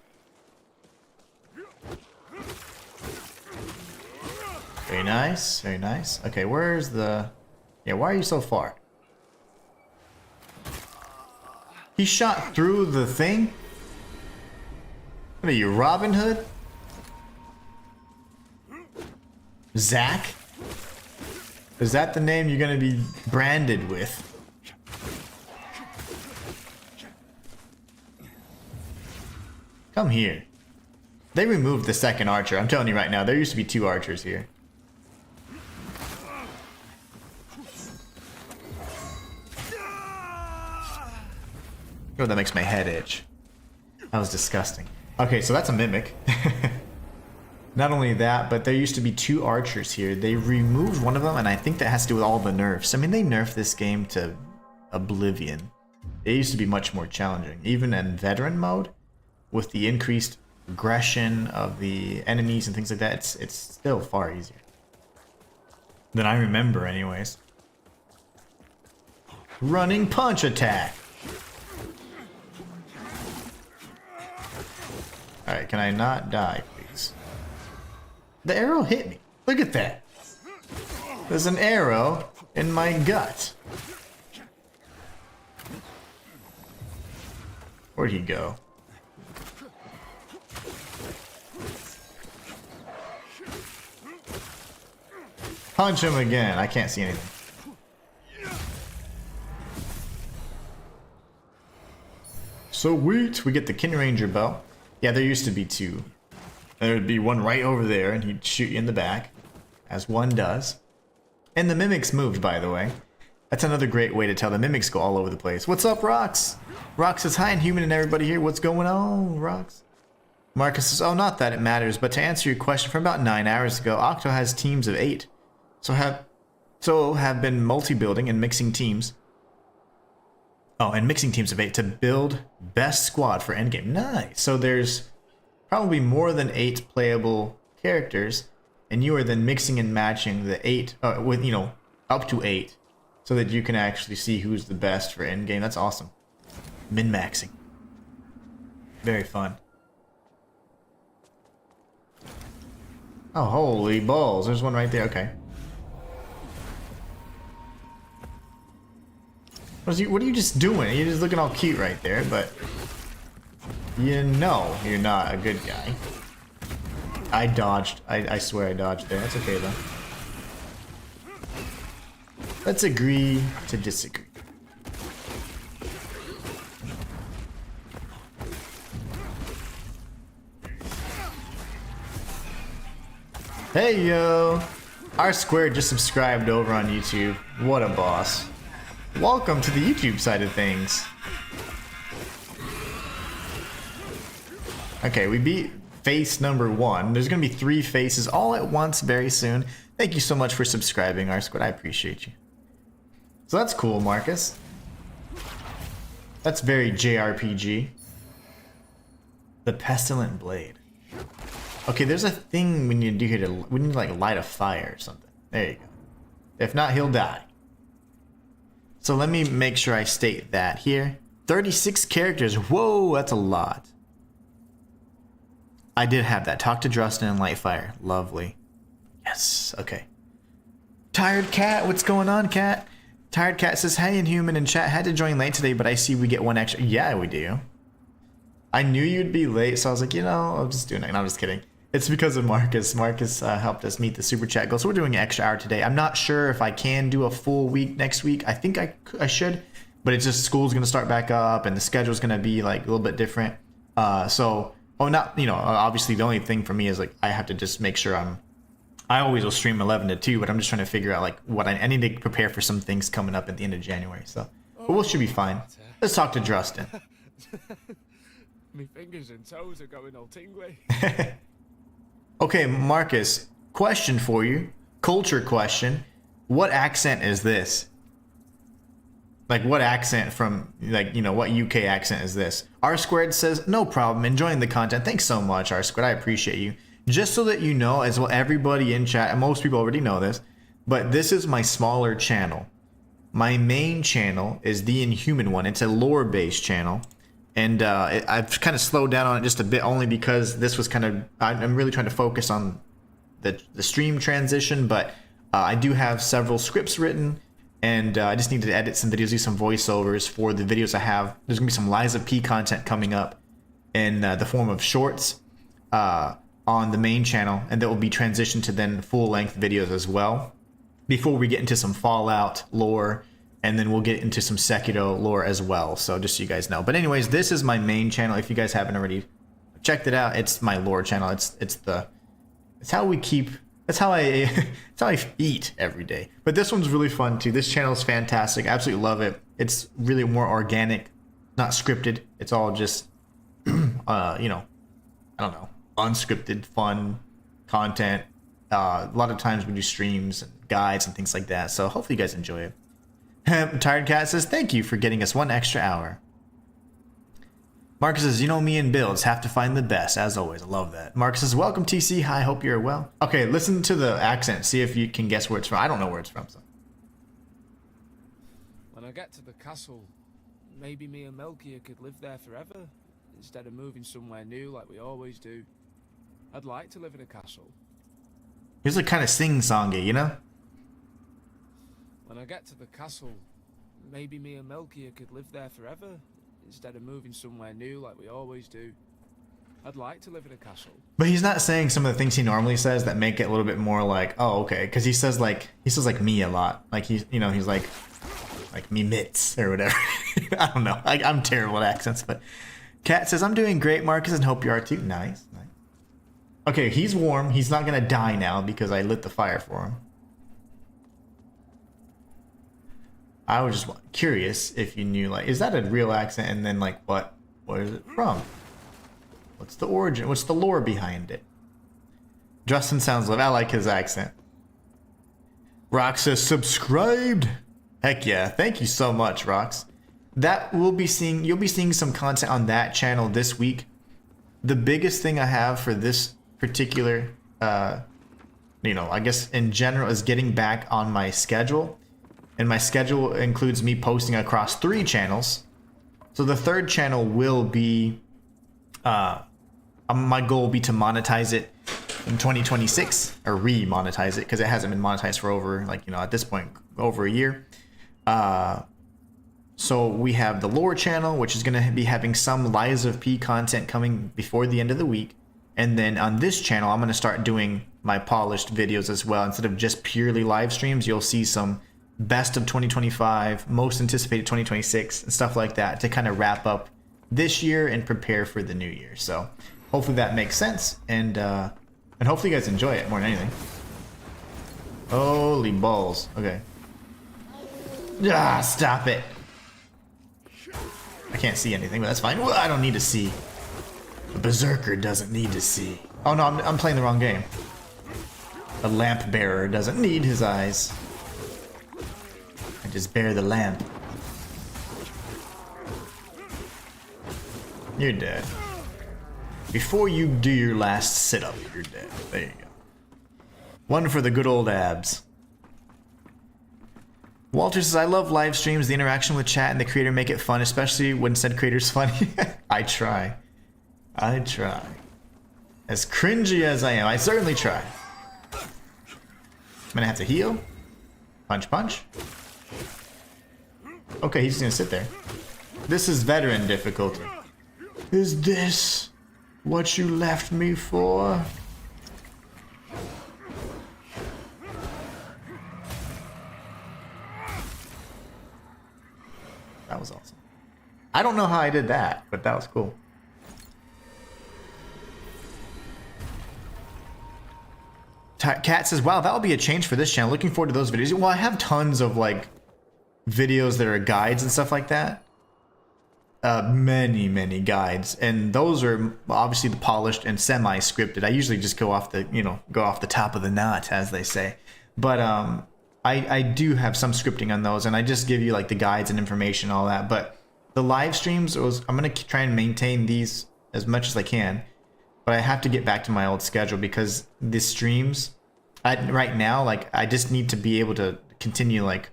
Very nice, very nice. Okay, where's the... Yeah, why are you so far? He shot through the thing? What are you, Robin Hood? Zack? Is that the name you're gonna be branded with? Come here. They removed the second archer. I'm telling you right now, there used to be 2 archers here. Oh, that makes my head itch. That was disgusting. Okay, so that's a mimic. Not only that, but there used to be 2 archers here. They removed one of them, and I think that has to do with all the nerfs. I mean, they nerfed this game to oblivion. It used to be much more challenging. Even in veteran mode, with the increased aggression of the enemies and things like that, it's still far easier than I remember anyways. Running punch attack. Alright, can I not die, please? The arrow hit me. Look at that. There's an arrow in my gut. Where'd he go? Punch him again. I can't see anything. Sweet. We get the Kin Ranger bow. Yeah, there used to be 2. There would be one right over there, and he'd shoot you in the back, as one does. And the mimics moved, by the way. That's another great way to tell. The mimics go all over the place. What's up, Rox? Rox says, hi, Inhuman and everybody here. What's going on, Rox? Marcus says, oh, not that it matters, but to answer your question, from about 9 hours ago, Octo has teams of 8. So have been multi-building and mixing teams. Oh, and mixing teams of 8 to build best squad for endgame. Nice. So there's probably more than 8 playable characters, and you are then mixing and matching the 8 with, you know, up to 8, so that you can actually see who's the best for endgame. That's awesome. Min-maxing. Very fun. Oh, holy balls. There's one right there. Okay. What are you just doing? You're just looking all cute right there, but you know you're not a good guy. I dodged. I swear I dodged there. That's okay, though. Let's agree to disagree. Hey, yo! R Squared just subscribed over on YouTube. What a boss. Welcome to the YouTube side of things. Okay, we beat face number 1. There's gonna be 3 faces all at once very soon. Thank you so much for subscribing, R Squared. I appreciate you. So that's cool, Marcus. That's very JRPG. The Pestilent Blade. Okay, there's a thing we need to do here. We need to like light a fire or something. There you go. If not, he'll die. So let me make sure I state that here. 36 characters. Whoa, that's a lot. I did have that. Talk to Drustin and light fire. Lovely. Yes. Okay. Tired Cat. What's going on, Cat? Tired Cat says, hey, Inhuman in chat. Had to join late today, but I see we get 1 extra. Yeah, we do. I knew you'd be late, so I was like, you know, I'm just doing it. No, I'm just kidding. It's because of Marcus. Marcus helped us meet the super chat goal, so we're doing an extra hour today. I'm not sure if I can do a full week next week. I think I should, but it's just school's gonna start back up, and the schedule's gonna be like a little bit different. Obviously the only thing for me is like I have to just make sure I always will stream 11 to 2, but I'm just trying to figure out like what I need to prepare for some things coming up at the end of January. So, but we should be fine. Let's talk to Drustin. My fingers and toes are going all tingly. Okay, Marcus, question for you. Culture question. What accent is this? Like, what accent from, like, you know, what UK accent is this? R Squared says, no problem, enjoying the content. Thanks so much, R Squared, I appreciate you. Just so that you know, as well, everybody in chat, and most people already know this, but this is my smaller channel. My main channel is the Inhuman one. It's a lore-based channel. And I've kind of slowed down on it just a bit, only because this was kind of, I'm really trying to focus on the stream transition, but I do have several scripts written, and I just need to edit some videos, do some voiceovers for the videos I have. There's going to be some Liza P content coming up in the form of shorts on the main channel, and that will be transitioned to then full-length videos as well, before we get into some Fallout lore. And then we'll get into some Sekiro lore as well, so just so you guys know. But anyways, this is my main channel. If you guys haven't already checked it out, it's my lore channel. It's how we keep. That's how I eat every day. But this one's really fun too. This channel is fantastic. I absolutely love it. It's really more organic, not scripted. It's all just I don't know, unscripted, fun content. A lot of times we do streams and guides and things like that. So hopefully you guys enjoy it. Tired Cat says, thank you for getting us 1 extra hour. Marcus says, you know me and builds have to find the best, as always. I love that. Marcus says, welcome TC. Hi, hope you're well. Okay, listen to the accent. See if you can guess where it's from. I don't know where it's from. So. When I get to the castle, maybe me and Melchior could live there forever, instead of moving somewhere new like we always do. I'd like to live in a castle. He's like kind of sing-songy, you know? When I get to the castle, maybe me and Melchior could live there forever, instead of moving somewhere new like we always do. I'd like to live in a castle. But he's not saying some of the things he normally says that make it a little bit more like, oh, okay, because he says like me a lot. Like he's like me mitts or whatever. I don't know. I'm terrible at accents, but Kat says, I'm doing great, Marcus, and hope you are too. Nice. Okay, he's warm. He's not gonna die now because I lit the fire for him. I was just curious if you knew, like, is that a real accent? And then, like, where is it from? What's the origin? What's the lore behind it? Justin sounds like, I like his accent. Rox says, subscribed. Heck yeah. Thank you so much, Rox. That you'll be seeing some content on that channel this week. The biggest thing I have for this particular, you know, I guess in general, is getting back on my schedule. And my schedule includes me posting across 3 channels. So the 3rd channel will be, my goal will be to monetize it in 2026, or re-monetize it, because it hasn't been monetized for over, like, you know, at this point, over a year. So we have the lore channel, which is going to be having some Lies of P content coming before the end of the week. And then on this channel, I'm going to start doing my polished videos as well. Instead of just purely live streams, you'll see some best of 2025, most anticipated 2026, and stuff like that to kind of wrap up this year and prepare for the new year. So hopefully that makes sense, and hopefully you guys enjoy it more than anything. Holy balls. Okay. Ah, stop it. I can't see anything, but that's fine. Well, I don't need to see. The Berserker doesn't need to see. Oh no, I'm playing the wrong game. The lamp bearer doesn't need his eyes. I just bear the lamp. You're dead. Before you do your last sit-up, you're dead. There you go. One for the good old abs. Walter says, I love live streams. The interaction with chat and the creator make it fun, especially when said creator's funny. I try. I try. As cringy as I am, I certainly try. I'm gonna have to heal. Punch, punch. Okay, he's just gonna sit there. This is veteran difficulty. Is this what you left me for? That was awesome. I don't know how I did that, but that was cool. Kat says, wow, that'll be a change for this channel. Looking forward to those videos. Well, I have tons of like videos that are guides and stuff like that. Many guides, and those are obviously the polished and semi-scripted. I usually just go off the, you know, go off the top of the knot, as they say. But I do have some scripting on those, and I just give you like the guides and information, all that. But the live streams, I'm gonna try and maintain these as much as I can, but I have to get back to my old schedule because the streams, right now, like I just need to be able to continue like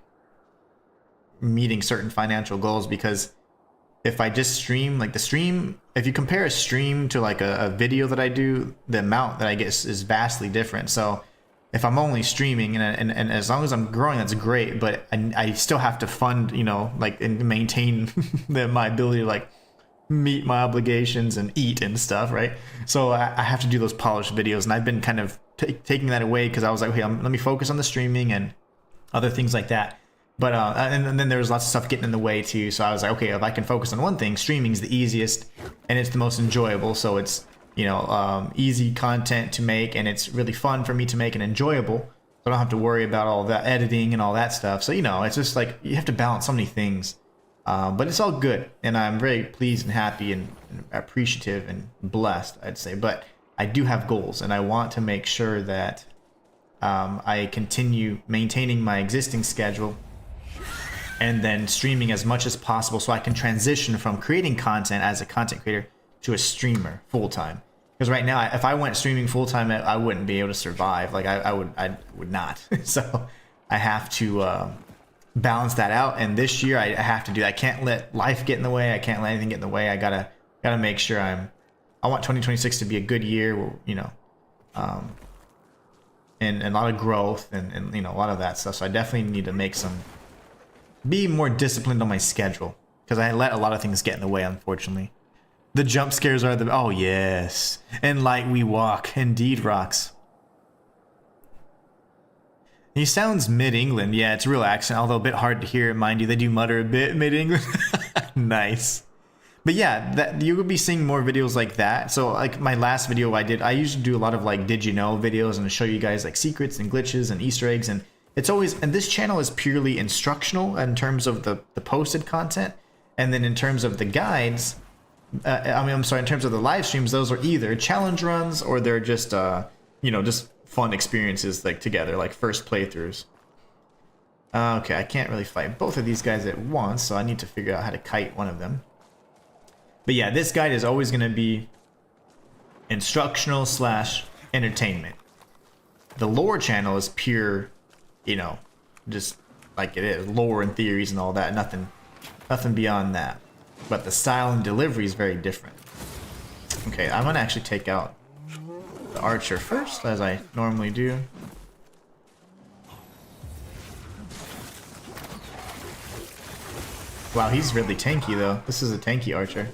meeting certain financial goals, because if I just stream, like the stream, if you compare a stream to like a video that I do, the amount that I get is vastly different. So if I'm only streaming and as long as I'm growing, that's great, but I still have to fund, you know, like, and maintain my ability to like meet my obligations and eat and stuff, right? So I have to do those polished videos, and I've been kind of taking that away because I was like, okay, let me focus on the streaming and other things like that. But and then there was lots of stuff getting in the way too. So I was like, okay, if I can focus on one thing, streaming's the easiest and it's the most enjoyable. So it's, you know, easy content to make, and it's really fun for me to make and enjoyable. So I don't have to worry about all that editing and all that stuff. So, you know, it's just like you have to balance so many things. But it's all good, and I'm very pleased and happy and appreciative and blessed, I'd say. But I do have goals, and I want to make sure that I continue maintaining my existing schedule and then streaming as much as possible, so I can transition from creating content as a content creator to a streamer full-time. Because right now, if I went streaming full-time, I wouldn't be able to survive. Like I would not. So I have to balance that out, and this year I have to do that. I can't let life get in the way. I can't let anything get in the way. I gotta make sure I want 2026 to be a good year, you know, and a lot of growth and you know, a lot of that stuff. So I definitely need to be more disciplined on my schedule, because I let a lot of things get in the way, unfortunately. The jump scares are oh yes, and light we walk, indeed, Rocks. He sounds mid-England. Yeah, it's a real accent, although a bit hard to hear. Mind you, they do mutter a bit mid-England. Nice. But yeah, that you will be seeing more videos like that. So like my last video I usually do a lot of like did you know videos and show you guys like secrets and glitches and Easter eggs, and it's always, and this channel is purely instructional in terms of the posted content, and then in terms of the guides, I'm sorry, in terms of the live streams, those are either challenge runs or they're just you know, just fun experiences like together, like first playthroughs. Okay, I can't really fight both of these guys at once, so I need to figure out how to kite one of them. But yeah, this guide is always going to be instructional / entertainment. The lore channel is pure, you know, just like it is, lore and theories and all that, nothing beyond that. But the style and delivery is very different. Okay, I'm gonna actually take out the archer first, as I normally do. Wow, he's really tanky though. This is a tanky archer.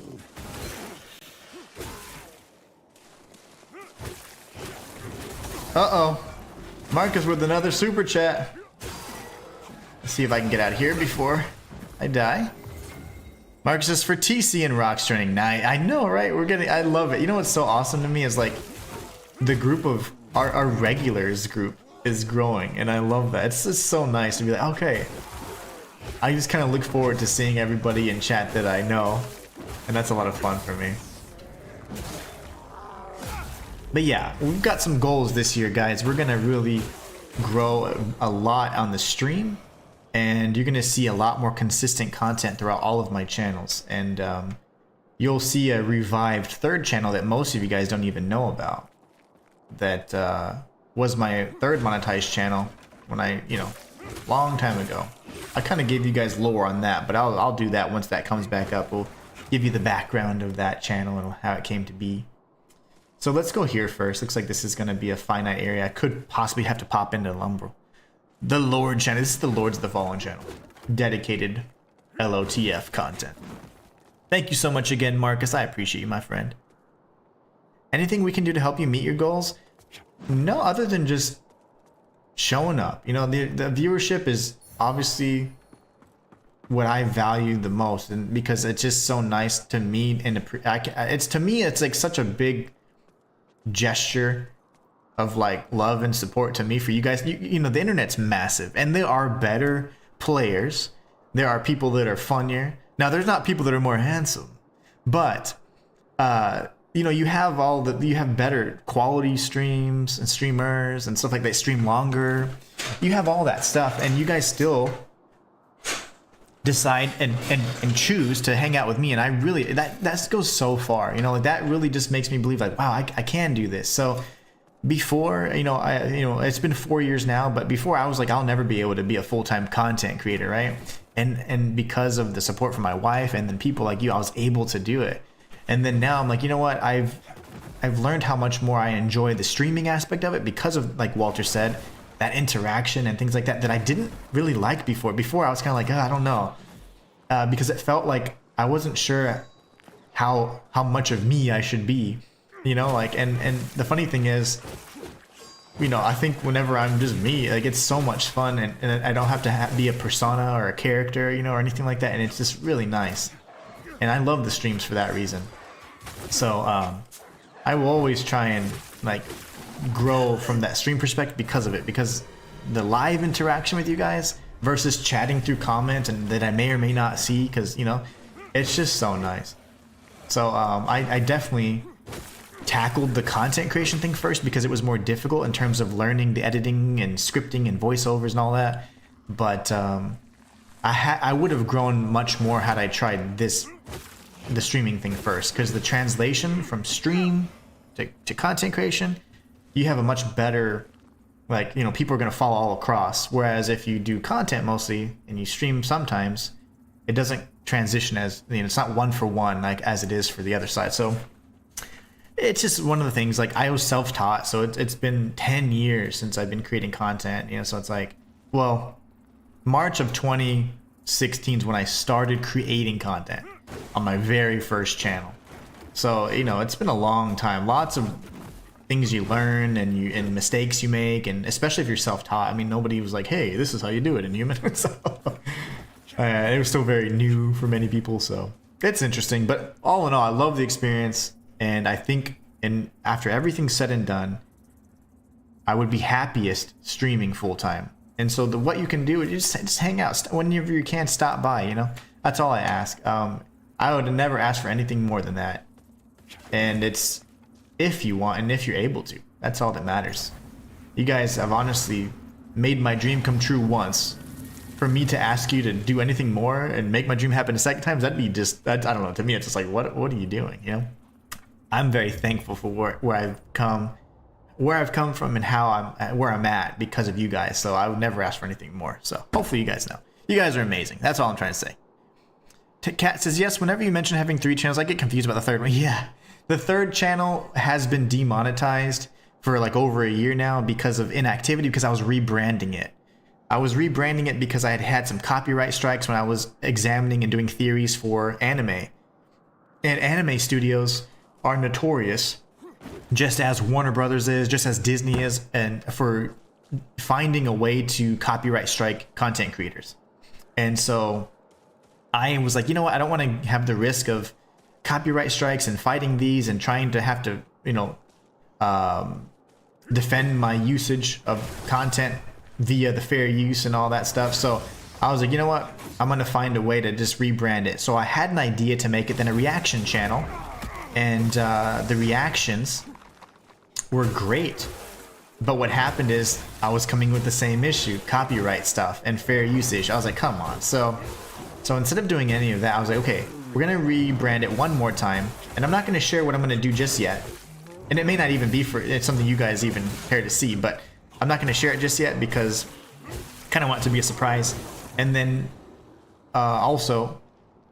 Uh-oh. Marcus with another super chat. Let's see if I can get out of here before I die. Marcus is for TC and Rocks turning 9. I know, right? I love it. You know what's so awesome to me is like the group of our regulars group is growing, and I love that. It's just so nice to be like, okay. I just kind of look forward to seeing everybody in chat that I know, and that's a lot of fun for me. But yeah, we've got some goals this year, guys. We're gonna really grow a lot on the stream, and you're gonna see a lot more consistent content throughout all of my channels. And you'll see a revived third channel that most of you guys don't even know about. That was my third monetized channel when I, you know, long time ago. I kind of gave you guys lore on that, but I'll do that once that comes back up. We'll give you the background of that channel and how it came to be. So let's go here first. Looks like this is going to be a finite area. I could possibly have to pop into Lumbral. The Lord channel. This is the Lords of the Fallen channel. Dedicated LOTF content. Thank you so much again, Marcus. I appreciate you, my friend. Anything we can do to help you meet your goals? No, other than just showing up. You know, the viewership is obviously what I value the most, and because it's just so nice to meet, and it's, to me, it's like such a big gesture of like love and support to me for you guys. You know, the internet's massive, and there are better players. There are people that are funnier. Now, there's not people that are more handsome, but you know, you have better quality streams and streamers and stuff like that. Stream longer. You have all that stuff, and you guys still decide and choose to hang out with me, and I really, that goes so far. You know, like that really just makes me believe like, wow, I can do this. So before, you know, it's been 4 years now, but before I was like, I'll never be able to be a full-time content creator, right? And because of the support from my wife and then people like you, I was able to do it. And then now I'm like, you know what, I've learned how much more I enjoy the streaming aspect of it because of, like Walter said, that interaction and things like that I didn't really like before. Before I was kind of like, I don't know, because it felt like I wasn't sure how much of me I should be, you know, like, and the funny thing is, you know, I think whenever I'm just me, like, it's so much fun, and I don't have to be a persona or a character, you know, or anything like that, and it's just really nice. And I love the streams for that reason. So I will always try and like grow from that stream perspective because of it, because the live interaction with you guys versus chatting through comments and that I may or may not see, because, you know, it's just so nice. So I definitely tackled the content creation thing first because it was more difficult in terms of learning the editing and scripting and voiceovers and all that. But I would have grown much more had I tried the streaming thing first, because the translation from stream to content creation, you have a much better, like, you know, people are going to follow all across. Whereas if you do content mostly and you stream sometimes, it doesn't transition as, you know, it's not one for one like as it is for the other side. So it's just one of the things, like, I was self-taught, so it's been 10 years since I've been creating content, you know, so it's like, well, March of 2016 is when I started creating content on my very first channel. So, you know, it's been a long time. Lots of things you learn and mistakes you make, and especially if you're self-taught. I mean, nobody was like, hey, this is how you do it in Inhuman. So it was still very new for many people, so it's interesting. But all in all, I love the experience, and I think after everything's said and done, I would be happiest streaming full-time And so what you can do is just hang out whenever you can. Stop by, you know. That's all I ask. I would never ask for anything more than that. And it's if you want and if you're able to. That's all that matters. You guys have honestly made my dream come true once. For me to ask you to do anything more and make my dream happen a second time, that'd be just, I don't know, to me it's just like, what are you doing, you know? I'm very thankful for where I've come from and where I'm at because of you guys. So I would never ask for anything more. So hopefully you guys know. You guys are amazing. That's all I'm trying to say. Kat says, yes, whenever you mention having 3 channels, I get confused about the third one. Yeah, the third channel has been demonetized for like over a year now because of inactivity, because I was rebranding it. I was rebranding it because I had some copyright strikes when I was examining and doing theories for anime. And anime studios are notorious, just as Warner Brothers is, just as Disney is, and for finding a way to copyright strike content creators. And so I was like, you know what? I don't want to have the risk of copyright strikes and fighting these and trying to have to, you know, defend my usage of content via the fair use and all that stuff. So I was like, you know what? I'm going to find a way to just rebrand it. So I had an idea to make it then a reaction channel. And the reactions were great. But what happened is I was coming with the same issue, copyright stuff and fair usage. I was like, come on. So instead of doing any of that, I was like, okay, we're going to rebrand it one more time. And I'm not going to share what I'm going to do just yet. And it may not even be it's something you guys even care to see, but I'm not going to share it just yet because I kind of want it to be a surprise. And then also,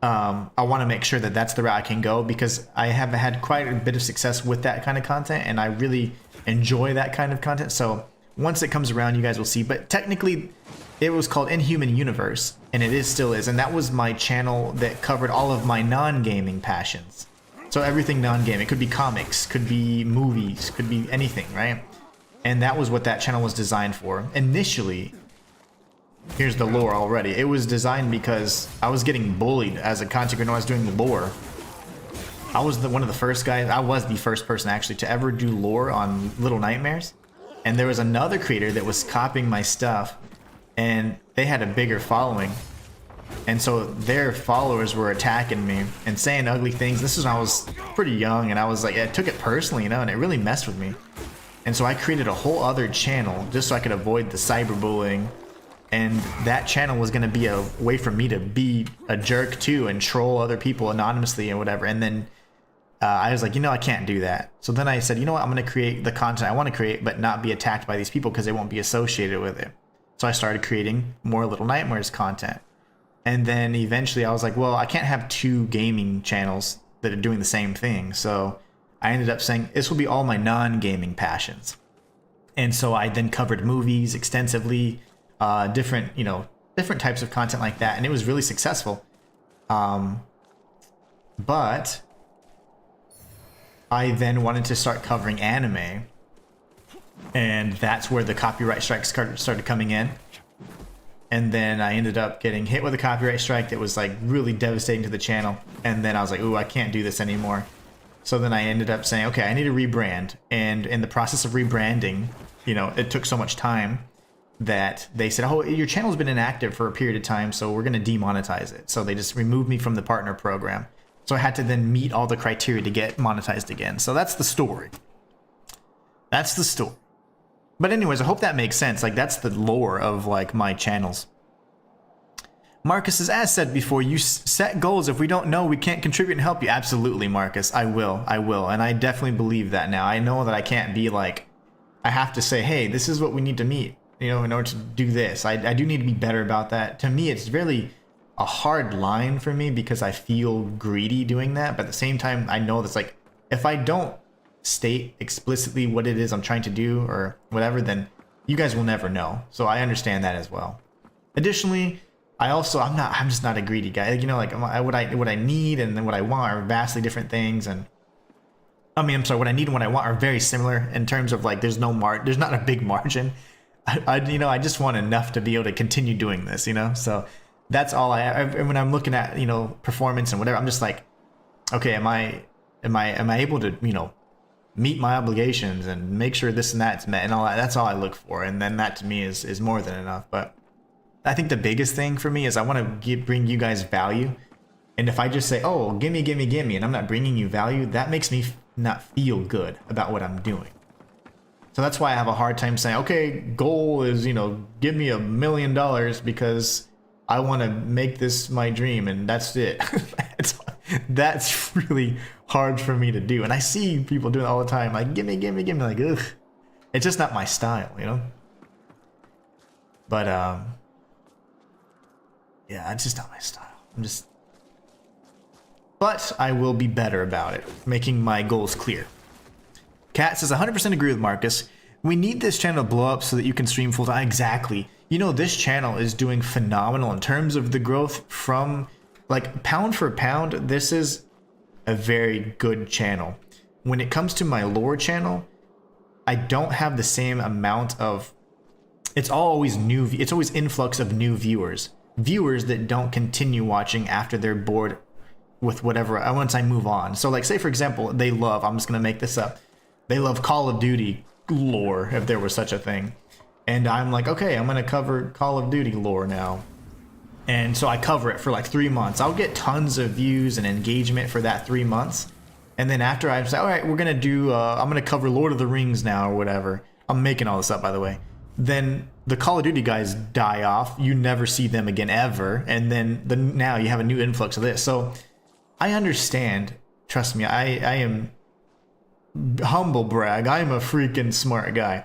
I want to make sure that that's the route I can go because I have had quite a bit of success with that kind of content and I really enjoy that kind of content. So once it comes around, you guys will see. But technically, it was called Inhuman Universe, and it still is. And that was my channel that covered all of my non-gaming passions. So everything non-gaming. It could be comics, could be movies, could be anything, right? And that was what that channel was designed for. Initially, here's the lore already. It was designed because I was getting bullied as a content creator when I was doing the lore. I was one of the first guys, I was the first person actually to ever do lore on Little Nightmares. And there was another creator that was copying my stuff and they had a bigger following. And so their followers were attacking me and saying ugly things. This is when I was pretty young and I was like, I took it personally, you know, and it really messed with me. And so I created a whole other channel just so I could avoid the cyberbullying. And that channel was going to be a way for me to be a jerk too and troll other people anonymously and whatever. And then I was like, you know, I can't do that. So then I said, you know what, I'm going to create the content I want to create, but not be attacked by these people because they won't be associated with it. So I started creating more Little Nightmares content. And then eventually I was like, well, I can't have 2 gaming channels that are doing the same thing. So I ended up saying this will be all my non-gaming passions. And so I then covered movies extensively, different types of content like that. And it was really successful. But I then wanted to start covering anime. And that's where the copyright strikes started coming in. And then I ended up getting hit with a copyright strike that was like really devastating to the channel. And then I was like, ooh, I can't do this anymore. So then I ended up saying, okay, I need to rebrand. And in the process of rebranding, you know, it took so much time that they said, oh, your channel's been inactive for a period of time, so we're going to demonetize it. So they just removed me from the partner program. So I had to then meet all the criteria to get monetized again. So that's the story. That's the story. But anyways, I hope that makes sense. Like, that's the lore of, like, my channels. Marcus says, as said before, you set goals. If we don't know, we can't contribute and help you. Absolutely, Marcus. I will. And I definitely believe that now. I know that I can't be like, I have to say, hey, this is what we need to meet, you know, in order to do this. I do need to be better about that. To me, it's really a hard line for me because I feel greedy doing that. But at the same time, I know that's like, if I don't state explicitly what it is I'm trying to do or whatever, then you guys will never know. So I understand that as well. Additionally, I'm just not a greedy guy. You know, like what I need and then what I want are vastly different things. And what I need and what I want are very similar in terms of like, there's not a big margin. I just want enough to be able to continue doing this, you know? So that's all when I'm looking at, you know, performance and whatever, I'm just like, okay, am I able to, you know, meet my obligations and make sure this and that's met and all that. That's all I look for, and then that to me is more than enough. But I think the biggest thing for me is I want to bring you guys value. And if I just say, oh, gimme, gimme, gimme, and I'm not bringing you value, that makes me not feel good about what I'm doing. So that's why I have a hard time saying, okay, goal is, you know, give me $1 million because I want to make this my dream, and that's it. That's really hard for me to do. And I see people doing it all the time, like, gimme, gimme, gimme, like, ugh. It's just not my style, you know? But, yeah, it's just not my style. But I will be better about it, making my goals clear. Kat says, 100% agree with Marcus. We need this channel to blow up so that you can stream full time. Exactly. You know, this channel is doing phenomenal in terms of the growth from, like, pound for pound. This is a very good channel. When it comes to my lore channel, I don't have the same amount of, it's always new, it's always influx of new viewers that don't continue watching after they're bored with whatever, once I move on. So like, say for example, they love, I'm just gonna make this up, they love Call of Duty lore, if there was such a thing, and I'm like, okay, I'm gonna cover Call of Duty lore now, and so I cover it for like 3 months. I'll get tons of views and engagement for that 3 months, and then after I say, all right, we're gonna do I'm gonna cover Lord of the Rings now or whatever, I'm making all this up by the way, then the Call of Duty guys die off, you never see them again ever, and then now you have a new influx of this. So I understand, trust me, I am, humble brag, I am a freaking smart guy.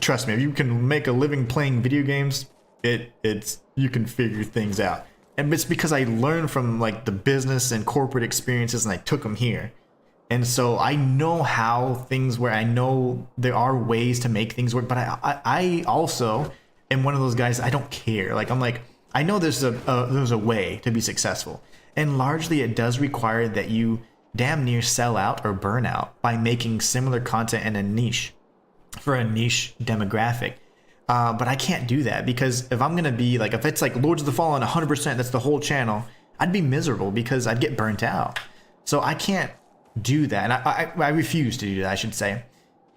Trust me, if you can make a living playing video games, it's you can figure things out. And it's because I learned from like the business and corporate experiences and I took them here. And so I know how things work. I know there are ways to make things work, but I also am one of those guys, I don't care. Like, I'm like, I know there's a way to be successful. And largely it does require that you damn near sell out or burn out by making similar content in a niche for a niche demographic. But I can't do that because if I'm going to be like, if it's like Lords of the Fallen 100%, that's the whole channel, I'd be miserable because I'd get burnt out. So I can't do that. And I refuse to do that, I should say.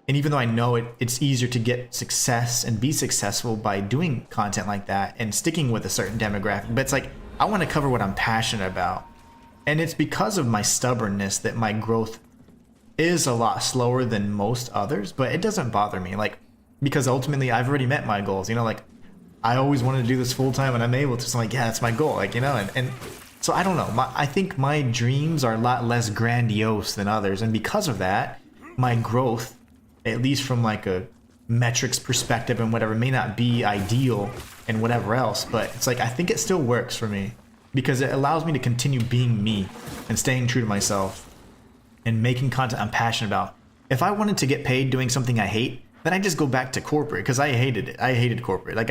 And even though I know it's easier to get success and be successful by doing content like that and sticking with a certain demographic, but it's like, I want to cover what I'm passionate about. And it's because of my stubbornness that my growth is a lot slower than most others, but it doesn't bother me. Like, because ultimately I've already met my goals, you know, like I always wanted to do this full time and I'm able to, so I'm like, yeah, that's my goal. Like, you know, and so I don't know, I think my dreams are a lot less grandiose than others. And because of that, my growth, at least from like a metrics perspective and whatever, may not be ideal and whatever else, but it's like, I think it still works for me because it allows me to continue being me and staying true to myself and making content I'm passionate about. If I wanted to get paid doing something I hate, then I just go back to corporate because I hated it. I hated corporate. Like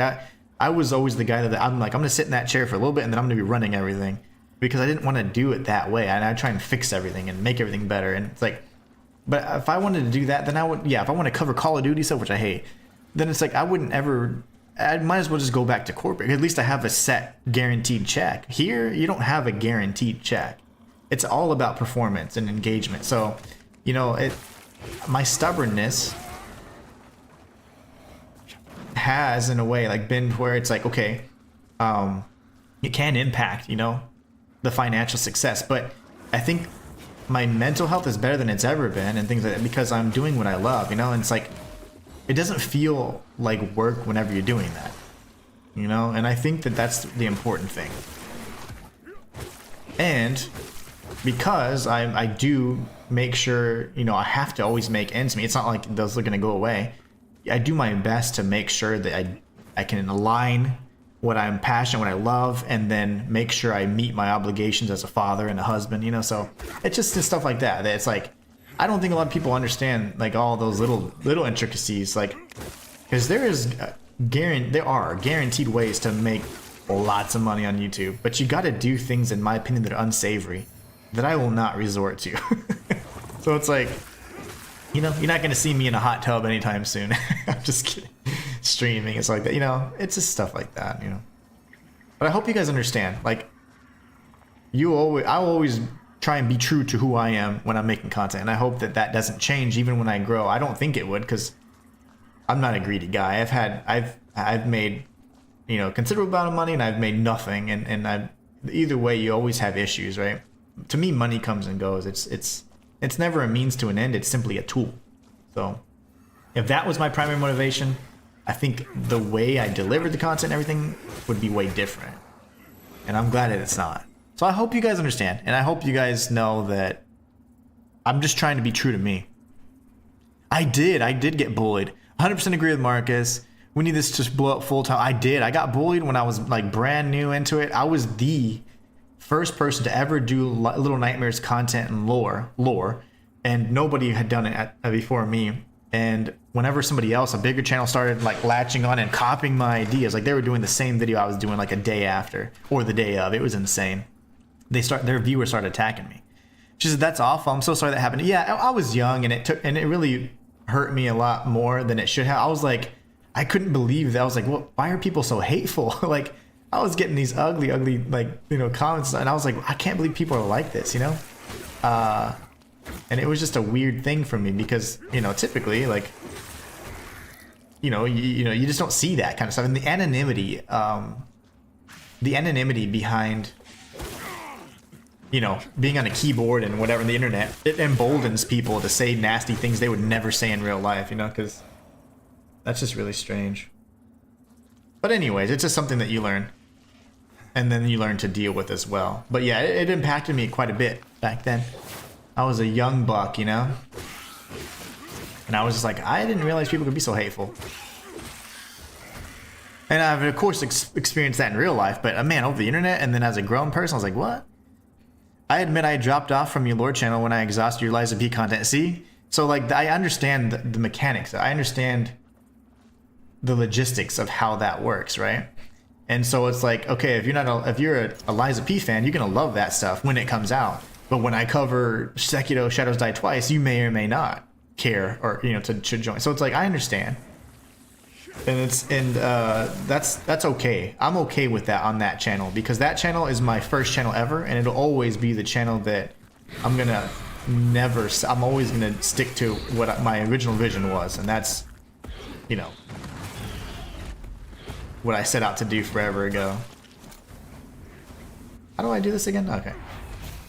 I was always the guy that I'm like, I'm gonna sit in that chair for a little bit and then I'm gonna be running everything because I didn't want to do it that way. And I try and fix everything and make everything better. And it's like, but if I wanted to do that, then I would, yeah, if I want to cover Call of Duty stuff, which I hate, then it's like, I might as well just go back to corporate. At least I have a set guaranteed check. Here, you don't have a guaranteed check. It's all about performance and engagement. So, you know, my stubbornness has, in a way, like been where it's like, okay, it can impact, you know, the financial success. But I think my mental health is better than it's ever been and things like that because I'm doing what I love, you know, and it's like, it doesn't feel like work whenever you're doing that, you know, and I think that that's the important thing. And because I do make sure, you know, I have to always make ends meet. It's not like those are going to go away. I do my best to make sure that I can align what I'm passionate, what I love, and then make sure I meet my obligations as a father and a husband, you know, so it's just stuff like that. It's like, I don't think a lot of people understand like all those little intricacies, like, because there are guaranteed ways to make lots of money on YouTube, but you got to do things, in my opinion, that are unsavory that I will not resort to. So it's like, you know, you're not going to see me in a hot tub anytime soon. I'm just kidding. Streaming, it's like that, you know, it's just stuff like that, you know. But I hope you guys understand, like, I will always try and be true to who I am when I'm making content, and I hope that that doesn't change even when I grow. I don't think it would, because I'm not a greedy guy. I've made, you know, considerable amount of money, and I've made nothing, and either way you always have issues, right? To me, money comes and goes. It's never a means to an end. It's simply a tool. So if that was my primary motivation, I think the way I delivered the content and everything would be way different. And I'm glad that it's not. So I hope you guys understand, and I hope you guys know that I'm just trying to be true to me. I did get bullied. 100% agree with Marcus. We need this to blow up full time. I got bullied when I was like brand new into it. I was the first person to ever do Little Nightmares content and lore, and nobody had done it before me. And whenever somebody else, a bigger channel, started like latching on and copying my ideas, like they were doing the same video I was doing like a day after or the day of, it was insane. Their viewers started attacking me. She said, "That's awful. I'm so sorry that happened." Yeah, I was young, and it really hurt me a lot more than it should have. I was like, I couldn't believe that. I was like, well, why are people so hateful? Like, I was getting these ugly, like, you know, comments, and I was like, I can't believe people are like this, you know? And it was just a weird thing for me because, you know, typically, like, you know, you just don't see that kind of stuff. And the anonymity behind, you know, being on a keyboard and whatever on the internet, it emboldens people to say nasty things they would never say in real life, you know, because that's just really strange. But anyways, it's just something that you learn, and then you learn to deal with as well. But yeah, it impacted me quite a bit back then. I was a young buck, you know, and I was just like, I didn't realize people could be so hateful. And I've of course experienced that in real life, but man, over the internet, and then as a grown person, I was like, what? I admit I dropped off from your lore channel when I exhausted your Liza P content. See? So like, I understand the mechanics. I understand the logistics of how that works, right? And so it's like, okay, if you're a Liza P fan, you're gonna love that stuff when it comes out. But when I cover Sekiro Shadows Die Twice, you may or may not care, or, you know, to join. So it's like, I understand. And that's okay. I'm okay with that on that channel, because that channel is my first channel ever, and it'll always be the channel that I'm always gonna stick to what my original vision was, and that's, you know, what I set out to do forever ago. How do I do this again? Okay.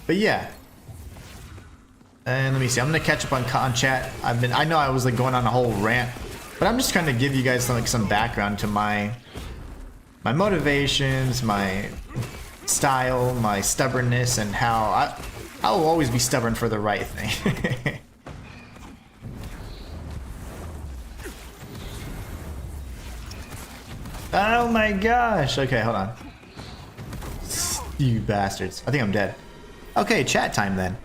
But yeah. And let me see. I'm gonna catch up on chat. I know I was like going on a whole rant, but I'm just trying to give you guys some background to my motivations, my style, my stubbornness, and how I will always be stubborn for the right thing. Oh my gosh. Okay, hold on. You bastards. I think I'm dead. Okay, chat time then.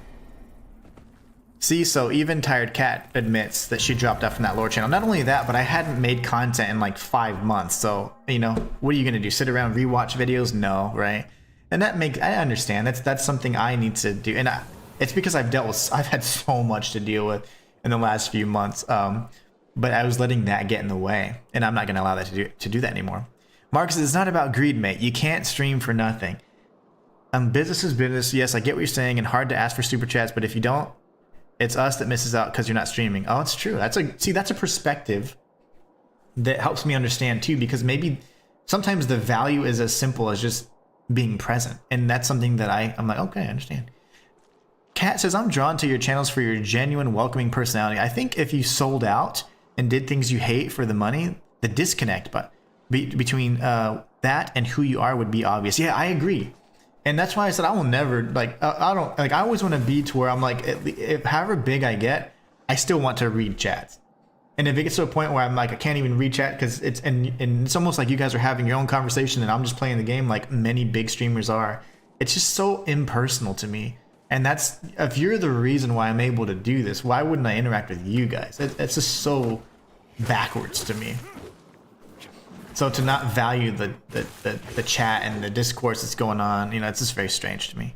See, so even Tired Cat admits that she dropped off from that lore channel. Not only that, but I hadn't made content in like 5 months. So, you know, what are you gonna do? Sit around rewatch videos? No, right? And I understand. That's something I need to do. And it's because I've had so much to deal with in the last few months. But I was letting that get in the way, and I'm not gonna allow that to do that anymore. Mark says, it's not about greed, mate. You can't stream for nothing. Business is business. Yes, I get what you're saying, and hard to ask for super chats, but if you don't, it's us that misses out because you're not streaming. Oh, it's true. That's a perspective that helps me understand too, because maybe sometimes the value is as simple as just being present, and that's something that I'm like, okay, I understand. Kat says, I'm drawn to your channels for your genuine, welcoming personality. I think if you sold out and did things you hate for the money, the disconnect between that and who you are would be obvious. Yeah, I agree. And that's why I said I will never, like, I always want to be to where I'm like, if however big I get, I still want to read chats. And if it gets to a point where I'm like, I can't even read chat because it's almost like you guys are having your own conversation and I'm just playing the game like many big streamers are. It's just so impersonal to me. And that's, if you're the reason why I'm able to do this, why wouldn't I interact with you guys? It's just so backwards to me. So to not value the chat and the discourse that's going on, you know, it's just very strange to me.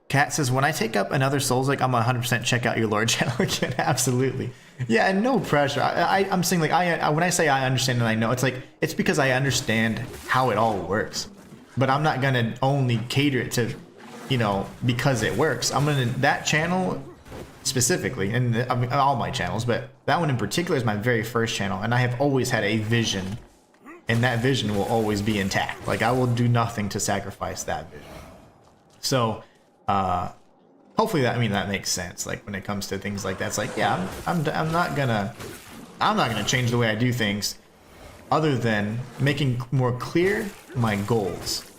Kat says, when I take up another Souls, like, I'm 100% check out your Lord channel again. Absolutely. Yeah, and no pressure. I'm saying, like, when I say I understand and I know, it's like, it's because I understand how it all works. But I'm not going to only cater it to you know, because it works. I'm gonna, that channel specifically, and I mean, all my channels, but that one in particular is my very first channel, and I have always had a vision, and that vision will always be intact. Like, I will do nothing to sacrifice that vision. So hopefully that, I mean, that makes sense. Like, when it comes to things like that, it's like, yeah, I'm not gonna change the way I do things, other than making more clear my goals.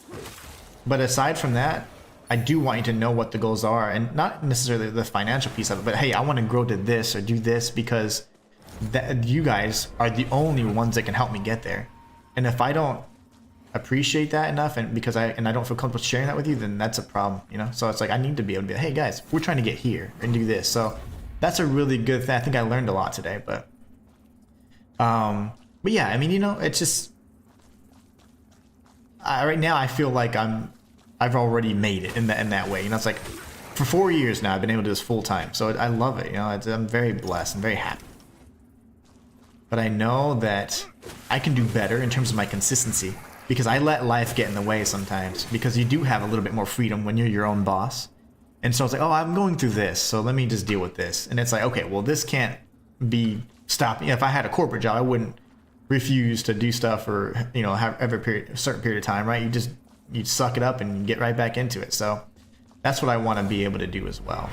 But aside from that, I do want you to know what the goals are, and not necessarily the financial piece of it, but hey, I want to grow to this or do this because that, you guys are the only ones that can help me get there. And if I don't appreciate that enough, and because I don't feel comfortable sharing that with you, then that's a problem, you know. So it's like, I need to be able to be like, hey guys, we're trying to get here and do this. So that's a really good thing. I think I learned a lot today, but yeah, I mean, you know, it's just right now I feel like I've already made it in that way. You know, it's like for 4 years now I've been able to do this full time, so I love it. You know, I'm very blessed and very happy. But I know that I can do better in terms of my consistency, because I let life get in the way sometimes, because you do have a little bit more freedom when you're your own boss. And so it's like, oh, I'm going through this, so let me just deal with this. And it's like, okay, well, this can't be stopping. If I had a corporate job, I wouldn't refuse to do stuff or, you know, have a certain period of time, right? You suck it up and get right back into it. So that's what I want to be able to do as well.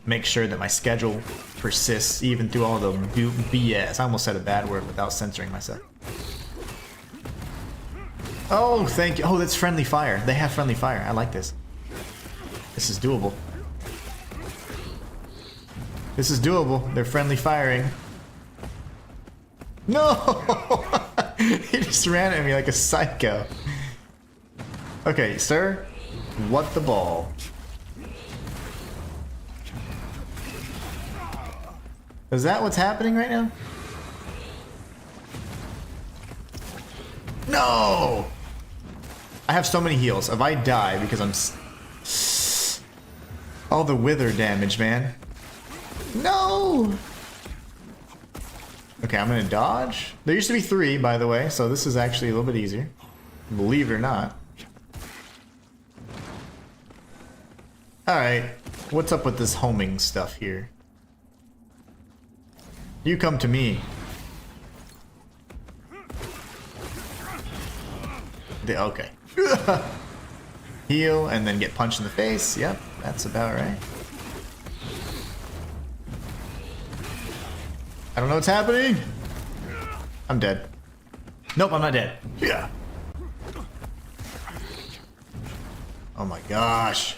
Make sure that my schedule persists even through all the BS. I almost said a bad word without censoring myself. Oh, thank you. Oh, that's friendly fire. They have friendly fire. I like this. This is doable. This is doable. They're friendly firing. No! He just ran at me like a psycho. Okay, sir. What the ball? Is that what's happening right now? No! I have so many heals. If I die because I'm... all the wither damage, man. No! Okay, I'm gonna dodge. There used to be 3, by the way, so this is actually a little bit easier. Believe it or not. Alright, what's up with this homing stuff here? You come to me. Okay. Heal and then get punched in the face. Yep, that's about right. I don't know what's happening. I'm dead. Nope, I'm not dead. Yeah. Oh my gosh.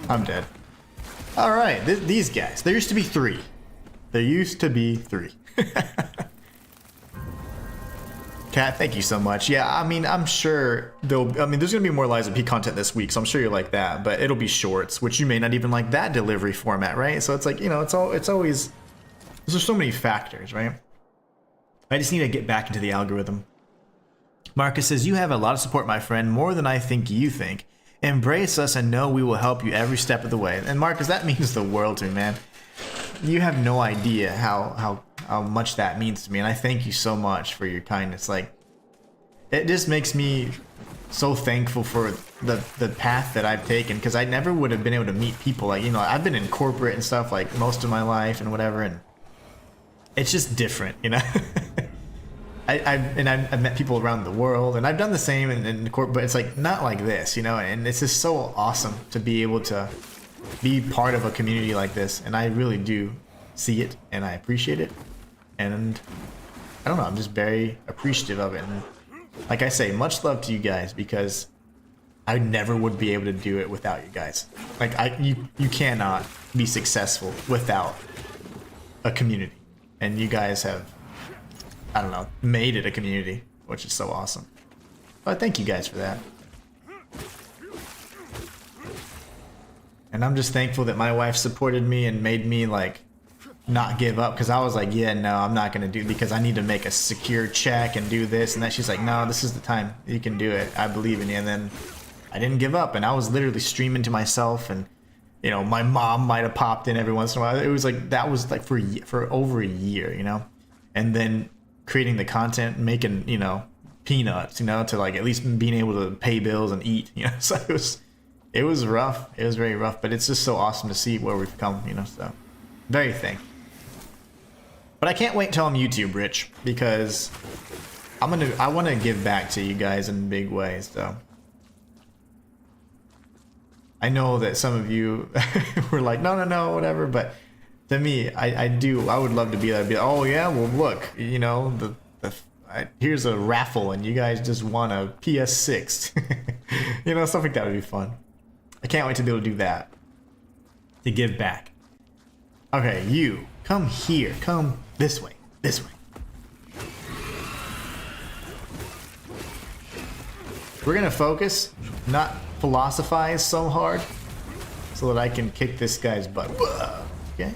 I'm dead. Alright, these guys. There used to be 3. There used to be 3. Kat, thank you so much. Yeah, I mean, I'm sure there's gonna be more Lies of P content this week, so I'm sure you're like that, but it'll be shorts, which you may not even like that delivery format, right? So it's like, you know, it's always, there's so many factors, right? I just need to get back into the algorithm. Marcus says, you have a lot of support, my friend, more than I think you think. Embrace us and know we will help you every step of the way. And Marcus, that means the world to me, man. You have no idea how much that means to me, and I thank you so much for your kindness. Like, it just makes me so thankful for the path that I've taken, because I never would have been able to meet people like, you know, I've been in corporate and stuff like most of my life and whatever, and it's just different, you know. I've met people around the world, and I've done the same in corporate, but it's like not like this, you know. And it's just so awesome to be able to be part of a community like this, and I really do see it and I appreciate it, and I don't know, I'm just very appreciative of it. And like I say, much love to you guys, because I never would be able to do it without you guys. Like, you cannot be successful without a community, and you guys have, I don't know, made it a community, which is so awesome. But thank you guys for that. And I'm just thankful that my wife supported me and made me like not give up, because I was like, yeah, no, I'm not gonna do, because I need to make a secure check and do this and that. She's like, no, this is the time, you can do it, I believe in you. And then I didn't give up, and I was literally streaming to myself, and you know, my mom might have popped in every once in a while. It was like, that was like for over a year, you know. And then creating the content, making, you know, peanuts, you know, to like at least being able to pay bills and eat, you know. So it was rough. It was very rough, but it's just so awesome to see where we've come, you know. So very thankful. But I can't wait till I'm YouTube rich, because I want to give back to you guys in big ways. So I know that some of you were like, no, whatever. But to me, I would love to be there. Be like, oh yeah, well look, you know, here's a raffle and you guys just won a PS6. You know, stuff like that would be fun. I can't wait to be able to do that. To give back. Okay, you come here. Come this way. This way. We're gonna focus, not philosophize so hard, so that I can kick this guy's butt. Okay.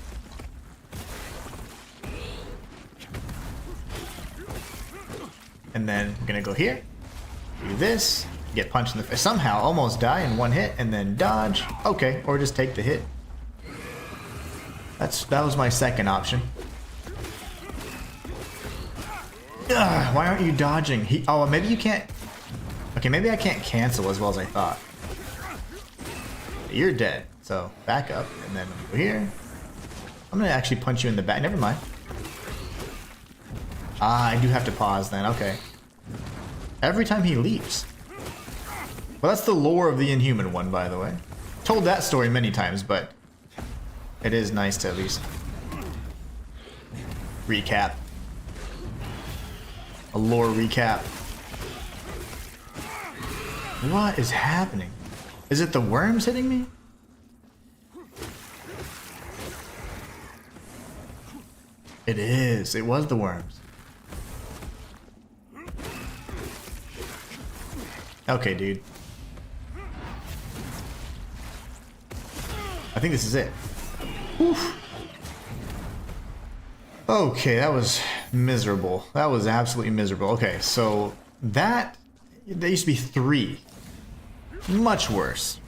And then I'm gonna go here, do this, get punched in the face, somehow almost die in one hit, and then dodge. Okay, or just take the hit. That was my second option. Ugh, why aren't you dodging? Oh, maybe you can't. Okay, maybe I can't cancel as well as I thought. You're dead, so back up, and then go here. I'm gonna actually punch you in the back. Never mind. Ah, I do have to pause then. Okay. Every time he leaves. Well, that's the lore of the Inhuman one, by the way. Told that story many times, but it is nice to at least recap. A lore recap. What is happening? Is it the worms hitting me? It is. It was the worms. Okay, dude. I think this is it. Oof. Okay, that was miserable. That was absolutely miserable. Okay, so there used to be 3. Much worse.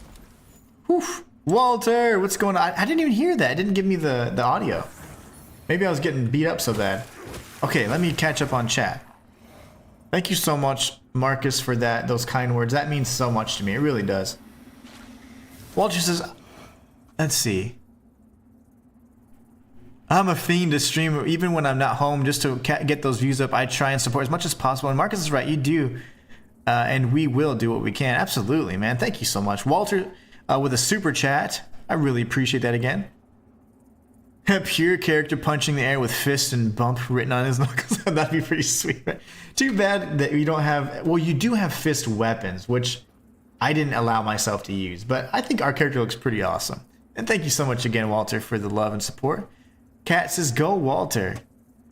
Oof. Walter, what's going on? I didn't even hear that. It didn't give me the audio. Maybe I was getting beat up so bad. Okay, let me catch up on chat. Thank you so much, Marcus, for those kind words. That means so much to me. It really does. Walter says, let's see. I'm a fiend to stream even when I'm not home, just to get those views up. I try and support as much as possible. And Marcus is right. You do. And we will do what we can. Absolutely, man. Thank you so much. Walter with a super chat. I really appreciate that again. A pure character punching the air with fist and bump written on his knuckles. That'd be pretty sweet. Right? Too bad that we don't have... Well, you do have fist weapons, which I didn't allow myself to use. But I think our character looks pretty awesome. And thank you so much again, Walter, for the love and support. Kat says, go, Walter.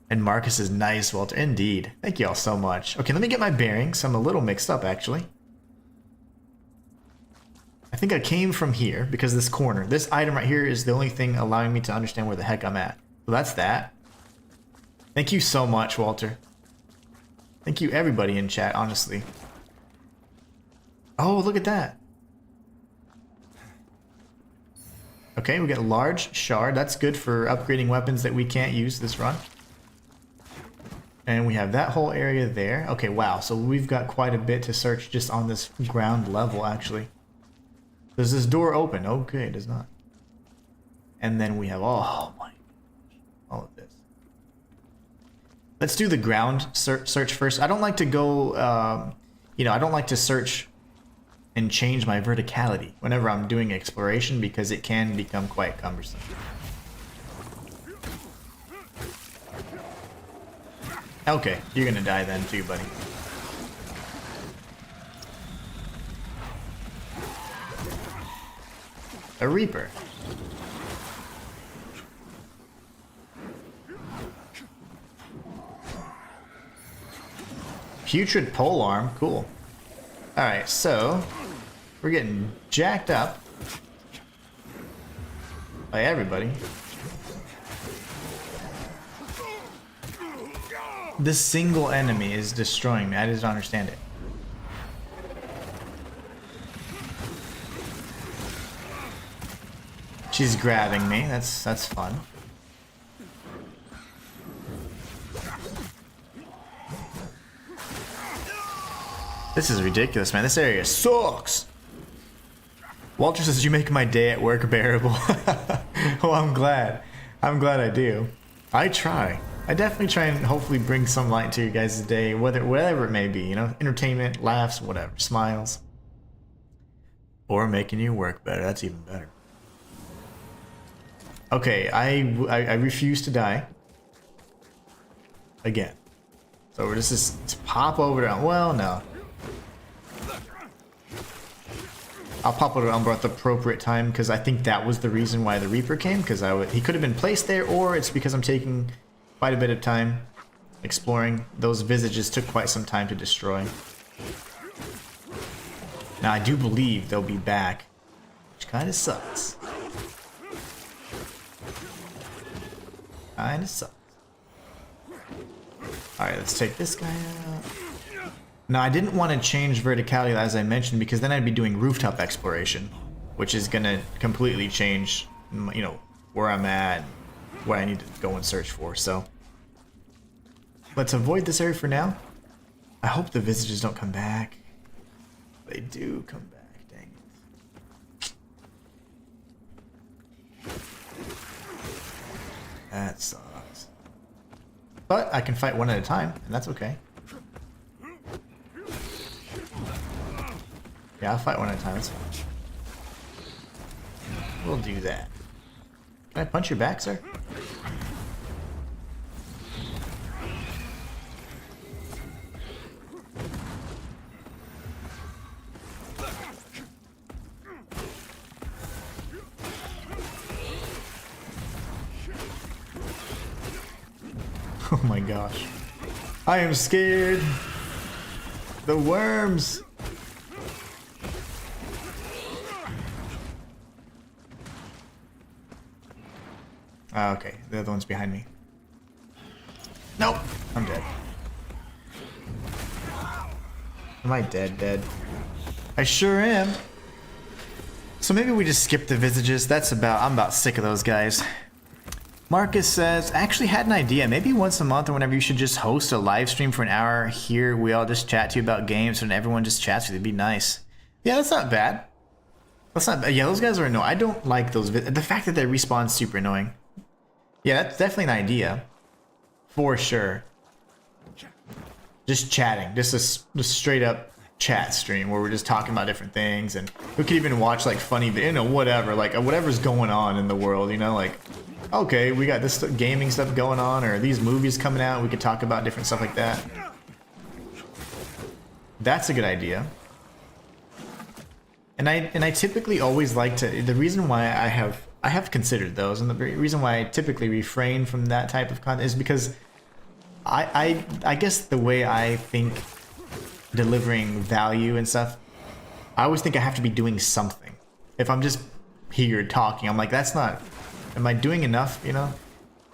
And Marcus says, nice, Walter. Indeed. Thank you all so much. Okay, let me get my bearings. I'm a little mixed up, actually. I think I came from here because this corner. This item right here is the only thing allowing me to understand where the heck I'm at. So that's that. Thank you so much, Walter. Thank you, everybody in chat, honestly. Oh, look at that. Okay, we got a large shard. That's good for upgrading weapons that we can't use this run. And we have that whole area there. Okay, wow. So we've got quite a bit to search just on this ground level, actually. Does this door open? Okay, it does not. And then we have, oh my gosh, all of this. Let's do the ground search first. I don't like to go, I don't like to search and change my verticality whenever I'm doing exploration because it can become quite cumbersome. Okay, you're gonna die then too, buddy. A Reaper. Putrid polearm, cool. Alright, so we're getting jacked up by everybody. This single enemy is destroying me. I just don't understand it. She's grabbing me. That's fun. This is ridiculous, man. This area sucks. Walter says, you make my day at work bearable. Well, I'm glad. I'm glad I do. I try. I definitely try and hopefully bring some light to you guys' day, whatever it may be, you know, entertainment, laughs, whatever, smiles. Or making you work better. That's even better. Okay, I refuse to die. Again. So we're just pop over to, well, no. I'll pop over to Umbra at the appropriate time because I think that was the reason why the Reaper came, because he could have been placed there, or it's because I'm taking quite a bit of time exploring. Those visages took quite some time to destroy. Now I do believe they'll be back, which kind of sucks. Kinda sucks. Alright, let's take this guy out. Now, I didn't want to change verticality, as I mentioned, because then I'd be doing rooftop exploration, which is going to completely change, you know, where I'm at, what I need to go and search for. So, let's avoid this area for now. I hope the visages don't come back. They do come back, dang it. That sucks. But I can fight one at a time, and that's okay. Yeah, I'll fight one at a time, that's fine. We'll do that. Can I punch your back, sir? Oh my gosh. I am scared. The worms. Okay, the other one's behind me. Nope, I'm dead. Am I dead? I sure am. So maybe we just skip the visages. I'm about sick of those guys. Marcus says, I actually had an idea. Maybe once a month or whenever you should just host a live stream for an hour here. We all just chat to you about games and everyone just chats with you. It'd be nice. Yeah, that's not bad. That's not bad. Yeah, those guys are annoying. I don't like those. The fact that they respawn is super annoying. Yeah, that's definitely an idea. For sure. Just chatting. Just a straight up chat stream where we're just talking about different things, and we could even watch like funny, you know, whatever, like whatever's going on in the world, you know, like, okay, we got this gaming stuff going on, or these movies coming out, we could talk about different stuff like that. That's a good idea. And I typically always like to, the reason why I have considered those, and the reason why I typically refrain from that type of content is because I guess the way I think delivering value and stuff, I always think I have to be doing something. If I'm just here talking, I'm like, that's not, am I doing enough, you know?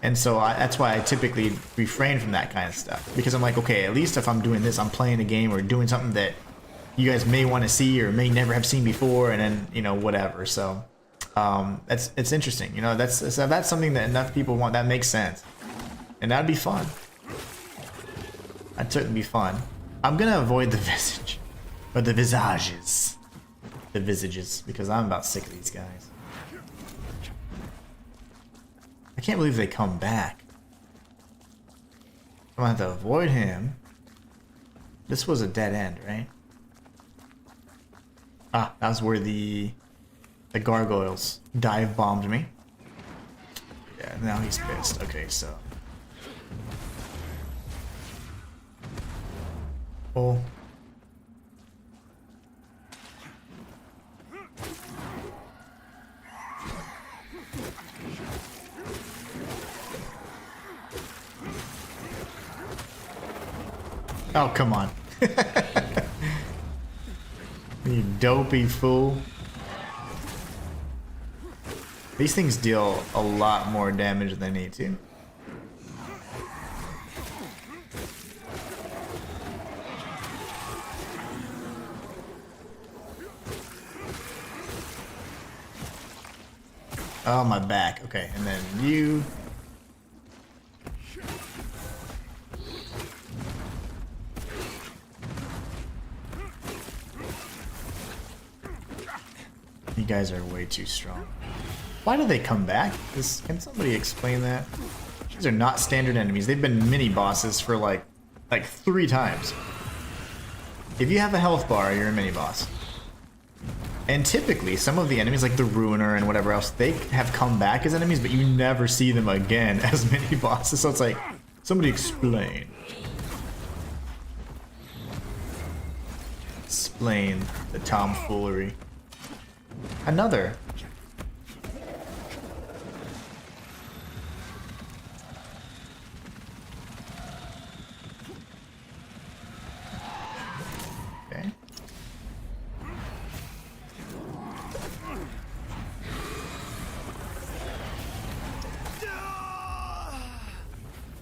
And so that's why I typically refrain from that kind of stuff, because I'm like, okay, at least if I'm doing this, I'm playing a game or doing something that you guys may want to see or may never have seen before, and then, you know, whatever. So it's interesting, you know, that's something that enough people want, that makes sense, and that'd be fun. That'd certainly be fun. I'm gonna avoid the visage, or the visages, because I'm about sick of these guys. I can't believe they come back. I'm gonna have to avoid him. This was a dead end, right? Ah, that was where the gargoyles dive bombed me. Yeah, now he's pissed. Okay, so. Oh. Oh, come on. You dopey fool. These things deal a lot more damage than they need to. Oh, my back. Okay, and then you. You guys are way too strong. Why do they come back? Can somebody explain that? These are not standard enemies. They've been mini bosses for like 3 times. If you have a health bar, you're a mini boss. And typically, some of the enemies, like the Ruiner and whatever else, they have come back as enemies, but you never see them again as mini bosses. So it's like, somebody explain. Explain the tomfoolery. Another. Okay.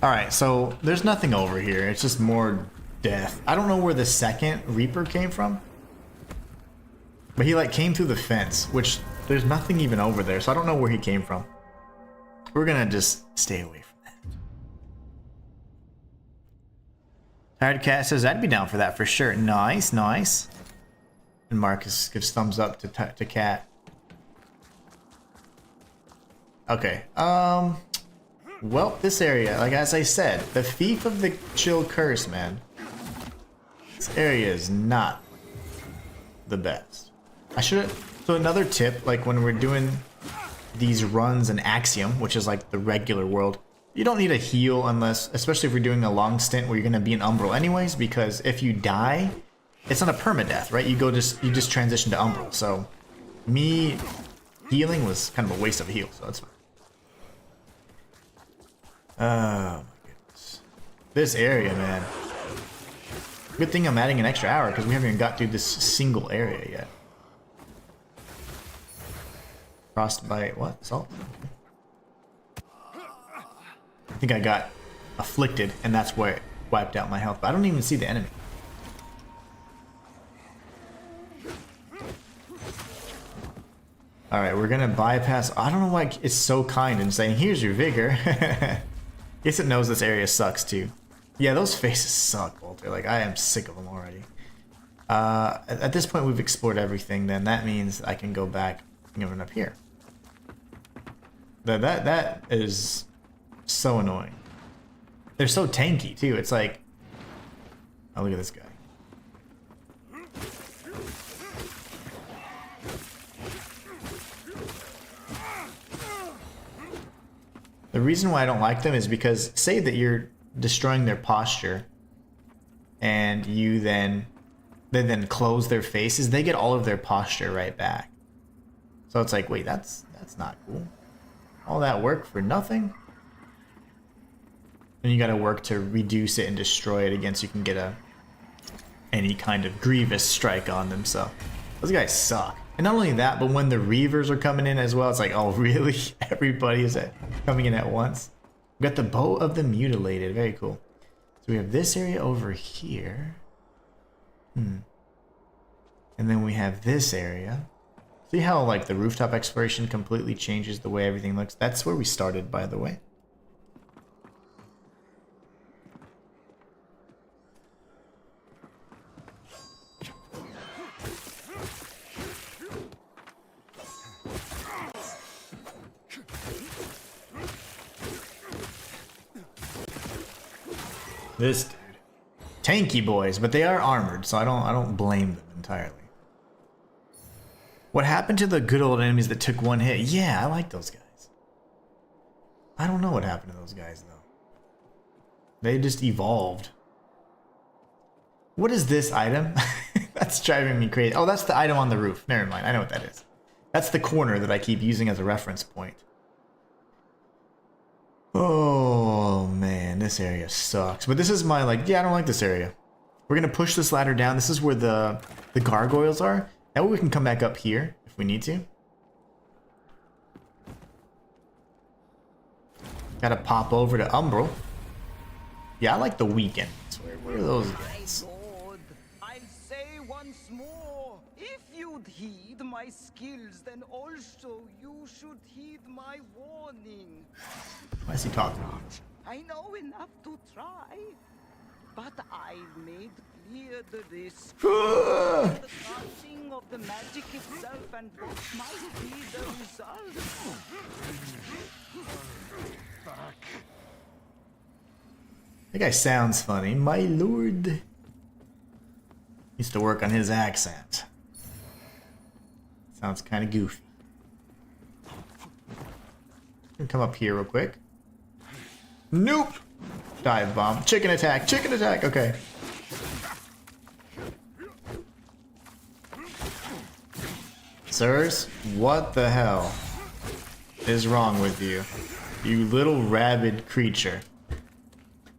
Alright, so there's nothing over here. It's just more death. I don't know where the second Reaper came from. But he like came through the fence, which there's nothing even over there, so I don't know where he came from. We're gonna just stay away from that. Tired Cat says I'd be down for that for sure. Nice, nice. And Marcus gives thumbs up to Cat. Okay. Well, this area, like as I said, the Thief of the Chill Curse, man. This area is not the best. I should. So another tip, like when we're doing these runs in Axiom, which is like the regular world, you don't need a heal unless, especially if you're doing a long stint where you're gonna be in Umbral anyways, because if you die, it's not a permadeath, right? You just transition to Umbral. So me healing was kind of a waste of a heal, so that's fine. Oh my goodness. This area, man. Good thing I'm adding an extra hour because we haven't even got through this single area yet. Frostbite, what? Salt? I think I got afflicted and that's where it wiped out my health, but I don't even see the enemy. Alright, we're gonna bypass. I don't know why it's so kind and saying, here's your vigor. Guess it knows this area sucks too. Yeah, those faces suck, Walter. Like, I am sick of them already. At this point, we've explored everything, then that means I can go back and run up here. That is so annoying. They're so tanky too. It's like, oh, look at this guy. The reason why I don't like them is because say that you're destroying their posture and you then close their faces, they get all of their posture right back. So it's like, wait, that's not cool. All that work for nothing? And you gotta work to reduce it and destroy it again so you can get any kind of grievous strike on them. So those guys suck. And not only that, but when the Reavers are coming in as well, it's like, oh really? Everybody is coming in at once. We got the Bow of the Mutilated, very cool. So we have this area over here. And then we have this area. See how like the rooftop exploration completely changes the way everything looks? That's where we started, by the way. This dude. Tanky boys, but they are armored, so I don't blame them entirely. What happened to the good old enemies that took one hit? Yeah, I like those guys. I don't know what happened to those guys though. They just evolved. What is this item? That's driving me crazy. Oh, that's the item on the roof. Never mind, I know what that is. That's the corner that I keep using as a reference point. Oh man, this area sucks. But this is my like, yeah, I don't like this area. We're gonna push this ladder down. This is where the gargoyles are. That way we can come back up here if we need to. Gotta pop over to Umbral. Yeah, I like the weekend. Where are those guys? Lord, I'll say once more, if you'd heed my skills, then also you should heed my warning. Why is he talking? I know enough to try. But I made clear the risk. The casting of the magic itself, and what might be the result. That guy sounds funny. My lord. Needs to work on his accent. Sounds kind of goofy. Come up here real quick. Nope! Dive bomb. Chicken attack. Chicken attack. Okay. Sirs, what the hell is wrong with you? You little rabid creature.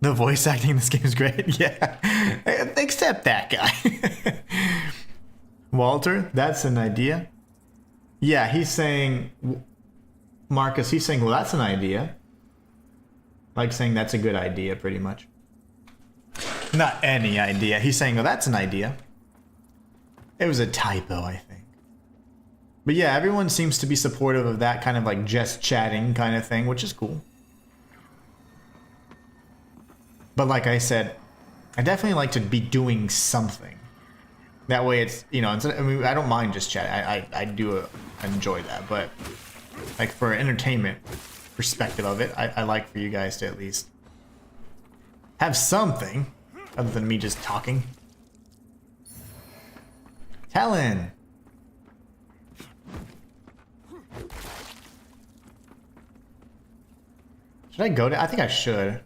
The voice acting in this game is great. Yeah. Except that guy. Walter, that's an idea. Yeah, he's saying... Marcus, he's saying, well, that's an idea. Like saying that's a good idea, pretty much. Not any idea. He's saying, well, that's an idea. It was a typo, I think. But yeah, everyone seems to be supportive of that kind of like just chatting kind of thing, which is cool. But like I said, I definitely like to be doing something. That way it's, you know, I mean, I don't mind just chatting. I do enjoy that, but like for entertainment perspective of it, I like for you guys to at least have something other than me just talking. Talon! Should I go to? I think I should.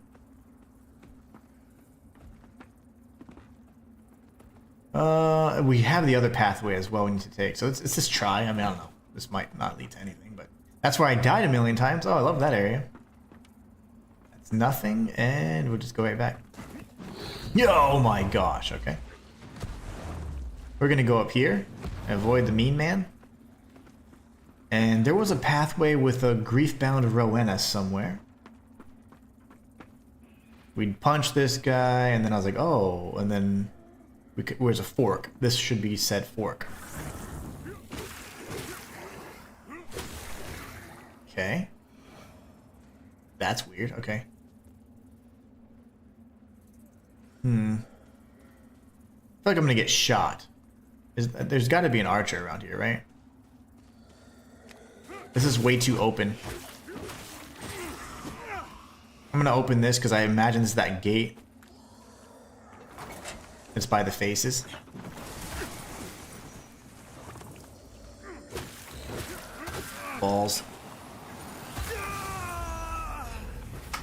We have the other pathway as well we need to take. So let's just try. I mean, I don't know. This might not lead to anything, but that's where I died a million times. Oh, I love that area. That's nothing, and we'll just go right back. Oh my gosh, okay. We're gonna go up here and avoid the mean man. And there was a pathway with a grief-bound Rowena somewhere. We'd punch this guy, and then I was like, oh, and then where's a fork? This should be said fork. Okay. That's weird, okay. I feel like I'm gonna get shot. There's gotta be an archer around here, right? This is way too open. I'm gonna open this because I imagine this is that gate. It's by the faces. Balls.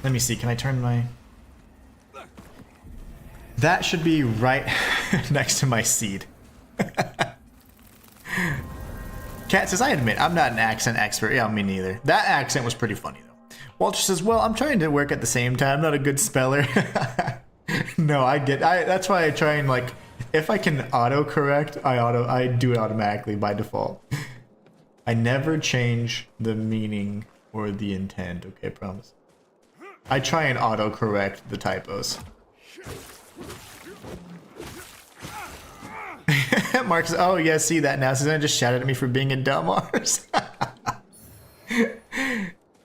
Let me see, can I turn my... That should be right next to my seed. Cat says, I admit, I'm not an accent expert. Yeah, me neither. That accent was pretty funny, though. Walter says, well, I'm trying to work at the same time. I'm not a good speller. No, that's why I try and, like, if I can autocorrect, I do it automatically by default. I never change the meaning or the intent, okay, promise. I try and autocorrect the typos. Mark says, oh yeah, see that now. Susanna just shouted at me for being a dumb arse.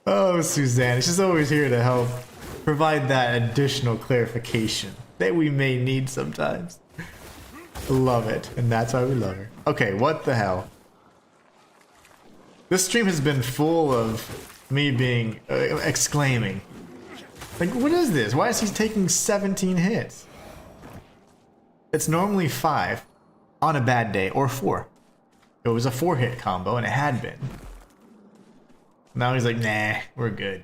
Oh, Susanna, she's always here to help provide that additional clarification that we may need sometimes. Love it, and that's why we love her. Okay, what the hell? This stream has been full of me being exclaiming. Like, what is this? Why is he taking 17 hits? It's normally 5 on a bad day, or 4. It was a 4-hit combo, and it had been. Now he's like, nah, we're good.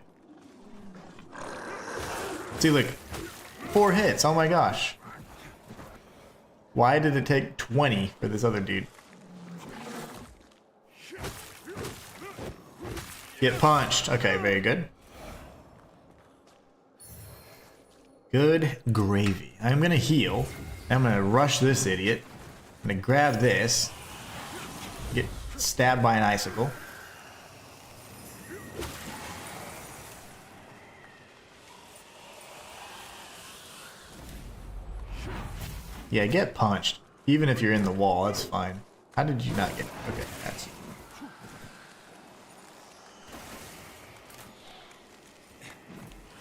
See, look, 4 hits, oh my gosh. Why did it take 20 for this other dude? Get punched. Okay, very good. Good gravy. I'm gonna heal. I'm gonna rush this idiot. I'm gonna grab this. Get stabbed by an icicle. Yeah, get punched. Even if you're in the wall, that's fine. How did you not get... Okay, that's...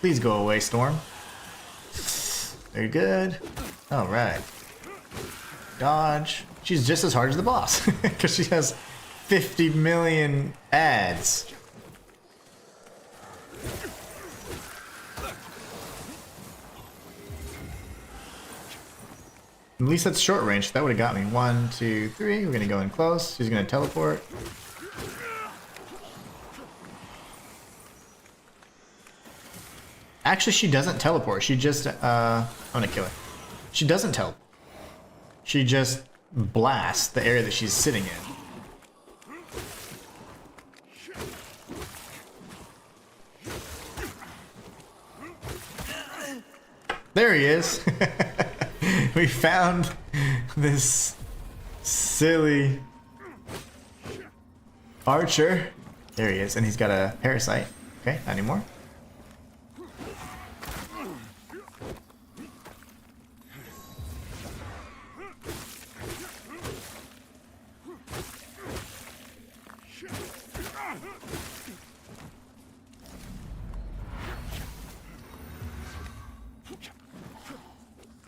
Please go away, Storm. Very good. All right. Dodge. She's just as hard as the boss because she has 50 million ads. At least that's short range. That would have got me. 1, 2, 3. We're gonna go in close. She's gonna teleport. Actually, she doesn't teleport. She just I'm gonna kill her. She doesn't teleport. She just blasts the area that she's sitting in. There he is. We found this silly archer. There he is, and he's got a parasite. Okay, not anymore.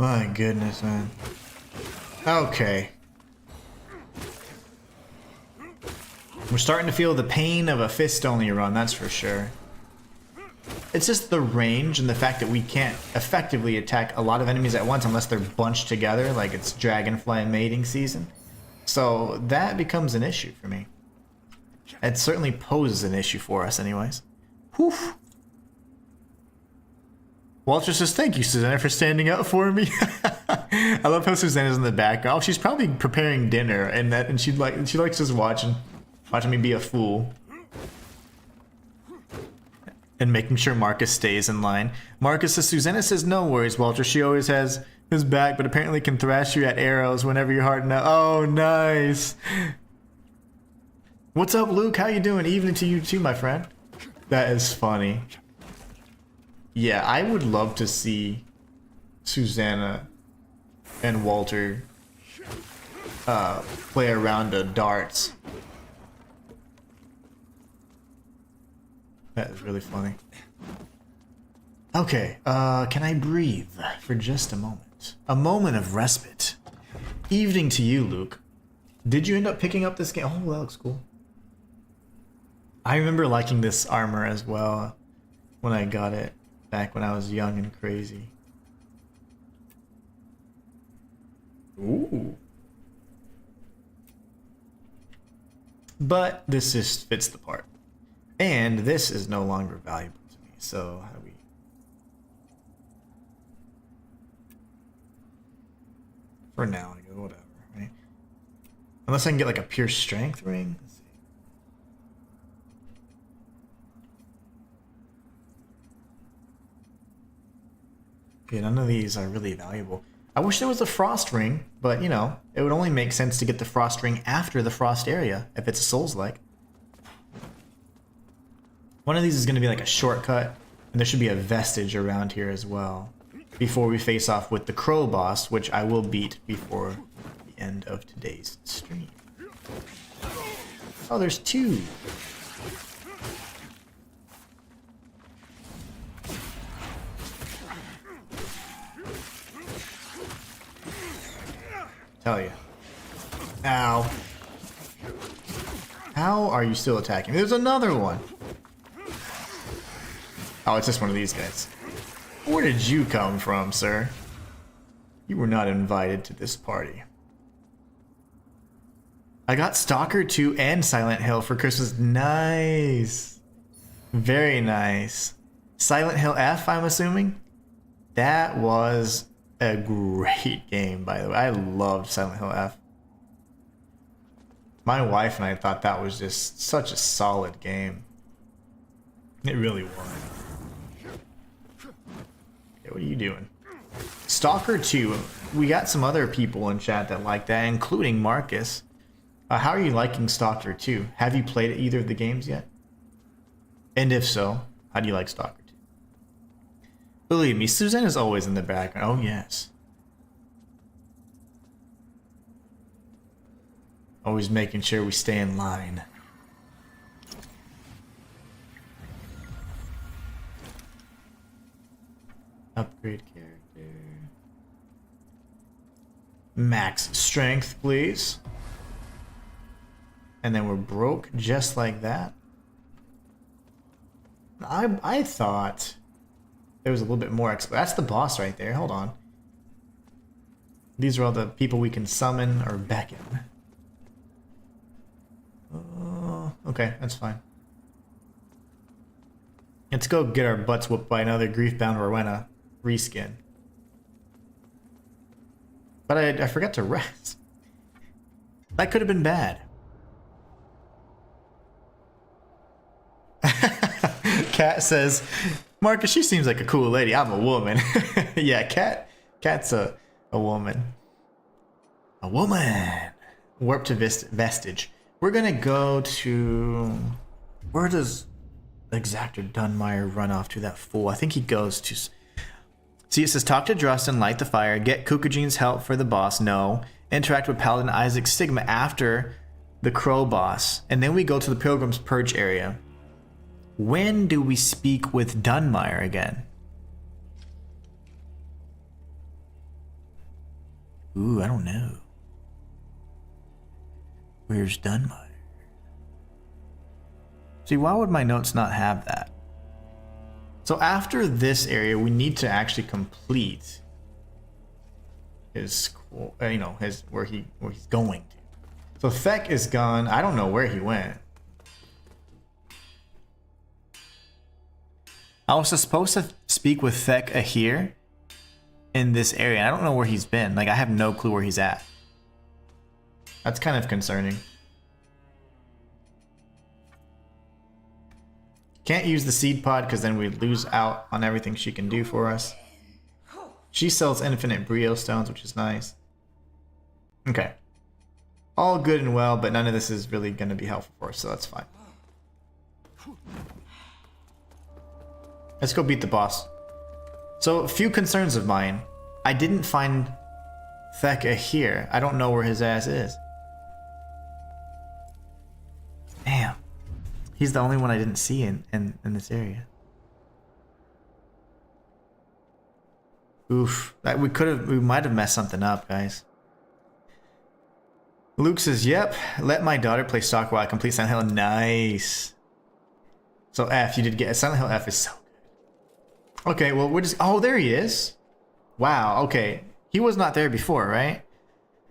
My goodness, man. Okay. We're starting to feel the pain of a fist-only run, that's for sure. It's just the range and the fact that we can't effectively attack a lot of enemies at once unless they're bunched together, like it's dragonfly mating season. So that becomes an issue for me. It certainly poses an issue for us anyways. Whew. Walter says, thank you, Susanna, for standing up for me. I love how Susanna's in the background. Oh, she's probably preparing dinner, and she likes just watching me be a fool. And making sure Marcus stays in line. Marcus says, Susanna says, no worries, Walter. She always has his back, but apparently can thrash you at arrows whenever you're hard enough. Oh, nice. What's up, Luke? How you doing? Evening to you too, my friend. That is funny. Yeah, I would love to see Susanna and Walter play a round of darts. That is really funny. Okay, can I breathe for just a moment? A moment of respite. Evening to you, Luke. Did you end up picking up this game? Oh, that looks cool. I remember liking this armor as well when I got it. Back when I was young and crazy. Ooh. But this just fits the part. And this is no longer valuable to me, so how do we... For now, I go whatever, right? Unless I can get like a pure strength ring. Let's see. Yeah, none of these are really valuable. I wish there was a frost ring, but you know, it would only make sense to get the frost ring after the frost area, if it's a Souls-like. One of these is going to be like a shortcut, and there should be a vestige around here as well, before we face off with the crow boss, which I will beat before the end of today's stream. Oh, there's two! Tell you. Ow. How are you still attacking me? There's another one. Oh, it's just one of these guys. Where did you come from, sir? You were not invited to this party. I got Stalker 2 and Silent Hill for Christmas. Nice. Very nice. Silent Hill F, I'm assuming? That was a great game, by the way. I loved Silent Hill F. My wife and I thought that was just such a solid game. It really was. Okay, what are you doing? Stalker 2. We got some other people in chat that like that, including Marcus. How are you liking Stalker 2? Have you played either of the games yet? And if so, how do you like Stalker 2? Believe me, Susan is always in the background. Oh, yes. Always making sure we stay in line. Upgrade character. Max strength, please. And then we're broke just like that. I thought there was a little bit more. That's the boss right there. Hold on. These are all the people we can summon or beckon. Okay, that's fine. Let's go get our butts whooped by another Griefbound Rowena reskin. But I forgot to rest. That could have been bad. Cat says, Marcus, she seems like a cool lady. I'm a woman. Yeah, Cat's a woman. A woman. Warp to Vestige. We're gonna go to... Where does Exactor Dunmire run off to, that fool? I think he goes to... See, it says, talk to Drustin, light the fire, get Kukujine's help for the boss, no. Interact with Paladin Isaac Sigma after the Crow boss. And then we go to the Pilgrim's Perch area. When do we speak with Dunmire again? Ooh, I don't know. Where's Dunmire? See, why would my notes not have that? So after this area, we need to actually complete his, his where he's going to. So Thek is gone. I don't know where he went. I was supposed to speak with Thek here in this area. I don't know where he's been. Like, I have no clue where he's at. That's kind of concerning. Can't use the seed pod because then we lose out on everything she can do for us. She sells infinite brio stones, which is nice. Okay. All good and well, but none of this is really going to be helpful for us, so that's fine. Let's go beat the boss. So, a few concerns of mine. I didn't find Theka here. I don't know where his ass is. Damn. He's the only one I didn't see in this area. Oof. We might have messed something up, guys. Luke says, yep, let my daughter play soccer while I complete Silent Hill. Nice. So F, you did get Silent Hill F is so good. Okay, well we're just there he is. Wow, okay. He was not there before, right?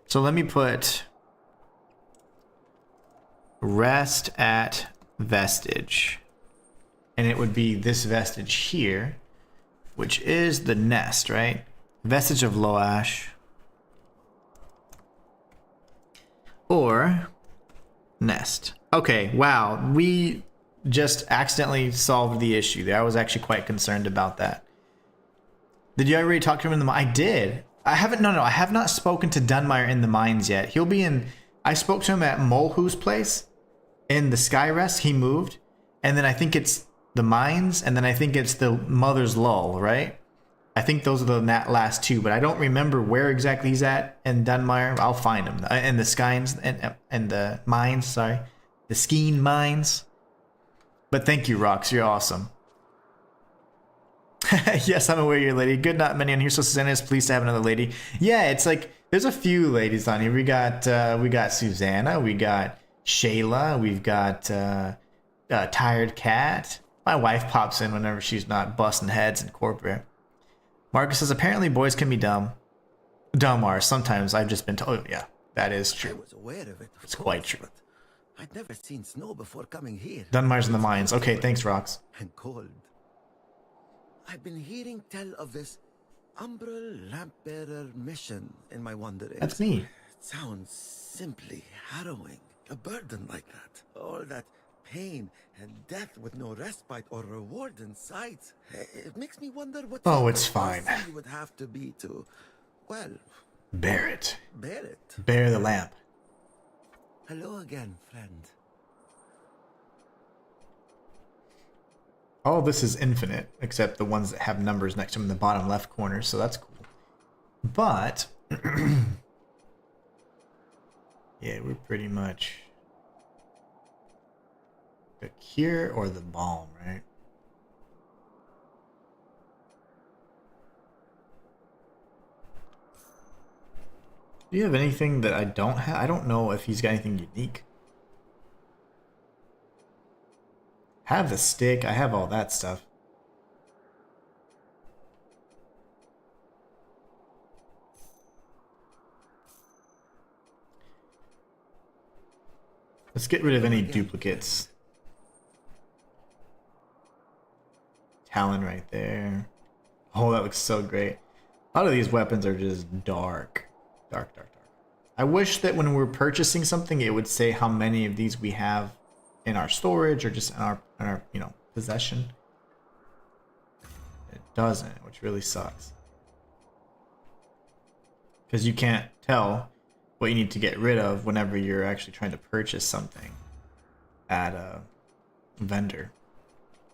So let me put rest at vestige. And it would be this vestige here, which is the nest, right? Vestige of Loash. Or nest. Okay, wow. We just accidentally solved the issue there. I was actually quite concerned about that. Did you already talk to him in the mines? I did. I haven't, no, I have not spoken to Dunmire in the mines yet. He'll be in, I spoke to him at Molhu's place in the Skyrest. He moved. And then I think it's the mines. And then I think it's the Mother's Lull, right? I think those are the last two, but I don't remember where exactly he's at in Dunmire. I'll find him. And the Skynes and the mines, sorry. The Skeen mines. But thank you, Rox. You're awesome. Yes, I'm aware you're a lady. Good, not many on here. So Susanna is pleased to have another lady. Yeah, it's like there's a few ladies on here. We got Susanna, we got Shayla, we've got Tired Cat. My wife pops in whenever she's not busting heads in corporate. Marcus says apparently boys can be dumb. Dumb are sometimes. I've just been told. Oh, yeah, that is true. I was aware of it. It's quite true. I'd never seen snow before coming here. Dunmire's in the mines. Okay, thanks, Rox. And cold. I've been hearing tell of this Umbral Lampbearer mission in my wanderings. That's me. It sounds simply harrowing. A burden like that. All that pain and death with no respite or reward in sight. It makes me wonder what... Oh, it's fine. ...you would have to be to, well... Bear it. Bear it. Bear the lamp. Hello again, friend. All this is infinite, except the ones that have numbers next to them in the bottom left corner, so that's cool. But... yeah, we're pretty much... the cure or the balm, right? Do you have anything that I don't have? I don't know if he's got anything unique. Have the stick. I have all that stuff. Let's get rid of any duplicates. Talon right there. Oh, that looks so great. A lot of these weapons are just dark. Dark, dark, dark. I wish that when we're purchasing something, it would say how many of these we have in our storage or just in our you know, possession. It doesn't, which really sucks. Because you can't tell what you need to get rid of whenever you're actually trying to purchase something at a vendor.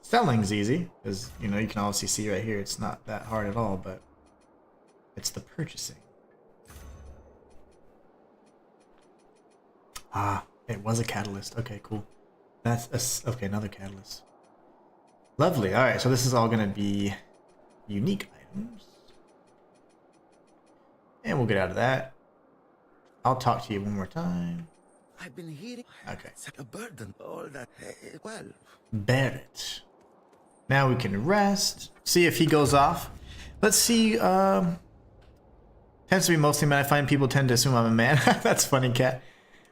Selling's easy, because, you know, you can obviously see right here it's not that hard at all, but it's the purchasing. Ah, it was a catalyst. Okay, cool. That's okay, another catalyst. Lovely. All right, so this is all going to be unique items. And we'll get out of that. I'll talk to you one more time. I've been hearing. Okay. A burden. All that. Well. Bear it. Now we can rest. See if he goes off. Let's see. Tends to be mostly men. I find people tend to assume I'm a man. That's funny, cat.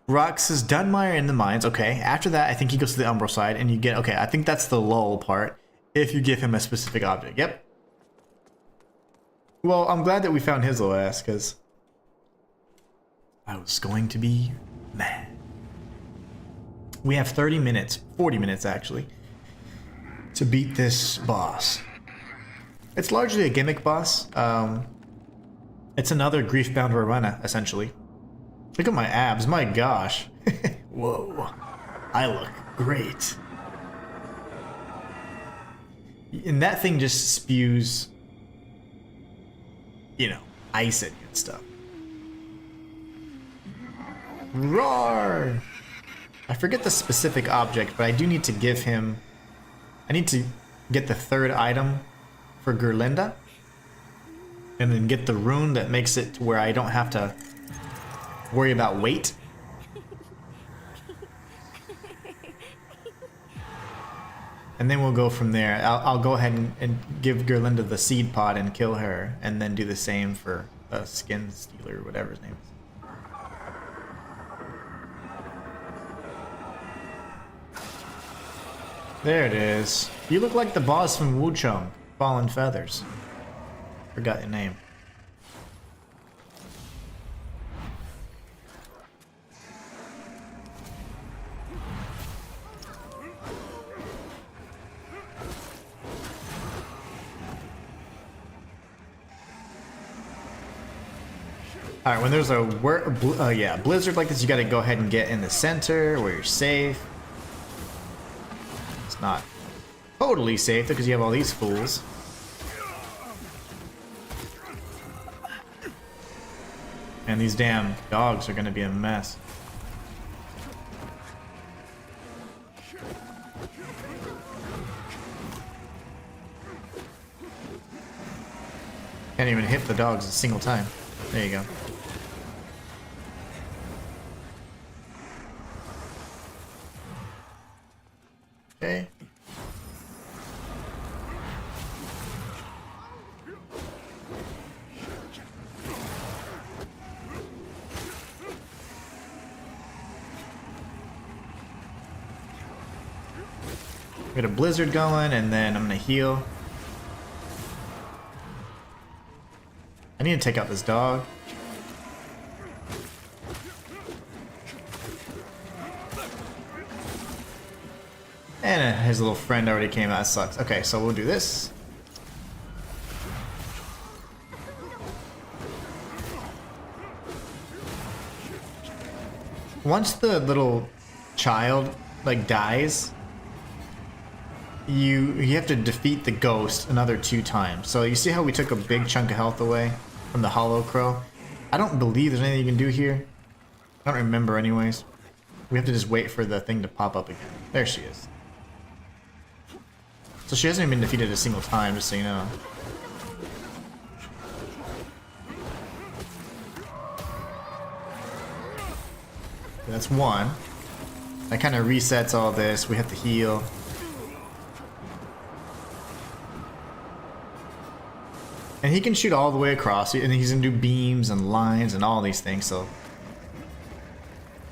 Rox says Dunmire in the mines. Okay. After that, I think he goes to the Umbral side, and you get. Okay, I think that's the lull part. If you give him a specific object. Yep. Well, I'm glad that we found his little ass, because I was going to be mad. We have 30 minutes, 40 minutes actually, to beat this boss. It's largely a gimmick boss. It's another Griefbound Rowena, essentially. Look at my abs, my gosh. Whoa, I look great. And that thing just spews, you know, ice at you and stuff. Roar! I forget the specific object, but I do need to give him... I need to get the third item for Gerlinda. And then get the rune that makes it to where I don't have to worry about weight. And then we'll go from there. I'll go ahead and give Gerlinda the seed pod and kill her. And then do the same for Skin Stealer, whatever his name is. There it is. You look like the boss from Wuchong, Fallen Feathers. Forgot your name. All right, when there's a blizzard like this, you got to go ahead and get in the center where you're safe. It's not totally safe because you have all these fools. And these damn dogs are going to be a mess. Can't even hit the dogs a single time. There you go. Okay. Get a blizzard going, and then I'm gonna heal. I need to take out this dog. And his little friend already came out. That sucks. Okay, so we'll do this. Once the little child like dies, you have to defeat the ghost another 2 times. So you see how we took a big chunk of health away from the Hollow Crow? I don't believe there's anything you can do here. I don't remember anyways. We have to just wait for the thing to pop up again. There she is. So she hasn't even been defeated a single time, just so you know. That's one. That kind of resets all this. We have to heal. And he can shoot all the way across, and he's gonna do beams and lines and all these things, so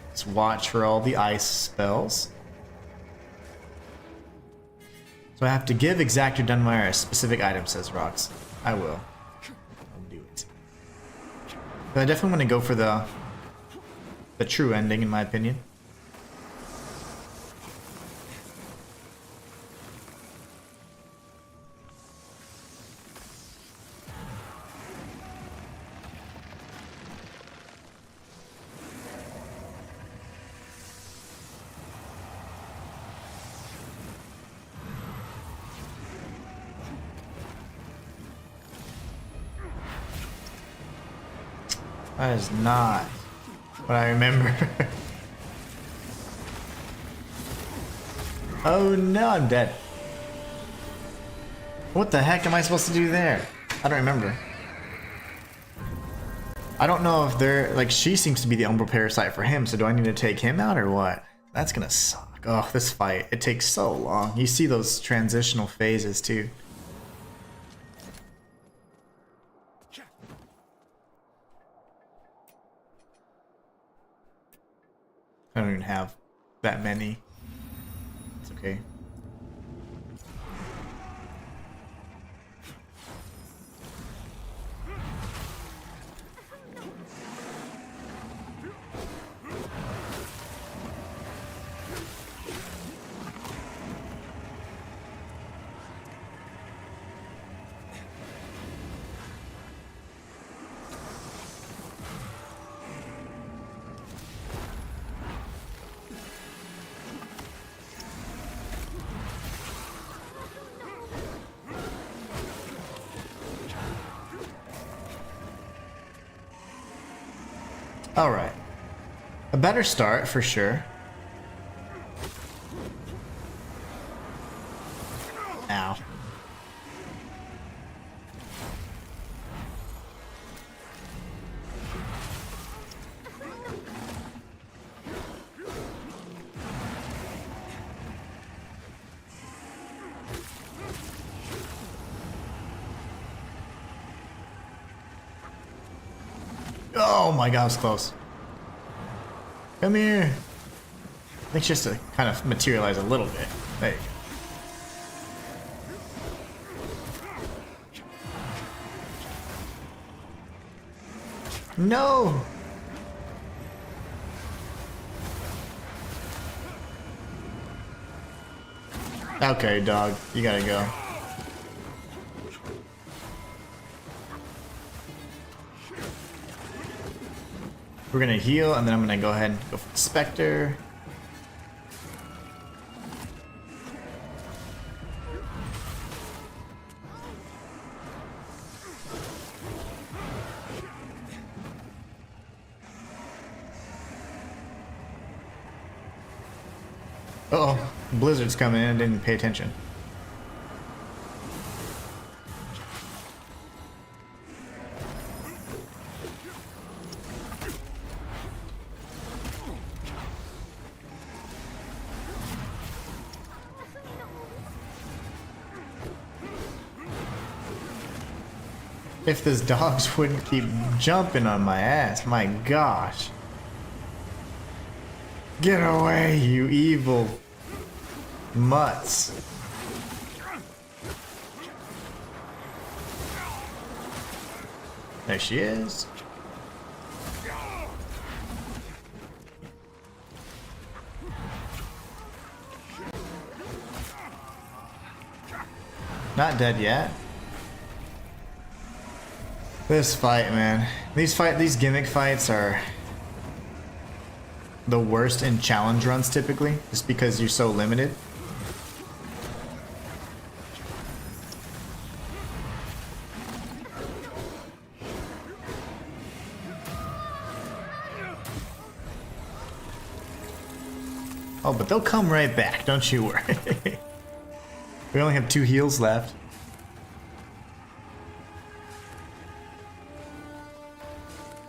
let's watch for all the ice spells. So I have to give Exactor Dunmire a specific item, says Rox. I will. I'll do it. But I definitely want to go for the true ending, in my opinion. That is not what I remember. Oh no, I'm dead. What the heck am I supposed to do there? I don't remember. I don't know if they're like, she seems to be the umbral parasite for him, so do I need to take him out or what? That's gonna suck. Oh, this fight, it takes so long. You see those transitional phases too. I don't even have that many. It's okay. Alright. A better start, for sure. Ow. Oh my god, I was close. Come here. I think just to kind of materialize a little bit. There you go. No! Okay, dog. You gotta go. We're gonna heal, and then I'm gonna go ahead and go for the Spectre. Uh-oh, Blizzard's coming in, I didn't pay attention. If those dogs wouldn't keep jumping on my ass, my gosh. Get away, you evil mutts. There she is. Not dead yet. This fight, man. These gimmick fights are the worst in challenge runs typically, just because you're so limited. Oh, but they'll come right back, don't you worry. We only have 2 heals left.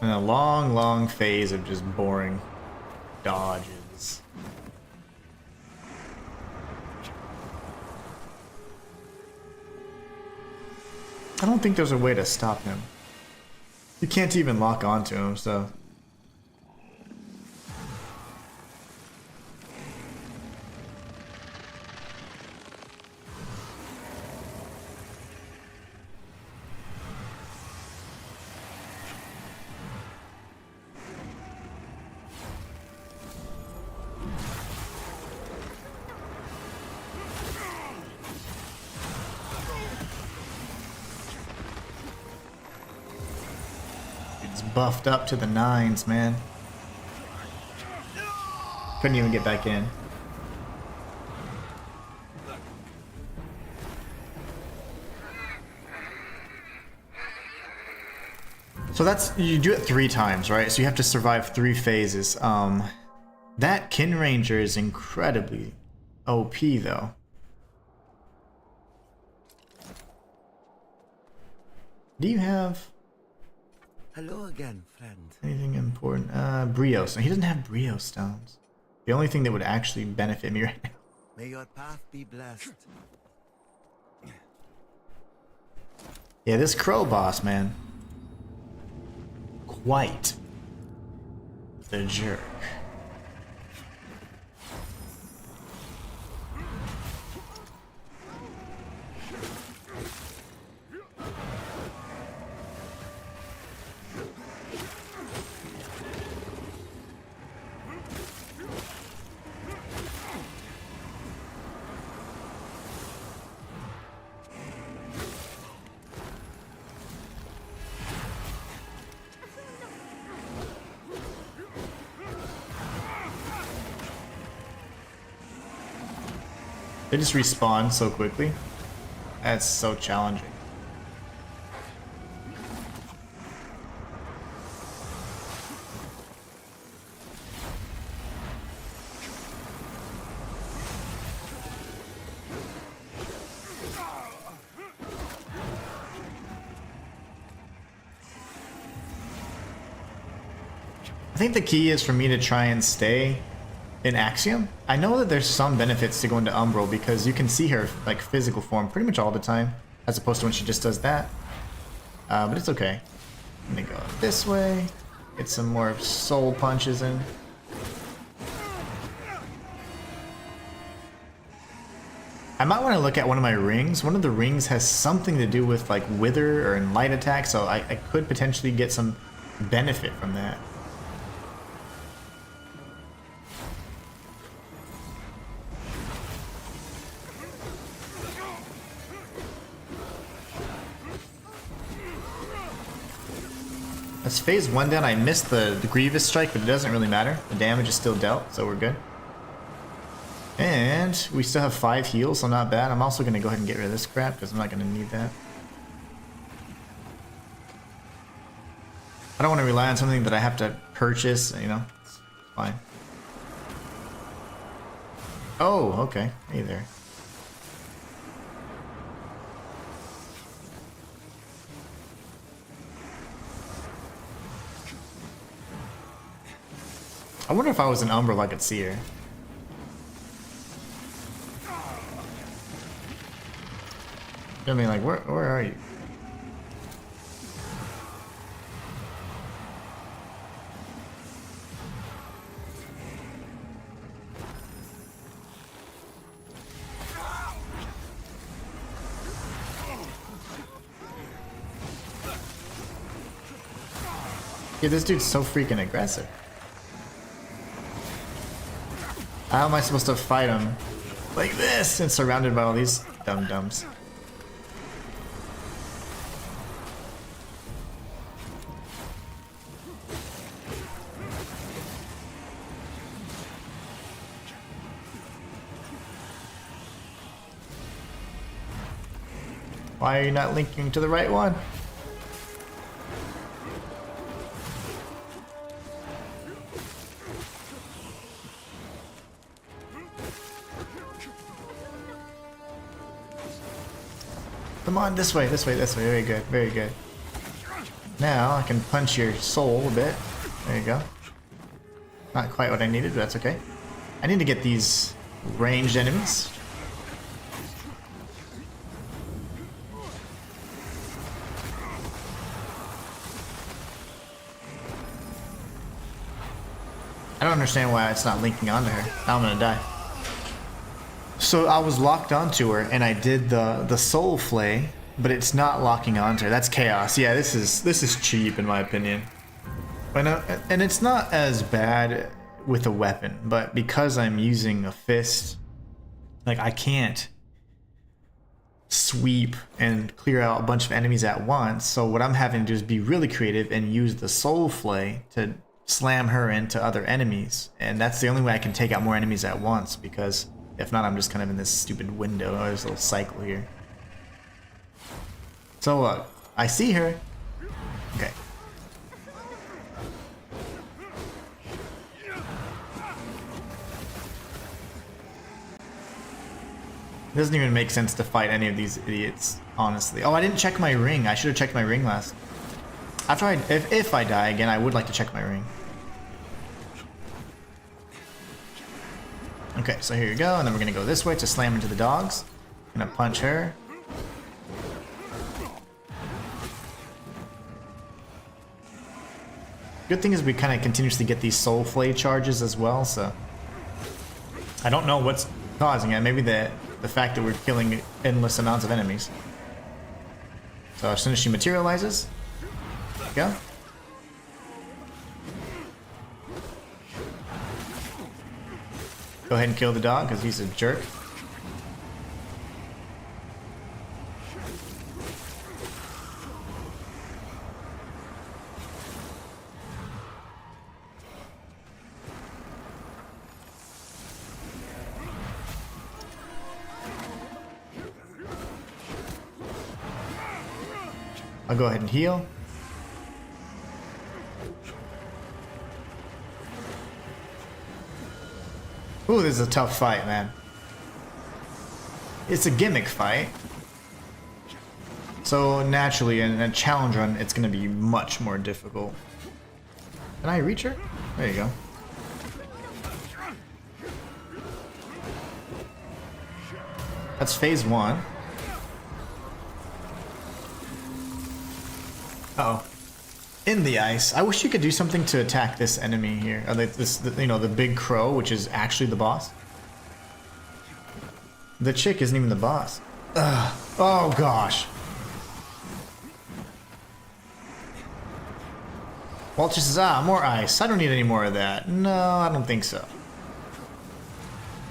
And a long, long phase of just boring. dodges. I don't think there's a way to stop him. You can't even lock onto him, so... It's buffed up to the 9s, man. Couldn't even get back in. So that's, you do it 3 times, right? So you have to survive 3 phases. That Kin Ranger is incredibly OP though. Do you have Hello again, friend. anything important? Brios. He doesn't have Brio stones. The only thing that would actually benefit me right now. May your path be blessed. Yeah, this crow boss, man. Quite the jerk. They just respawn so quickly. That's so challenging. I think the key is for me to try and stay in Axiom. I know that there's some benefits to going to Umbral because you can see her like physical form pretty much all the time, as opposed to when she just does that. But it's okay. I'm gonna go this way, get some more soul punches in. I might want to look at one of my rings. One of the rings has something to do with like wither or in light attack, so I could potentially get some benefit from that. That's phase 1 down. I missed the Grievous Strike, but it doesn't really matter. The damage is still dealt, so we're good. And we still have 5 heals, so not bad. I'm also going to go ahead and get rid of this crap, because I'm not going to need that. I don't want to rely on something that I have to purchase, you know. It's fine. Oh, okay. Hey there. I wonder if I was in Umbral I could see her. I mean, like, where are you? Yeah, this dude's so freaking aggressive. How am I supposed to fight him like this and surrounded by all these dum-dums? Why are you not linking to the right one? Come on, this way, this way, this way. Very good, very good. Now I can punch your soul a bit. There you go. Not quite what I needed, but that's okay. I need to get these ranged enemies. I don't understand why it's not linking onto her. Now I'm gonna die. So I was locked onto her and I did the soul flay, but it's not locking onto her. That's chaos. Yeah, this is cheap in my opinion. And it's not as bad with a weapon, but because I'm using a fist, like I can't sweep and clear out a bunch of enemies at once. So what I'm having to do is be really creative and use the soul flay to slam her into other enemies. And that's the only way I can take out more enemies at once, because if not, I'm just kind of in this stupid window or this little cycle here. So I see her. Okay. It doesn't even make sense to fight any of these idiots, honestly. Oh, I didn't check my ring. I should have checked my ring last. After if I die again, I would like to check my ring. Okay, so here you go, and then we're gonna go this way to slam into the dogs. Gonna punch her. Good thing is we kind of continuously get these soul flay charges as well, so I don't know what's causing it. Maybe the fact that we're killing endless amounts of enemies. So as soon as she materializes, there we go. Go ahead and kill the dog because he's a jerk. I'll go ahead and heal. Ooh, this is a tough fight, man. It's a gimmick fight. So naturally, in a challenge run, it's going to be much more difficult. Can I reach her? There you go. That's phase 1. Uh-oh. In the ice. I wish you could do something to attack this enemy here. You know, the big crow, which is actually the boss. The chick isn't even the boss. Ugh. Oh gosh. Walter says, more ice. I don't need any more of that. No, I don't think so.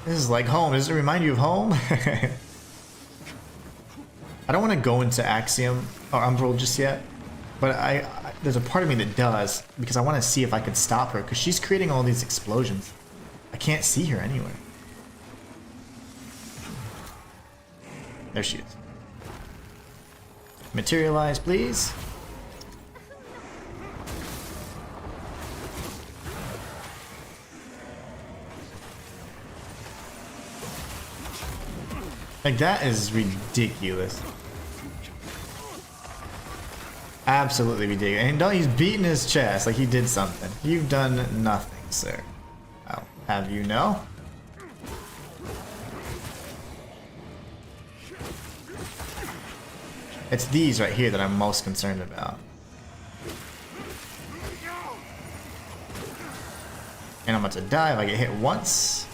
This is like home. Does it remind you of home? I don't want to go into Axiom or Umbral just yet. But there's a part of me that does, because I want to see if I can stop her, because she's creating all these explosions. I can't see her anywhere. There she is. Materialize, please. Like, that is ridiculous. Absolutely ridiculous. And no, he's beating his chest like he did something. You've done nothing, sir. I'll have you know. It's these right here that I'm most concerned about. And I'm about to die if I get hit once.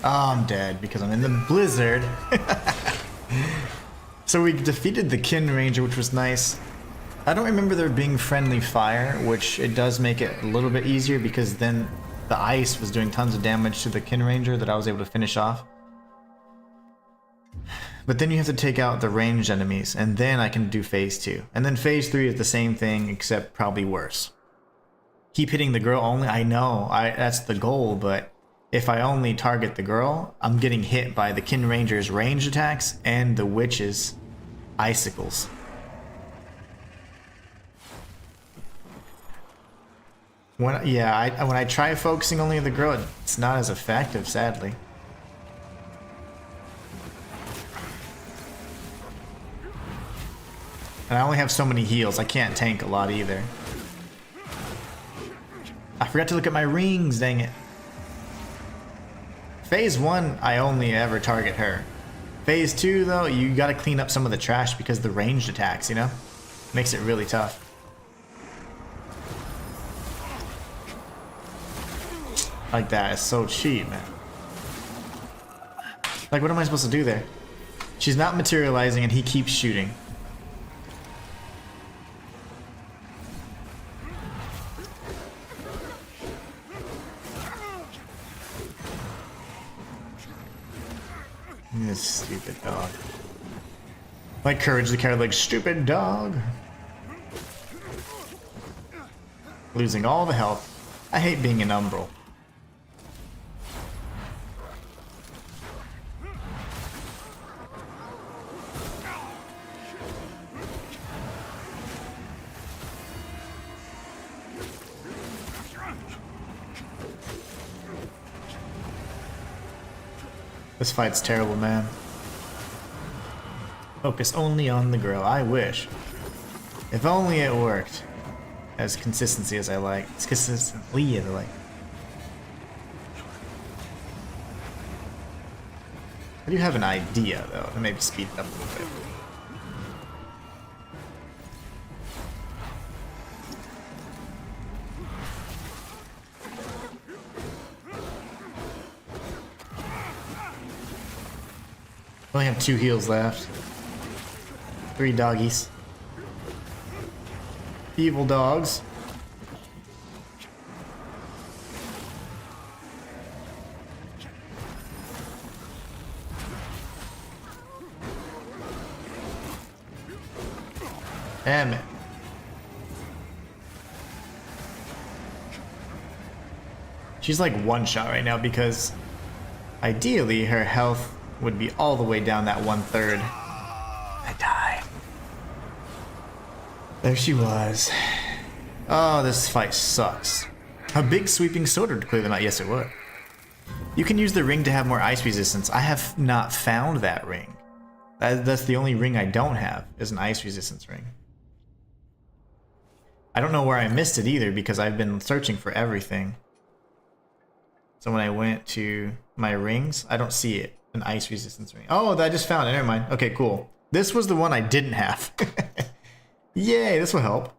Oh, I'm dead because I'm in the blizzard. So we defeated the Kin Ranger, which was nice. I don't remember there being friendly fire, which it does make it a little bit easier, because then the ice was doing tons of damage to the Kin Ranger that I was able to finish off. But then you have to take out the ranged enemies, and then I can do phase 2. And then phase 3 is the same thing, except probably worse. keep hitting the girl only. I know, that's the goal, but if I only target the girl, I'm getting hit by the Kin Ranger's ranged attacks and the Witch's icicles. When I try focusing only on the girl, it's not as effective, sadly. And I only have so many heals. I can't tank a lot either. I forgot to look at my rings, dang it. Phase 1, I only ever target her. Phase 2, though, you gotta clean up some of the trash because of the ranged attacks, you know? Makes it really tough. Like that is so cheap, man. Like, what am I supposed to do there? She's not materializing and he keeps shooting. This stupid dog. My courage to carry like stupid dog. Losing all the health. I hate being an umbral. This fight's terrible, man. Focus only on the girl. I wish. If only it worked. As consistency as I like. As consistently as I like. I do have an idea, though, to maybe speed it up a little bit. I only have 2 heals left. 3 doggies. Evil dogs. Damn it. She's like one shot right now because ideally her health would be all the way down that 1/3. I died. There she was. Oh, this fight sucks. A big sweeping sword would clear them out. Yes, it would. You can use the ring to have more ice resistance. I have not found that ring. That's the only ring I don't have, is an ice resistance ring. I don't know where I missed it either because I've been searching for everything. So when I went to my rings, I don't see it. An ice resistance ring. Oh, I just found it. Never mind. Okay, cool. This was the one I didn't have. Yay, this will help.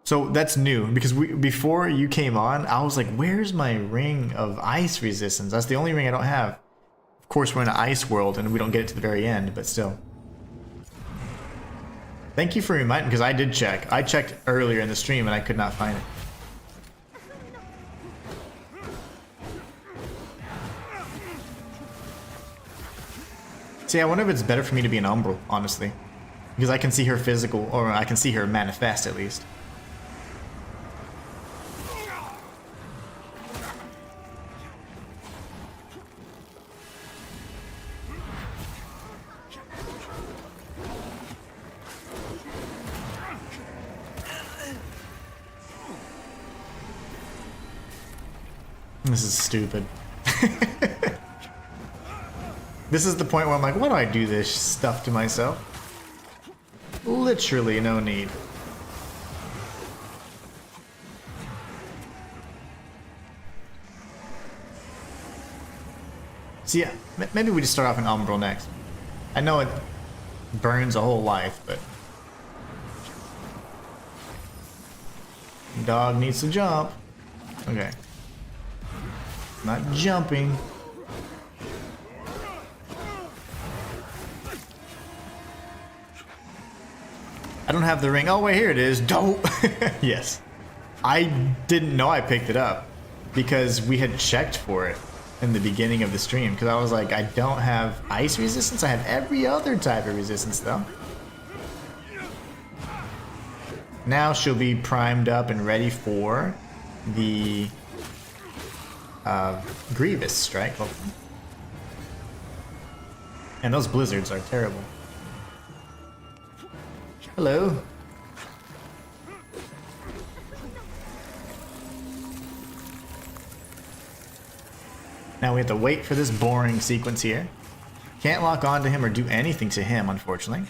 So that's new because before you came on, I was like, where's my ring of ice resistance? That's the only ring I don't have. Of course, we're in an ice world and we don't get it to the very end, but still. Thank you for reminding, because I did check. I checked earlier in the stream and I could not find it. See, I wonder if it's better for me to be an umbral, honestly. Because I can see her physical, or I can see her manifest at least. This is stupid. This is the point where I'm like, why do I do this stuff to myself? Literally no need. So yeah, maybe we just start off in Umbral next. I know it burns a whole life, but... Dog needs to jump. Okay. Not jumping. I don't have the ring. Oh, wait, here it is. Dope. Yes. I didn't know I picked it up because we had checked for it in the beginning of the stream. Because I was like, I don't have ice resistance. I have every other type of resistance, though. Now she'll be primed up and ready for the Grievous strike. Hopefully. And those blizzards are terrible. Hello. Now we have to wait for this boring sequence here. Can't lock onto him or do anything to him, unfortunately.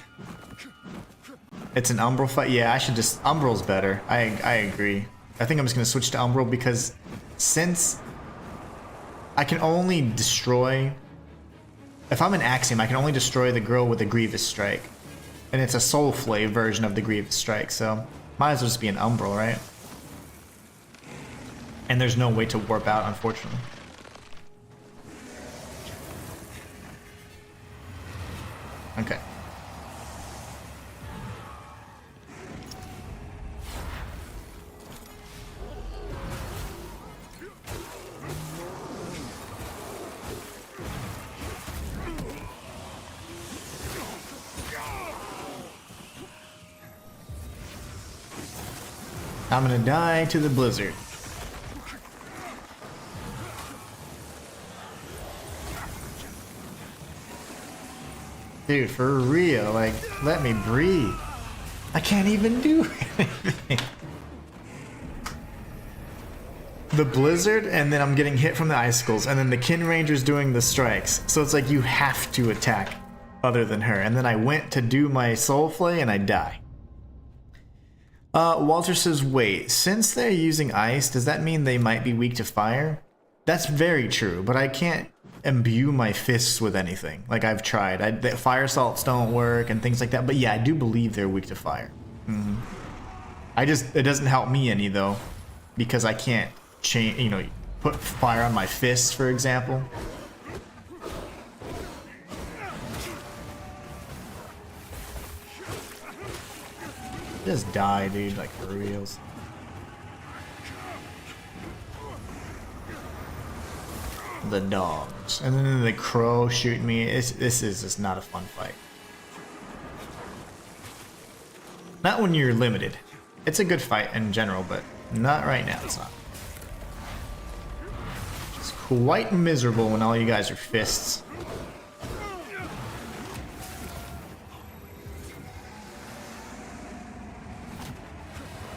It's an Umbral fight. Yeah, I should just... Umbral's better. I agree. I think I'm just going to switch to Umbral because since I can only destroy... If I'm an Axiom, I can only destroy the girl with a Grievous Strike. And it's a Soul Flave version of the Grievous Strike, so might as well just be an Umbral, right? And there's no way to warp out, unfortunately. Okay. I'm gonna die to the blizzard. Dude, for real, like, let me breathe. I can't even do anything. The blizzard, and then I'm getting hit from the icicles, and then the Kin Ranger's doing the strikes. So it's like you have to attack other than her. And then I went to do my Soul Flay, and I die. Walter says, wait, since they're using ice, does that mean they might be weak to fire? That's very true, but I can't imbue my fists with anything. Like I've tried. The fire salts don't work and things like that. But yeah, I do believe they're weak to fire. It doesn't help me any though, because I can't change, you know, put fire on my fists, for example. Just die, dude, like for reals. The dogs. And then the crow shooting me. This is just not a fun fight. Not when you're limited. It's a good fight in general, but not right now, it's not. It's quite miserable when all you guys are fists.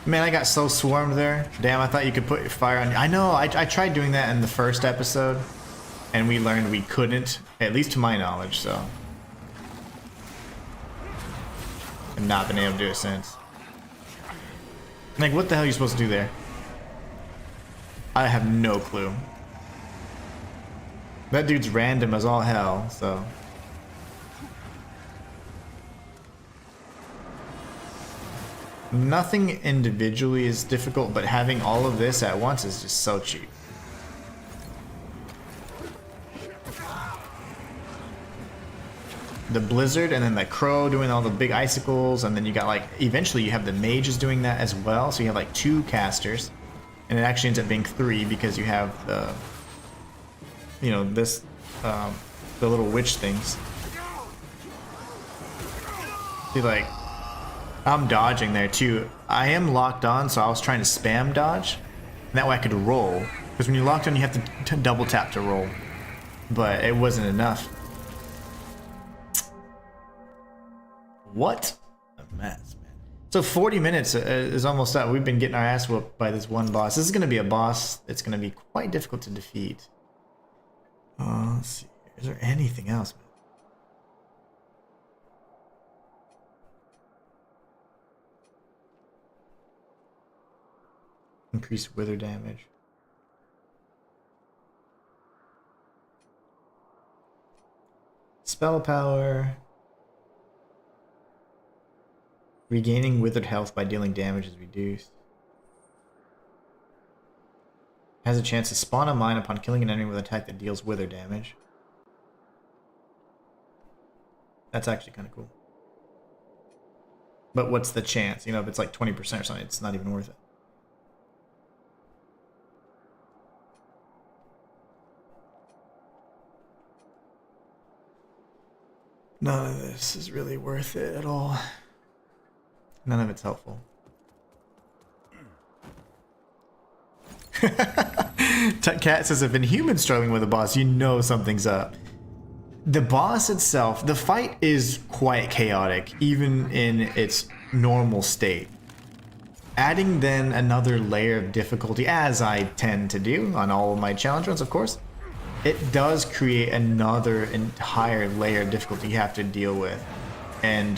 Man, I got so swarmed there. Damn, I thought you could put your fire on. I know, I tried doing that in the first episode, and we learned we couldn't, at least to my knowledge, so. I've not been able to do it since. Like, what the hell are you supposed to do there? I have no clue. That dude's random as all hell, so. Nothing individually is difficult, but having all of this at once is just so cheap. The blizzard and then the crow doing all the big icicles, and then you got like, eventually you have the mages doing that as well, so you have like 2 casters, and it actually ends up being 3 because you have the, you know, this, the little witch things. See, like, I'm dodging there too. I am locked on, so I was trying to spam dodge. And that way I could roll. Because when you're locked on, you have to double tap to roll. But it wasn't enough. What a mess, man. So 40 minutes is almost up. We've been getting our ass whooped by this one boss. This is going to be a boss that's going to be quite difficult to defeat. Let's see. Is there anything else, man? Increased wither damage. Spell power. Regaining withered health by dealing damage is reduced. Has a chance to spawn a mine upon killing an enemy with an attack that deals wither damage. That's actually kind of cool. But what's the chance? You know, if it's like 20% or something, it's not even worth it. None of this is really worth it at all. None of it's helpful. Cat says if Inhuman's struggling with a boss, you know something's up. The boss itself, the fight is quite chaotic, even in its normal state. Adding then another layer of difficulty, as I tend to do on all of my challenge runs, of course, it does create another entire layer of difficulty you have to deal with. And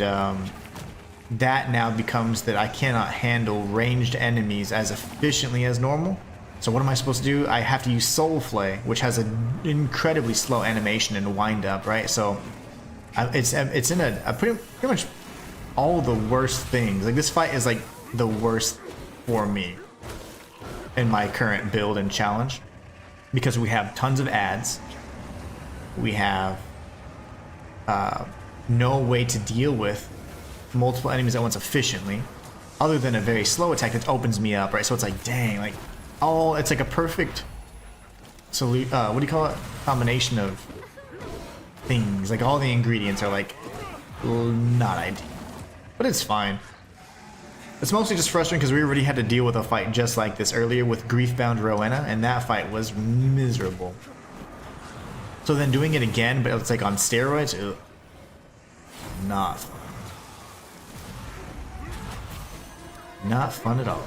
that now becomes that I cannot handle ranged enemies as efficiently as normal. So what am I supposed to do? I have to use Soul Flay, which has an incredibly slow animation and wind up, right? So it's in a pretty much all the worst things. Like this fight is like the worst for me in my current build and challenge because we have tons of ads. We have no way to deal with multiple enemies at once efficiently, other than a very slow attack that opens me up, right? So it's like, dang, like. Oh, it's like a perfect what do you call it? Combination of things. Like all the ingredients are like not ideal, but it's fine. It's mostly just frustrating because we already had to deal with a fight just like this earlier with Griefbound Rowena, and that fight was miserable. So then doing it again, but it's like on steroids, ugh, not fun. Not fun at all.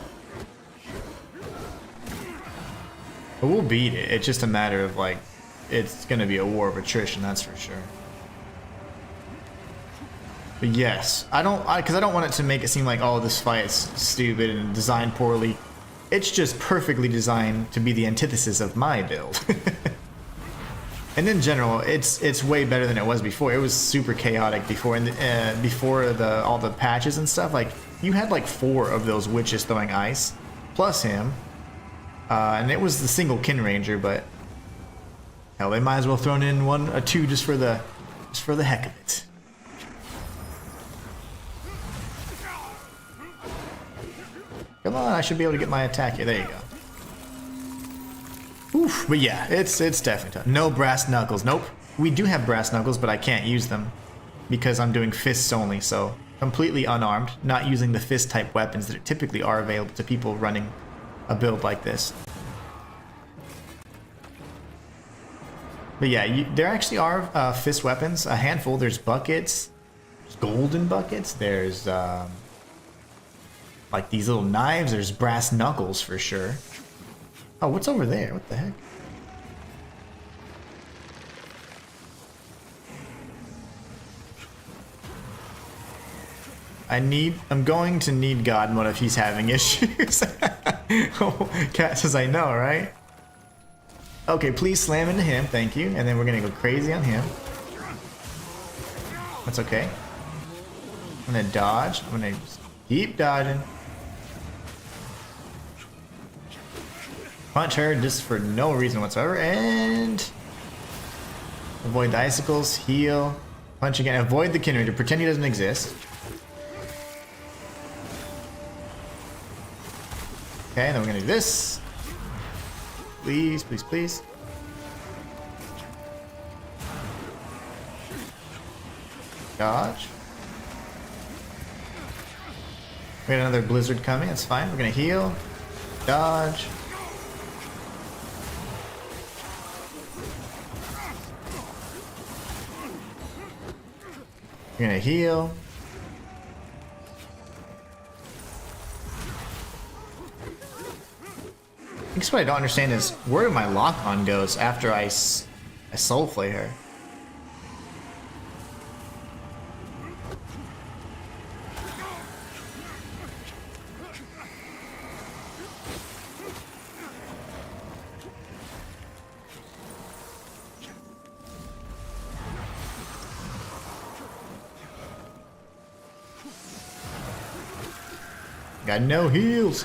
But we'll beat it. It's just a matter of like, it's gonna be a war of attrition, that's for sure. But yes, because I don't want it to make it seem like, oh, this fight is stupid and designed poorly. It's just perfectly designed to be the antithesis of my build. And in general, it's way better than it was before. It was super chaotic before, and before all the patches and stuff. Like you had like 4 of those witches throwing ice, plus him. And it was the single kin ranger, but hell, they might as well thrown in 1 or 2 just for the heck of it. Come on, I should be able to get my attack here. There you go. Oof, but yeah, it's definitely tough. No brass knuckles. Nope. We do have brass knuckles, but I can't use them because I'm doing fists only. So completely unarmed, not using the fist type weapons that typically are available to people running a build like this. But yeah, there actually are fist weapons, a handful. There's buckets, there's golden buckets, there's like these little knives, there's brass knuckles for sure. Oh, what's over there? What the heck? I'm going to need God mode if he's having issues. Oh, Cat says I know, right? Okay, please slam into him, thank you. And then we're gonna go crazy on him. That's okay. I'm gonna dodge. I'm gonna keep dodging. Punch her just for no reason whatsoever, and avoid the icicles, heal, punch again, avoid the kin ranger, pretend he doesn't exist. Okay, then we're gonna do this. Please, please, please. Dodge. We got another blizzard coming, that's fine. We're gonna heal. Dodge. We're gonna heal. I guess what I don't understand is where my lock-on goes after I soul flay her. Got no heals.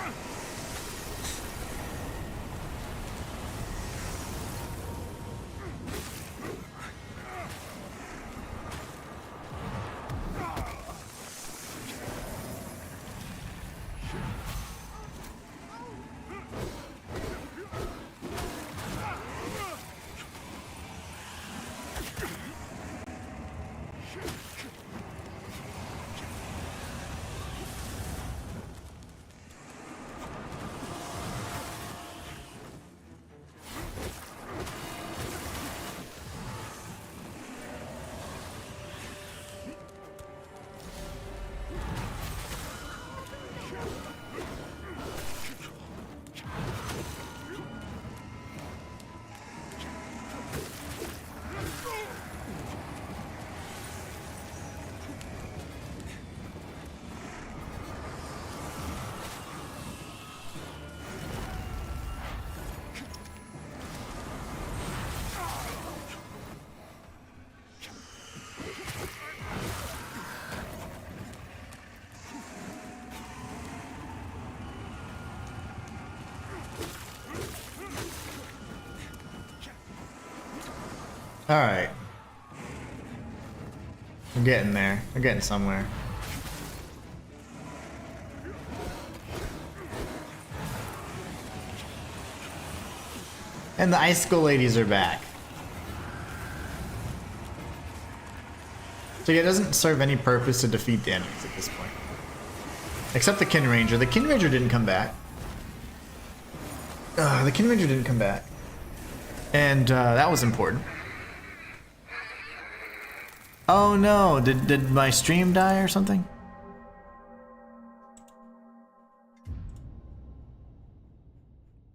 Alright. We're getting there. We're getting somewhere. And the icicle ladies are back. So yeah, it doesn't serve any purpose to defeat the enemies at this point. Except the Kin Ranger. The Kin Ranger didn't come back. The Kin Ranger didn't come back. And that was important. Oh no, did my stream die or something?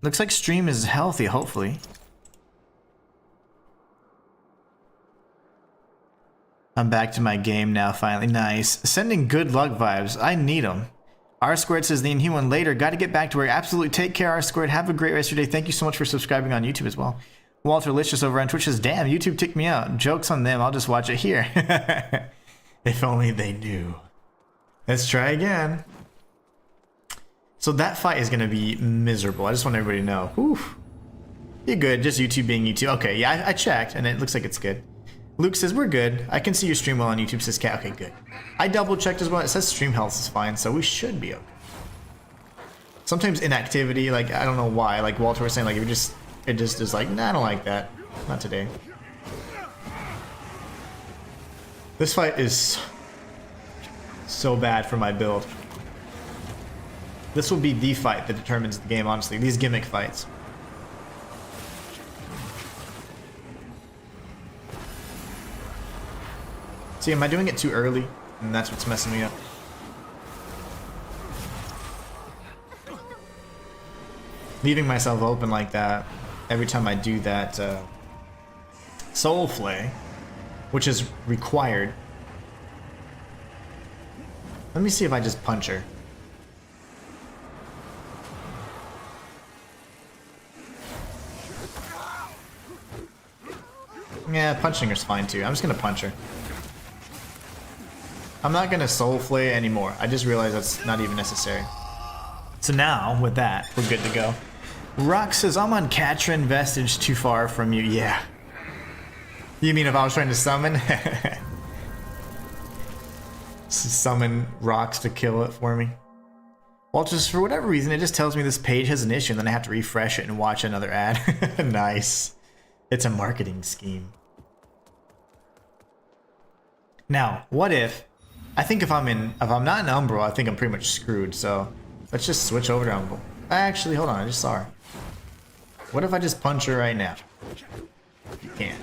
Looks like stream is healthy, hopefully. I'm back to my game now, finally. Nice. Sending good luck vibes. I need them. R Squared says the Inhuman later. Got to get back to work. Absolutely. Take care, R Squared. Have a great rest of your day. Thank you so much for subscribing on YouTube as well. Walter Licious over on Twitch says, damn, YouTube ticked me out. Joke's on them. I'll just watch it here. If only they knew. Let's try again. So that fight is going to be miserable. I just want everybody to know. Whew. You're good. Just YouTube being YouTube. Okay, yeah, I checked, and it looks like it's good. Luke says, we're good. I can see your stream well on YouTube, says Cat. Okay, good. I double checked as well. It says stream health is fine, so we should be okay. Sometimes inactivity, like, I don't know why. Like Walter was saying, like, it just is like, nah, I don't like that. Not today. This fight is so bad for my build. This will be the fight that determines the game, honestly. These gimmick fights. See, am I doing it too early? And that's what's messing me up. Leaving myself open like that every time I do that soul flay, which is required. Let me see if I just punch her. Yeah, punching her's fine too. I'm just gonna punch her. I'm not gonna soul flay anymore. I just realized that's not even necessary. So now, with that, we're good to go. Rock says, I'm on Katrin Vestige, too far from you. Yeah. You mean if I was trying to summon? Summon rocks to kill it for me? Well, just for whatever reason, it just tells me this page has an issue, and then I have to refresh it and watch another ad. Nice. It's a marketing scheme. Now, what if... I think if I'm not in Umbral, I think I'm pretty much screwed, so... Let's just switch over to Umbral. Actually, hold on, I just saw her. What if I just punch her right now? You can't.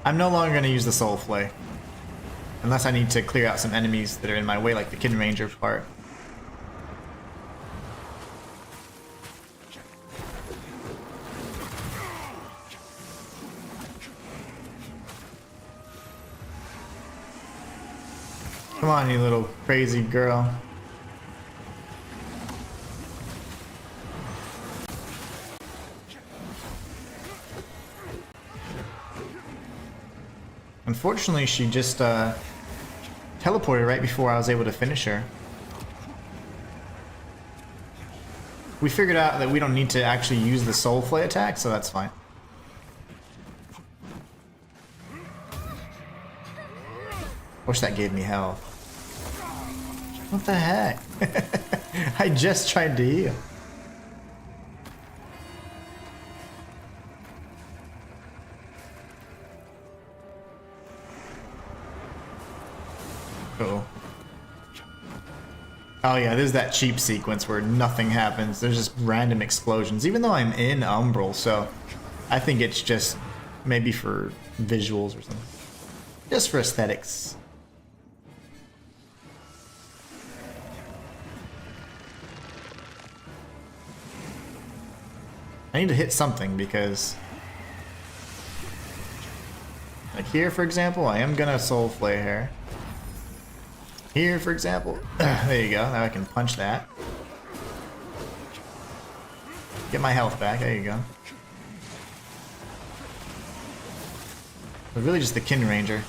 I'm no longer going to use the Soul Flay. Unless I need to clear out some enemies that are in my way, like the Kin Ranger part. Come on, you little crazy girl. Unfortunately, she just teleported right before I was able to finish her. We figured out that we don't need to actually use the Soul Flay attack, so that's fine. Wish that gave me health. What the heck? I just tried to heal. Cool. Oh yeah, there's that cheap sequence where nothing happens. There's just random explosions, even though I'm in Umbral, so I think it's just maybe for visuals or something. Just for aesthetics. I need to hit something because, like here, for example, I am gonna Soul Flay her. Here, for example, there you go. Now I can punch that. Get my health back. There you go. But really just the Kin Ranger.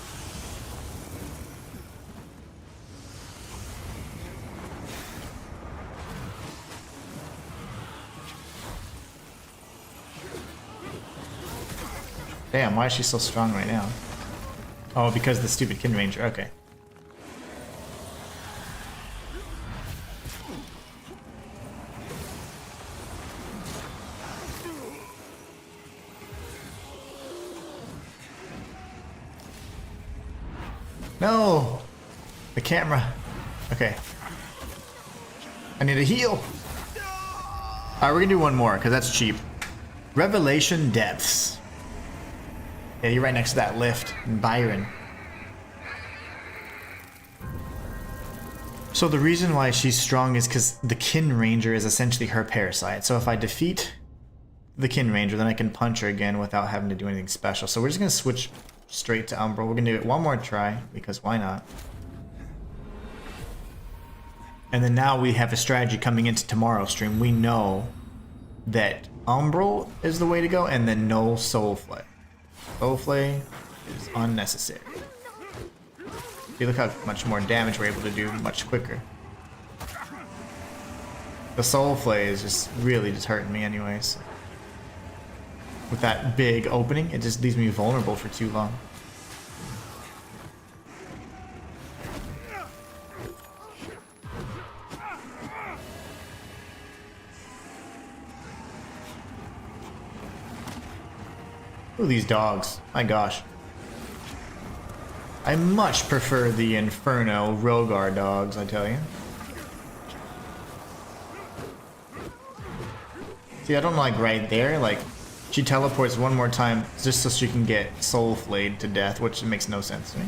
Damn, why is she so strong right now? Oh, because of the stupid Kin Ranger. Okay. No! The camera. Okay. I need a heal. Alright, we're gonna do one more, because that's cheap. Revelation Depths. Yeah, you're right next to that lift. Byron. So the reason why she's strong is because the Kin Ranger is essentially her parasite. So if I defeat the Kin Ranger, then I can punch her again without having to do anything special. So we're just going to switch straight to Umbral. We're going to do it one more try, because why not? And then now we have a strategy coming into tomorrow's stream. We know that Umbral is the way to go, and then no Soulflay. Soulflay is unnecessary. See, look how much more damage we're able to do much quicker. The Soulflay is just really just hurting me anyways. With that big opening, it just leaves me vulnerable for too long. Ooh, these dogs. My gosh. I much prefer the Inferno Rogar dogs, I tell you. See, I don't like right there, like, she teleports one more time just so she can get Soul Flayed to death, which makes no sense to me.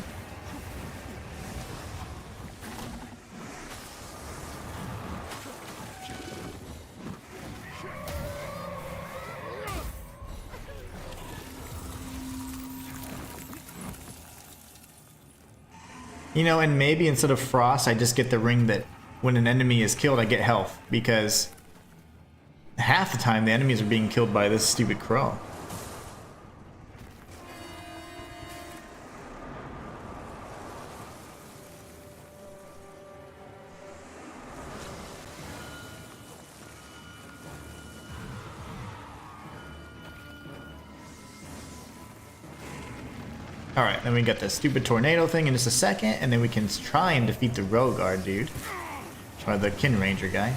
You know, and maybe instead of Frost, I just get the ring that when an enemy is killed, I get health. Because half the time, the enemies are being killed by this stupid crow. Alright, then we got the stupid tornado thing in just a second, and then we can try and defeat the Rogar dude. Or the Kin Ranger guy.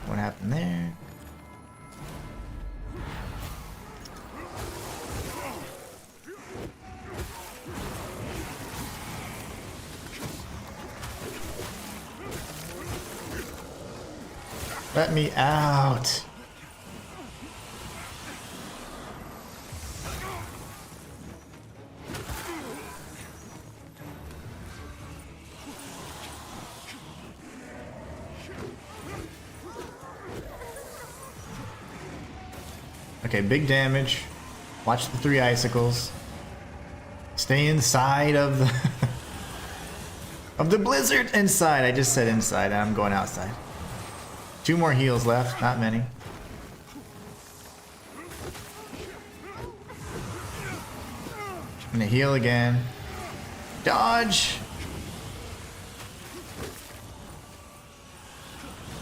What happened there? Let me out. Okay, big damage. Watch the 3 icicles. Stay inside of the of the blizzard. Inside. I just said inside. I'm going outside. 2 more heals left. Not many. I'm gonna heal again. Dodge.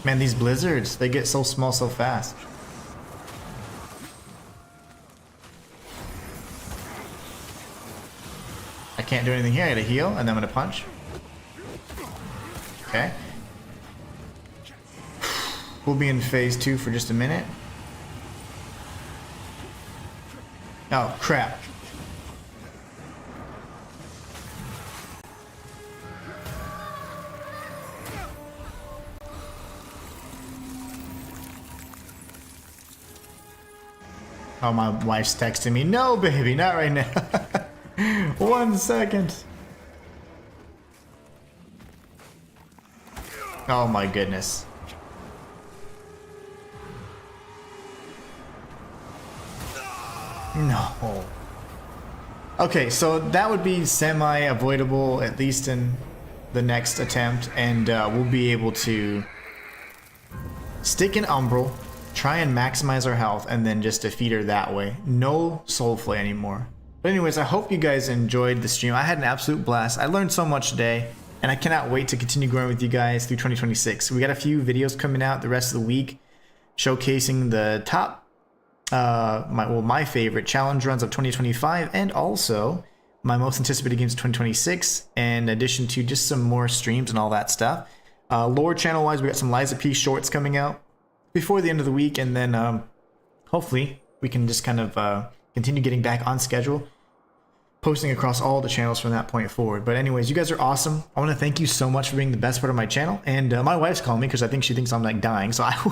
Man, these blizzards, they get so small so fast. I can't do anything here. I gotta heal, and then I'm gonna punch. Okay. We'll be in phase 2 for just a minute. Oh, crap. Oh, my wife's texting me. No, baby, not right now. 1 second. Oh my goodness. No. Okay, so that would be semi-avoidable, at least in the next attempt, and we'll be able to stick in Umbral, try and maximize our health and then just defeat her that way. No soul flay anymore. But anyways, I hope you guys enjoyed the stream. I had an absolute blast. I learned so much today, and I cannot wait to continue growing with you guys through 2026. We got a few videos coming out the rest of the week showcasing the top my favorite challenge runs of 2025, and also my most anticipated games of 2026, in addition to just some more streams and all that stuff. Lore channel wise, we got some Liza P shorts coming out before the end of the week, and then hopefully we can just kind of continue getting back on schedule, posting across all the channels from that point forward. But anyways, you guys are awesome. I want to thank you so much for being the best part of my channel, and my wife's calling me because I think she thinks I'm like dying, so I will